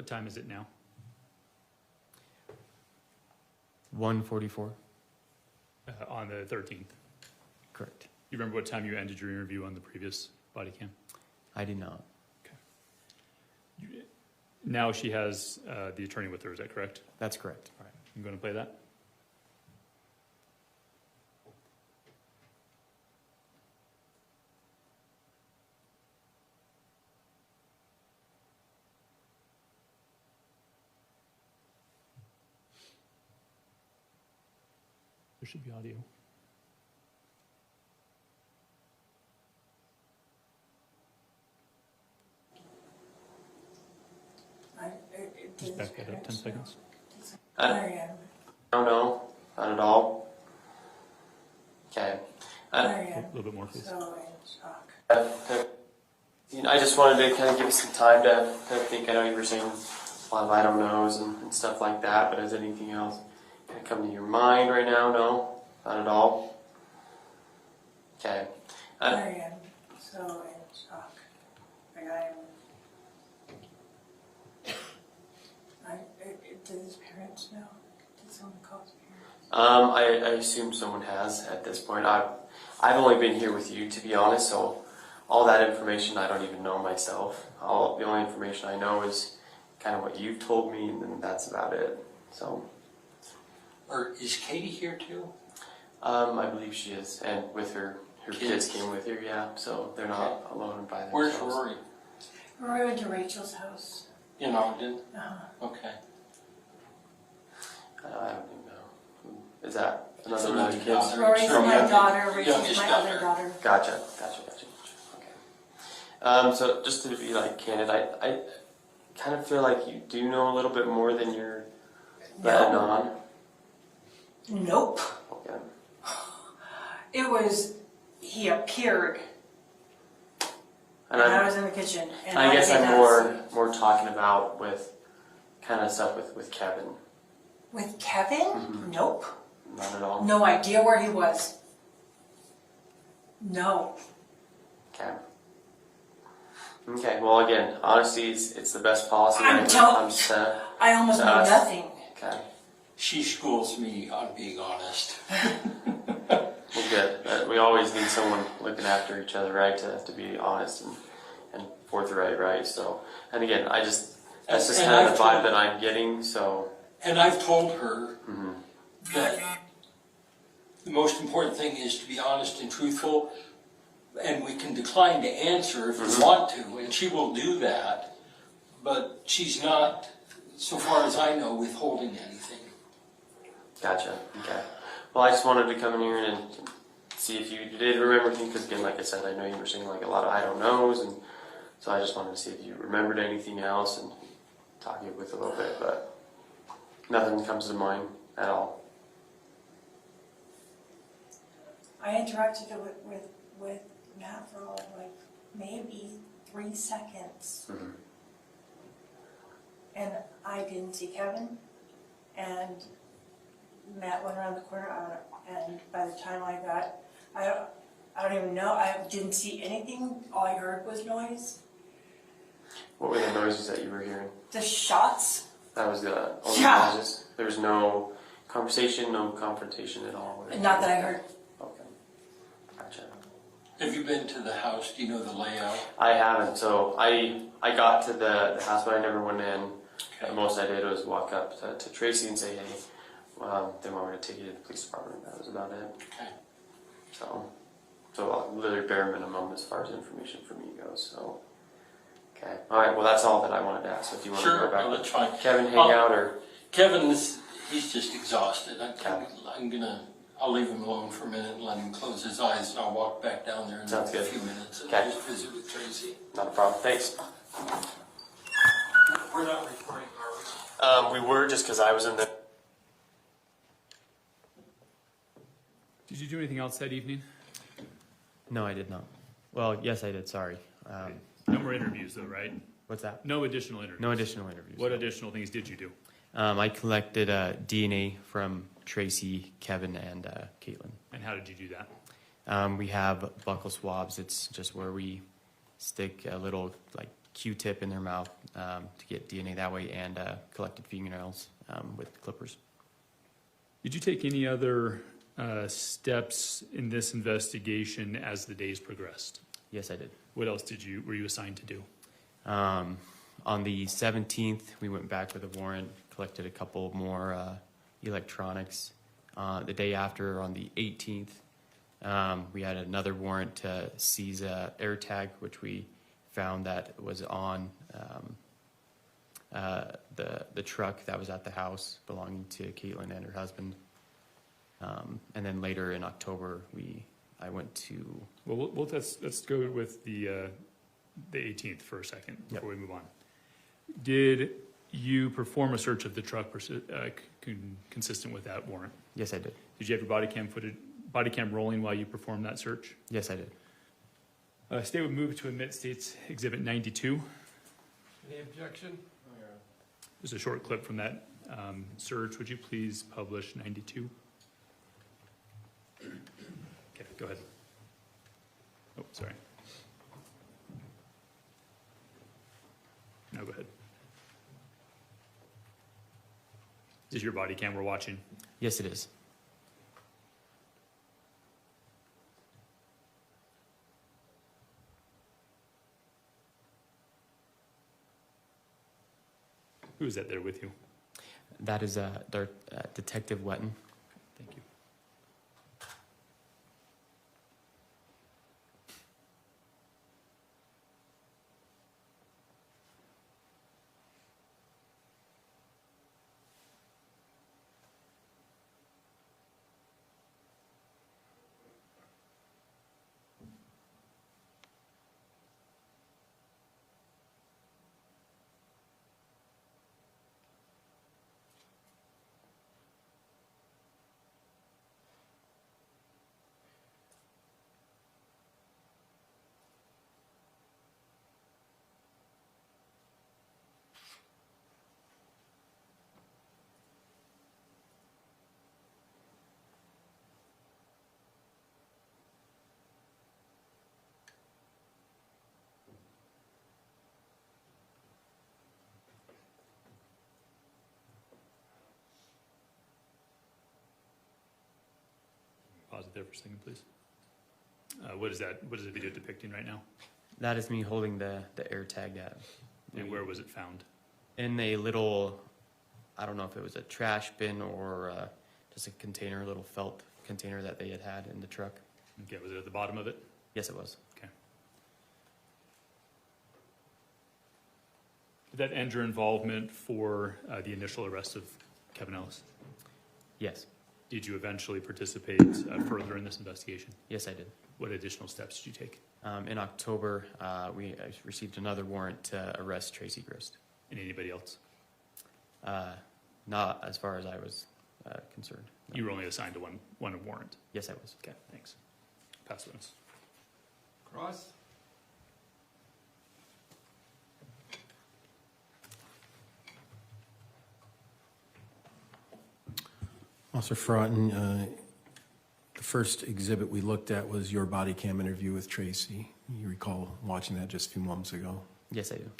What time is it now? 1:44. On the 13th. Correct. You remember what time you ended your interview on the previous body cam? I did not. Now she has the attorney with her, is that correct? That's correct. All right, I'm going to play that. There should be audio. Just back that up 10 seconds. No, not at all. Okay. A little bit more, please. I just wanted to kind of give you some time to think. I know you were saying a lot of I don't knows and stuff like that, but has anything else kind of come to your mind right now? No, not at all. Okay. I am so in shock. Like did his parents know? Did someone call his parents? I assume someone has at this point. I've only been here with you, to be honest, so all that information I don't even know myself. The only information I know is kind of what you've told me, and then that's about it. So. Or is Katie here too? I believe she is, and with her kids came with her, yeah, so they're not alone by themselves. Where's Rory? Rory went to Rachel's house. In Ogden? Uh-huh. Okay. I don't even know. Is that It's another one of the kids? daughter. Rory's Sure, my yeah. daughter, Rachel's Youngest my other daughter. Gotcha. Okay. So just to be like candid, I kind of feel like you do know a little bit more than you're letting on. Nope. Okay. It was, he appeared, and I was in the kitchen. And I guess did I'm not more talking about with kind of stuff with Kevin. With Kevin? Mm-hmm. Nope. Not at all. No idea where he was. No. Okay. Okay. Well, again, honesty is it's the best policy. I'm when it telling. comes to I almost know us. nothing. Okay. She schools me on being honest. Well, good. We always need someone looking after each other, right? To be honest and forthright, right? So, and again, that's just kind of the vibe that I'm getting. So. And I've told her Mm-hmm. that the most important thing is to be honest and truthful, and we can decline to answer if we want to, and she will do that, but she's not, so far as I know, withholding anything. Gotcha. Okay. Well, I just wanted to come in here and see if you did remember anything, because again, like I said, I know you were saying like a lot of I don't knows, and so I just wanted to see if you remembered anything else and talk you with a little bit, but nothing comes to mind at all. I interacted with Matt for like maybe 3 seconds. Mm-hmm. And I didn't see Kevin. And Matt went around the corner, and by the time I got, I don't even know, I didn't see anything. All I heard was noise. What were the noises that you were hearing? The shots. That was the only Yeah. noises? There was no conversation, no confrontation at all? Not that I heard. Okay. Gotcha. Have you been to the house? Do you know the layout? I haven't. So I got to the house, but I never went in. Okay. The most I did was walk up to Tracey and say, hey, they want me to take you to the police department. That was about it. Okay. So literally bare minimum as far as information from you goes. So, okay. All right. Well, that's all that I wanted to ask. So if you want to Sure, go back no, with that's fine. Kevin, hang out, or Kevin, he's just exhausted. I'll leave him alone for a minute and let him close his eyes, and I'll walk back down there in Sounds a good. few minutes and Okay. just visit with Tracy. Not a problem. Thanks. We're not recording, are we? We were just because I was in the. Did you do anything else that evening? No, I did not. Well, yes, I did. Sorry. No more interviews, though, right? What's that? No additional interviews. No additional interviews. What additional things did you do? I collected DNA from Tracy, Kevin, and Caitlin. And how did you do that? We have buccal swabs. It's just where we stick a little like Q-tip in their mouth to get DNA that way, and collected fingernails with clippers. Did you take any other steps in this investigation as the days progressed? Yes, I did. What else were you assigned to do? On the 17th, we went back with a warrant, collected a couple more electronics. The day after, on the 18th, we had another warrant to seize a AirTag, which we found that was on the truck that was at the house belonging to Caitlin and her husband. And then later in October, I went to... Well, let's go with the 18th for a second before we move on. Did you perform a search of the truck consistent with that warrant? Yes, I did. Did you have your body cam rolling while you performed that search? Yes, I did. State would move to admit State's Exhibit 92. Any objection? There's a short clip from that search. Would you please publish 92? Okay, go ahead. Oh, sorry. No, go ahead. Is this your body cam we're watching? Yes, it is. Who is that there with you? That is Detective Wetton. Thank you. Pause it there for a second, please. What is the video depicting right now? That is me holding the AirTag. And where was it found? In a little, I don't know if it was a trash bin or just a container, a little felt container that they had in the truck. Okay, was it at the bottom of it? Yes, it was. Okay. Did that end your involvement for the initial arrest of Kevin Ellis? Yes. Did you eventually participate further in this investigation? Yes, I did. What additional steps did you take? In October, I received another warrant to arrest Tracey Grist. And anybody else? Not as far as I was concerned. No. You were only assigned to one warrant? Yes, I was. Okay, thanks. Pass the witness. Cross. Officer Fraughton, the first exhibit we looked at was your body cam interview with Tracey. You recall watching that just a few moments ago? Yes, I do.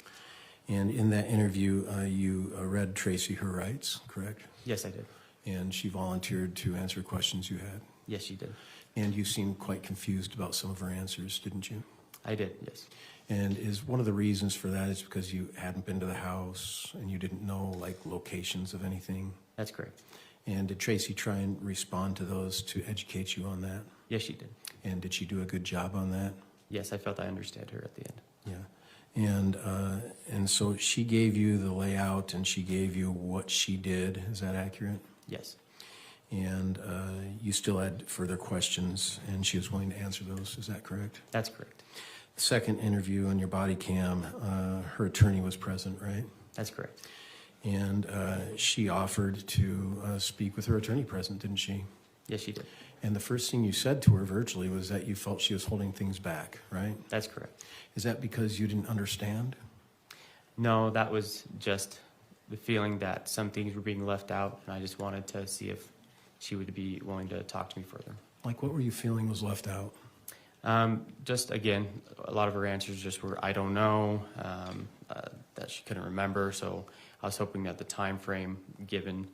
And in that interview, you read Tracey her rights, correct? Yes, I did. And she volunteered to answer questions you had? Yes, she did. And you seemed quite confused about some of her answers, didn't you? I did, yes. And is one of the reasons for that is because you hadn't been to the house and you didn't know, like, locations of anything? That's correct. And did Tracey try and respond to those to educate you on that? Yes, she did. And did she do a good job on that? Yes, I felt I understood her at the end. Yeah. And so she gave you the layout and she gave you what she did. Is that accurate? Yes. And you still had further questions and she was willing to answer those. Is that correct? That's correct. The second interview on your body cam, her attorney was present, right? That's correct. And she offered to speak with her attorney present, didn't she? Yes, she did. And the first thing you said to her virtually was that you felt she was holding things back, right? That's correct. Is that because you didn't understand? No, that was just the feeling that some things were being left out, and I just wanted to see if she would be willing to talk to me further. Like, what were you feeling was left out? Just again, a lot of her answers just were, I don't know, that she couldn't remember. So I was hoping that the time frame given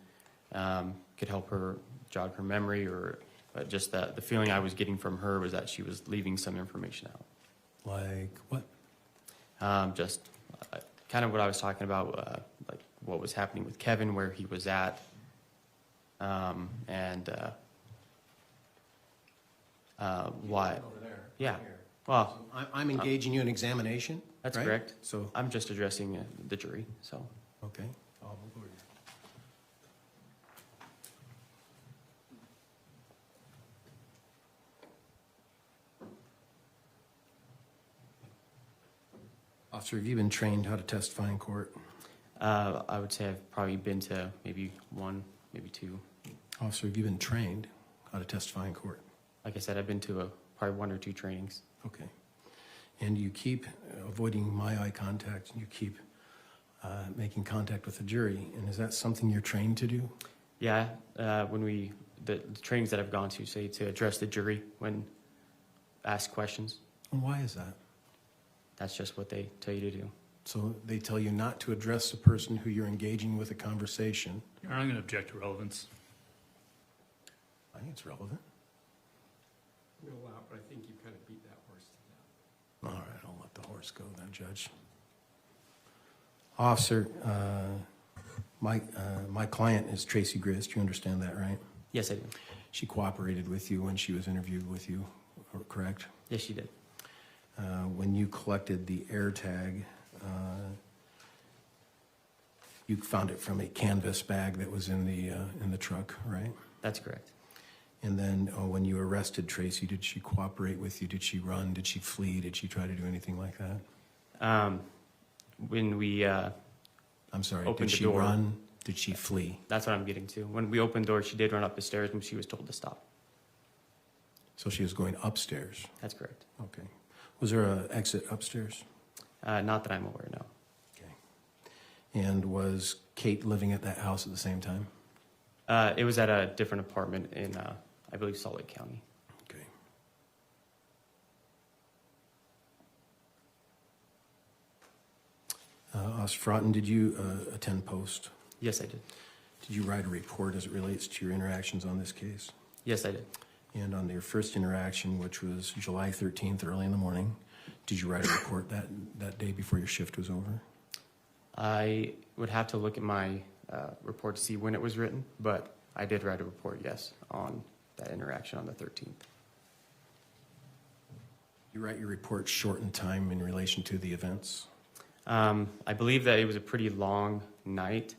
could help her jog her memory, or just that the feeling I was getting from her was that she was leaving some information out. Like what? Just kind of what I was talking about, like what was happening with Kevin, where he was at, and why. Over there. Yeah. Right here. Well, So I'm engaging you in examination. That's right? correct. So I'm just addressing the jury. So okay. I'll move over here. Officer, have you been trained how to testify in court? I would say I've probably been to maybe one, maybe two. Officer, have you been trained how to testify in court? Like I said, I've been to probably one or two trainings. Okay. And you keep avoiding my eye contact, and you keep making contact with the jury. And is that something you're trained to do? Yeah, when the trainings that I've gone to say to address the jury when asked questions. And why is that? That's just what they tell you to do. So they tell you not to address the person who you're engaging with a conversation. You're not going to object to relevance. I think it's relevant. No doubt, but I think you kind of beat that horse to death. All right, I'll let the horse go then, Judge. Officer, my client is Tracey Grist. You understand that, right? Yes, I do. She cooperated with you when she was interviewed with you, correct? Yes, she did. When you collected the air tag, you found it from a canvas bag that was in the truck, right? That's correct. And then when you arrested Tracey, did she cooperate with you? Did she run? Did she flee? Did she try to do anything like that? When we I'm sorry, opened did the she door, run? Did she flee? That's what I'm getting to. When we opened the door, she did run up the stairs when she was told to stop. So she was going upstairs? That's correct. Okay. Was there an exit upstairs? Not that I'm aware, no. Okay. And was Kate living at that house at the same time? It was at a different apartment in, I believe, Salt Lake County. Okay. Officer Frotton, did you attend post? Yes, I did. Did you write a report as it relates to your interactions on this case? Yes, I did. And on your first interaction, which was July 13th, early in the morning, did you write a report that day before your shift was over? I would have to look at my report to see when it was written, but I did write a report, yes, on that interaction on the 13th. You write your report short in time in relation to the events? I believe that it was a pretty long night.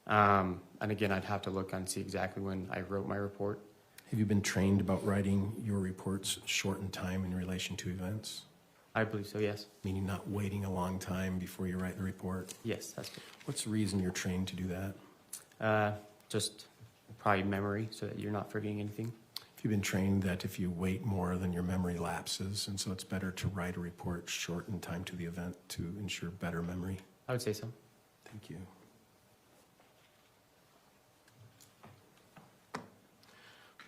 And again, I'd have to look and see exactly when I wrote my report. Have you been trained about writing your reports short in time in relation to events? I believe so, yes. Meaning not waiting a long time before you write the report? Yes, that's good. What's the reason you're trained to do that? Just probably memory, so that you're not forgetting anything. Have you been trained that if you wait more, then your memory lapses, and so it's better to write a report short in time to the event to ensure better memory? I would say so. Thank you.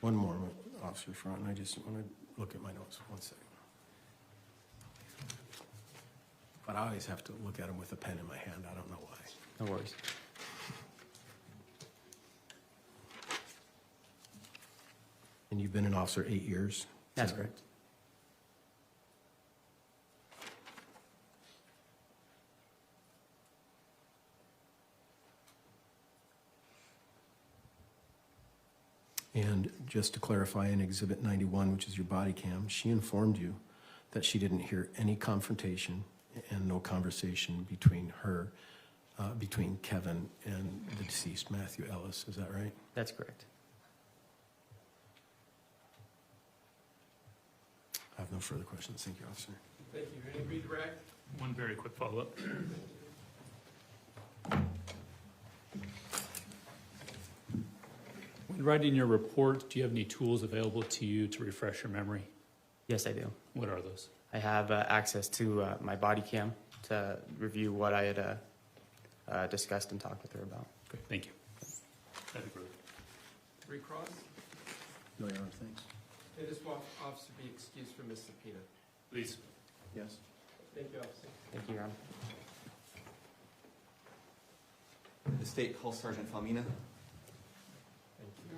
One more, Officer Front, and I just want to look at my notes. 1 second. But I always have to look at them with a pen in my hand. I don't know why. No worries. And you've been an officer 8 years? That's correct. And just to clarify, in Exhibit 91, which is your body cam, she informed you that she didn't hear any confrontation and no conversation between her, between Kevin and the deceased Matthew Ellis. Is that right? That's correct. I have no further questions. Thank you, Officer. Thank you. Any redirect? One very quick follow-up. When writing your report, do you have any tools available to you to refresh your memory? Yes, I do. What are those? I have access to my body cam to review what I had discussed and talked with her about. Good, thank you. That'd be great. Recross? No, Your Honor, thanks. May this officer be excused from this subpoena? Please. Yes. Thank you, officer. Thank you, Your Honor. The state calls Sergeant Falmina. Thank you.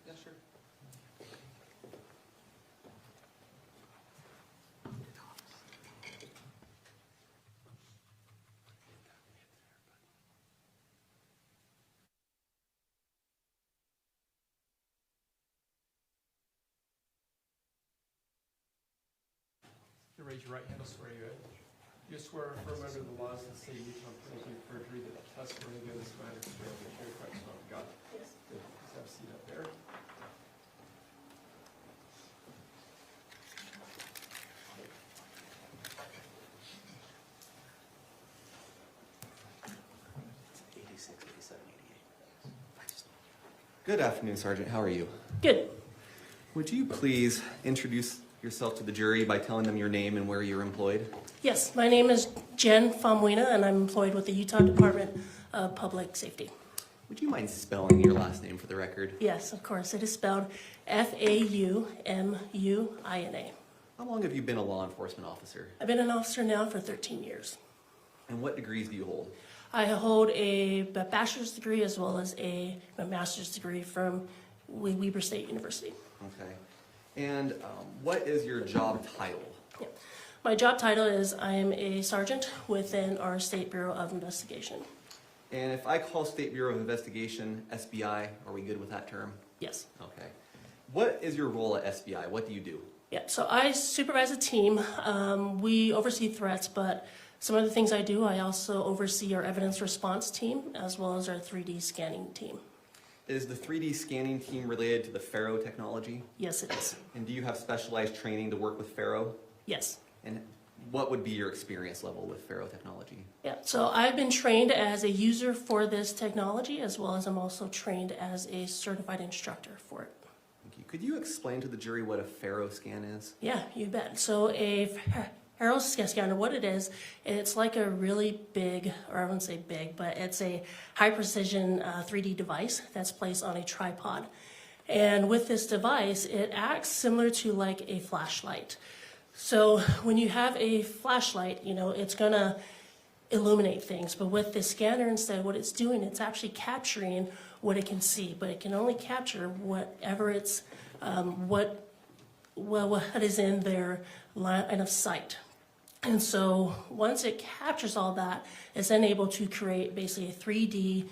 Yeah, sure. You raise your right hand, I'll swear you in. You swear or affirm under the laws of the state of Utah, penalty of perjury, that the testimony given in this matter is real, the true Christ, so help you God. Yes. Good. Please have a seat up there. Good afternoon, Sergeant. How are you? Good. Would you please introduce yourself to the jury by telling them your name and where you're employed? Yes, my name is Jen Famuina, and I'm employed with the Utah Department of Public Safety. Would you mind spelling your last name for the record? Yes, of course. It is spelled Faumuina. How long have you been a law enforcement officer? I've been an officer now for 13 years. And what degrees do you hold? I hold a bachelor's degree as well as a master's degree from Weber State University. Okay. And what is your job title? Yeah. My job title is I am a sergeant within our State Bureau of Investigation. And if I call State Bureau of Investigation SBI, are we good with that term? Yes. Okay. What is your role at SBI? What do you do? Yeah, so I supervise a team. We oversee threats, but some of the things I do, I also oversee our evidence response team as well as our 3D scanning team. Is the 3D scanning team related to the Faro technology? Yes, it is. And do you have specialized training to work with Faro? Yes. And what would be your experience level with Faro technology? Yeah, so I've been trained as a user for this technology as well as I'm also trained as a certified instructor for it. Thank you. Could you explain to the jury what a Faro scan is? Yeah, you bet. So a Faro scanner, what it is, it's like a really big, or I wouldn't say big, but it's a high precision 3D device that's placed on a tripod. And with this device, it acts similar to like a flashlight. So when you have a flashlight, you know, it's gonna illuminate things. But with the scanner instead, what it's doing, it's actually capturing what it can see, but it can only capture whatever it's, what is in their line of sight. And so once it captures all that, it's then able to create basically a 3D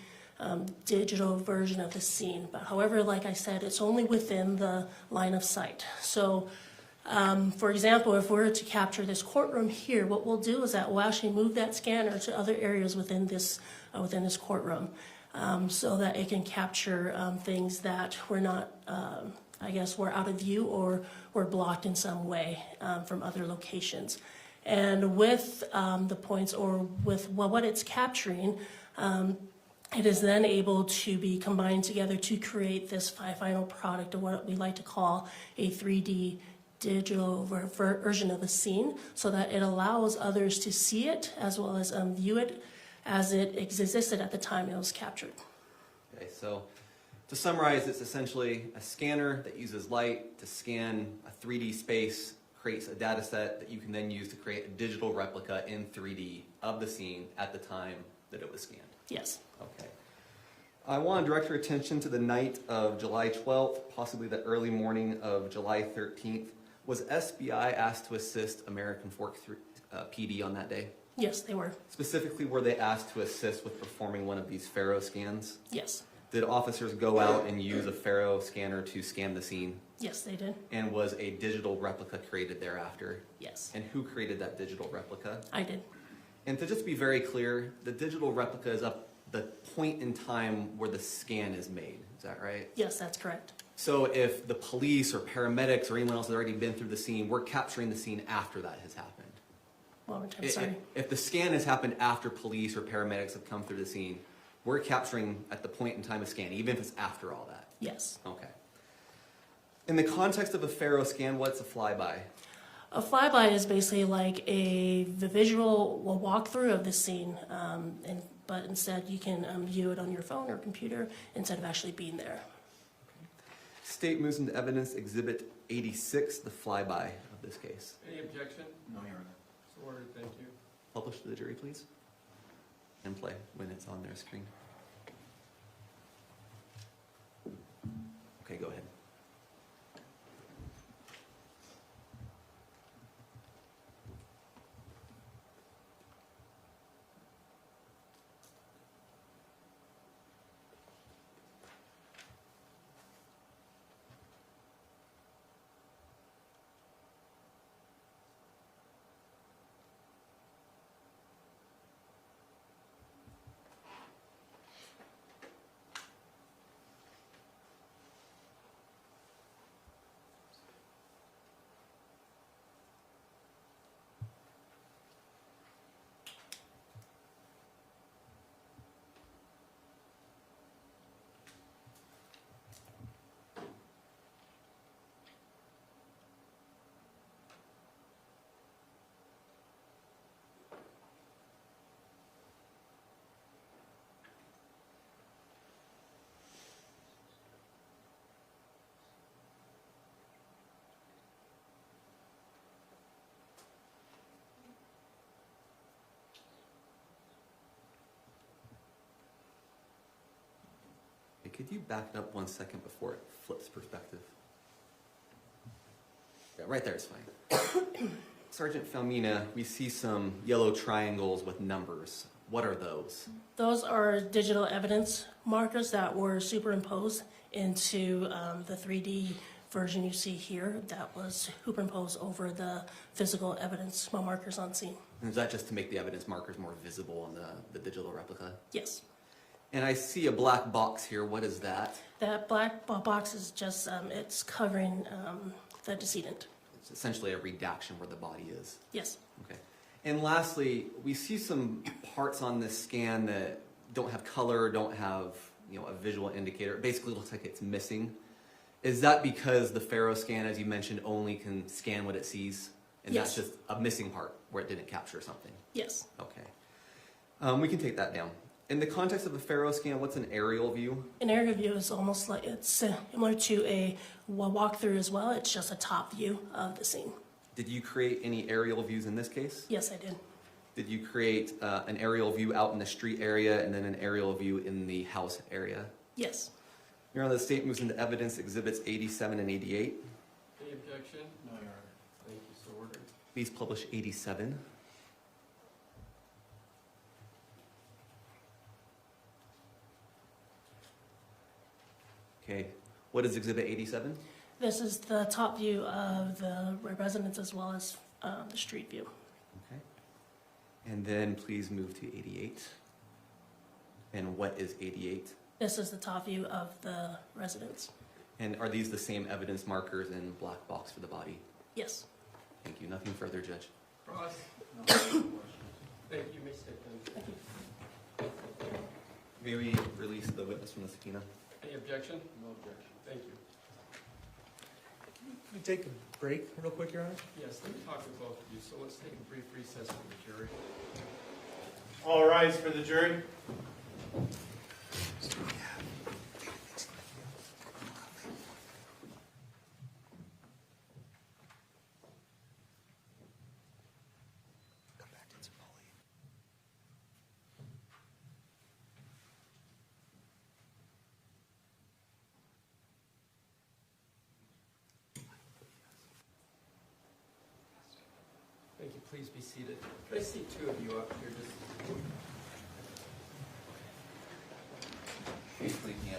digital version of the scene. But however, like I said, it's only within the line of sight. So for example, if we were to capture this courtroom here, what we'll do is that we'll actually move that scanner to other areas within this courtroom so that it can capture things that were not, I guess, were out of view or were blocked in some way from other locations. And with the points or with what it's capturing, it is then able to be combined together to create this final product, or what we like to call a 3D digital version of a scene, so that it allows others to see it as well as view it as it existed at the time it was captured. Okay, so to summarize, it's essentially a scanner that uses light to scan a 3D space, creates a data set that you can then use to create a digital replica in 3D of the scene at the time that it was scanned. Yes. Okay. I want to direct your attention to the night of July 12th, possibly the early morning of July 13th. Was SBI asked to assist American Fork PD on that day? Yes, they were. Specifically, were they asked to assist with performing one of these Faro scans? Yes. Did officers go out and use a Faro scanner to scan the scene? Yes, they did. And was a digital replica created thereafter? Yes. And who created that digital replica? I did. And to just be very clear, the digital replica is up the point in time where the scan is made. Is that right? Yes, that's correct. So if the police or paramedics or anyone else has already been through the scene, we're capturing the scene after that has happened. Well, I'm sorry. If the scan has happened after police or paramedics have come through the scene, we're capturing at the point in time of scan, even if it's after all that. Yes. Okay. In the context of a Faro scan, what's a flyby? A flyby is basically like the visual walkthrough of the scene, but instead you can view it on your phone or computer instead of actually being there. State moves into evidence Exhibit 86, the flyby of this case. Any objection? No, Your Honor. So ordered, thank you. Publish to the jury, please. And play when it's on their screen. Okay, go ahead. Hey, could you back it up 1 second before it flips perspective? Yeah, right there is fine. Sergeant Falmina, we see some yellow triangles with numbers. What are those? Those are digital evidence markers that were superimposed into the 3D version you see here that was superimposed over the physical evidence markers on scene. And is that just to make the evidence markers more visible on the digital replica? Yes. And I see a black box here. What is that? That black box is just, it's covering the decedent. It's essentially a redaction where the body is. Yes. Okay. And lastly, we see some parts on this scan that don't have color, don't have a visual indicator. It basically looks like it's missing. Is that because the Faro scan, as you mentioned, only can scan what it sees? And Yes. that's just a missing part where it didn't capture something? Yes. Okay. We can take that down. In the context of a Faro scan, what's an aerial view? An aerial view is almost like, it's similar to a walkthrough as well. It's just a top view of the scene. Did you create any aerial views in this case? Yes, I did. Did you create an aerial view out in the street area and then an aerial view in the house area? Yes. Your Honor, the state moves into evidence exhibits 87 and 88. Any objection? No, Your Honor. Thank you, so ordered. Please publish 87. Okay, what is exhibit 87? This is the top view of the residence as well as the street view. Okay. And then please move to 88. And what is 88? This is the top view of the residence. And are these the same evidence markers in black box for the body? Yes. Thank you. Nothing further, Judge. Cross. Thank you, Ms. Stickland. May we release the witness from the subpoena? Any objection? No objection. Thank you. Can we take a break real quick, Your Honor? Yes, let me talk with both of you, so let's take a brief recess for the jury. All rise for the jury. Thank you. Please be seated. Can I see two of you up here? Basically, yeah.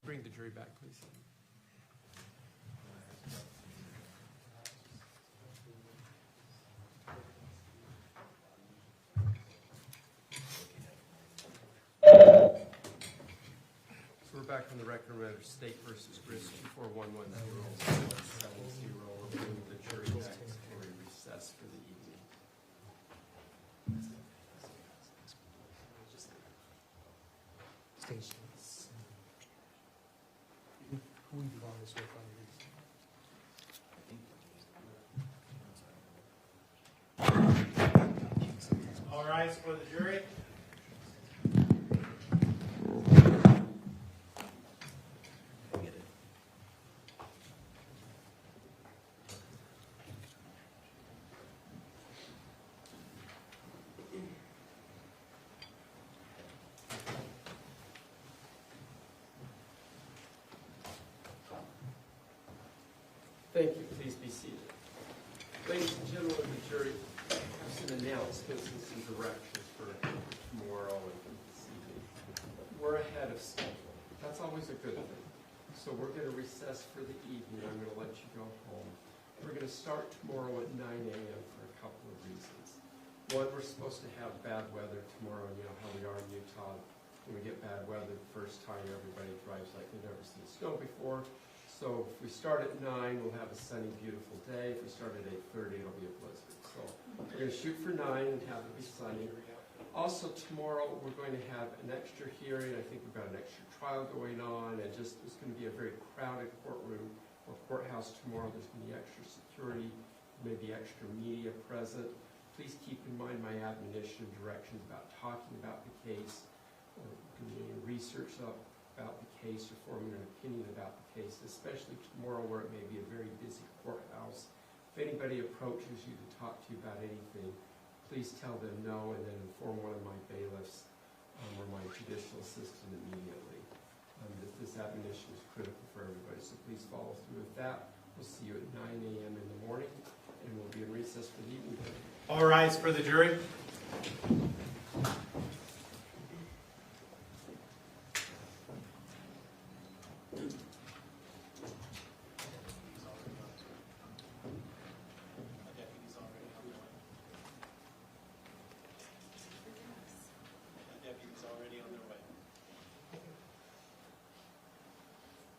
Bring the jury back, please. So we're back on the record matter, State versus Grist, 24110-170. We'll bring the jury back for a recess for the evening. Stations. Who do you want this with on these? All rise for the jury. Thank you. Please be seated. Ladies and gentlemen of the jury, I have some announcements and some directions for tomorrow and this evening. We're ahead of schedule. That's always a good thing. So we're going to recess for the evening. I'm going to let you go home. We're going to start tomorrow at 9 a.m. for a couple of reasons. One, we're supposed to have bad weather tomorrow. You know how we are in Utah. When we get bad weather, the first time everybody drives like they've never seen snow before. So if we start at 9, we'll have a sunny, beautiful day. If we start at 8:30, it'll be a blizzard. So we're going to shoot for 9 and have it be sunny. Also tomorrow, we're going to have an extra hearing. I think we've got an extra trial going on, and just it's going to be a very crowded courtroom or courthouse tomorrow. There's going to be extra security, maybe extra media present. Please keep in mind my admonition and directions about talking about the case, or doing research about the case, or forming an opinion about the case, especially tomorrow where it may be a very busy courthouse. If anybody approaches you to talk to you about anything, please tell them no, and then inform one of my bailiffs or my judicial assistant immediately. This admonition is critical for everybody, so please follow through with that. We'll see you at 9 a.m. in the morning, and we'll be in recess for the evening. All rise for the jury.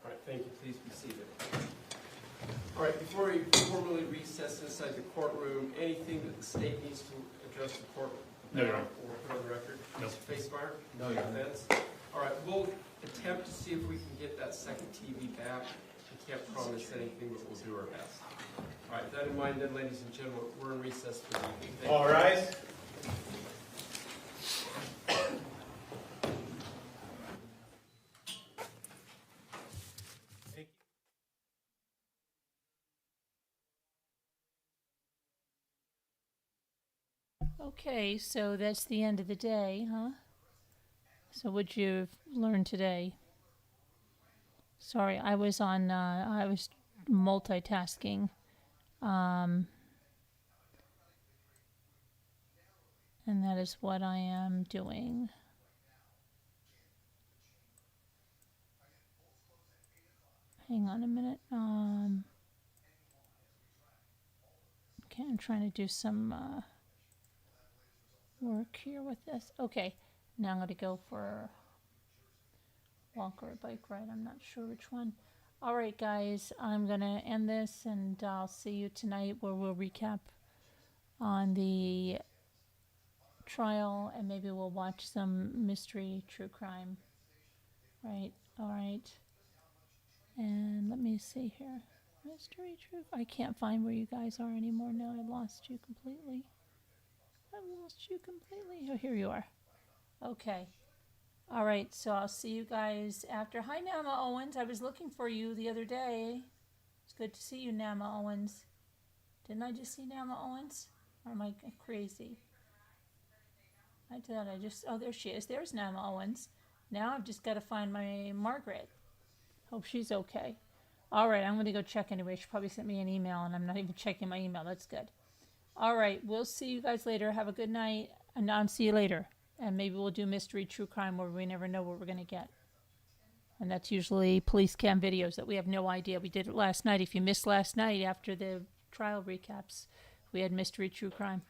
All right, thank you. Please be seated. All right, before we formally recess inside the courtroom, anything that the state needs to address the court No, Your Honor. or put on the record? No. Mr. Facemeyer? No, Your Honor. Defense? All right, we'll attempt to see if we can get that second TV back. We can't promise anything, but we'll do our best. All right, that in mind then, ladies and gentlemen, we're in recess for the evening. Thank All you. rise. Okay, so that's the end of the day, huh? So what'd you learn today? Sorry, I was multitasking. And that is what I am doing. Hang on a minute. Okay, I'm trying to do some work here with this. Okay, now I'm going to go for a walk or a bike ride. I'm not sure which one. All right, guys, I'm going to end this, and I'll see you tonight where we'll recap on the trial, and maybe we'll watch some mystery true crime. Right, all right. And let me see here. Mystery true. I can't find where you guys are anymore now. I lost you completely. Oh, here you are. Okay. All right, so I'll see you guys after. Hi, Nama Owens. I was looking for you the other day. It's good to see you, Nama Owens. Didn't I just see Nama Owens? Or am I crazy? I thought I just... Oh, there she is. There's Nama Owens. Now I've just got to find my Margaret. Hope she's okay. All right, I'm going to go check anyway. She probably sent me an email, and I'm not even checking my email. That's good. All right, we'll see you guys later. Have a good night, and I'll see you later. And maybe we'll do mystery true crime where we never know what we're going to get. And that's usually police cam videos that we have no idea. We did it last night. If you missed last night after the trial recaps, we had mystery true crime.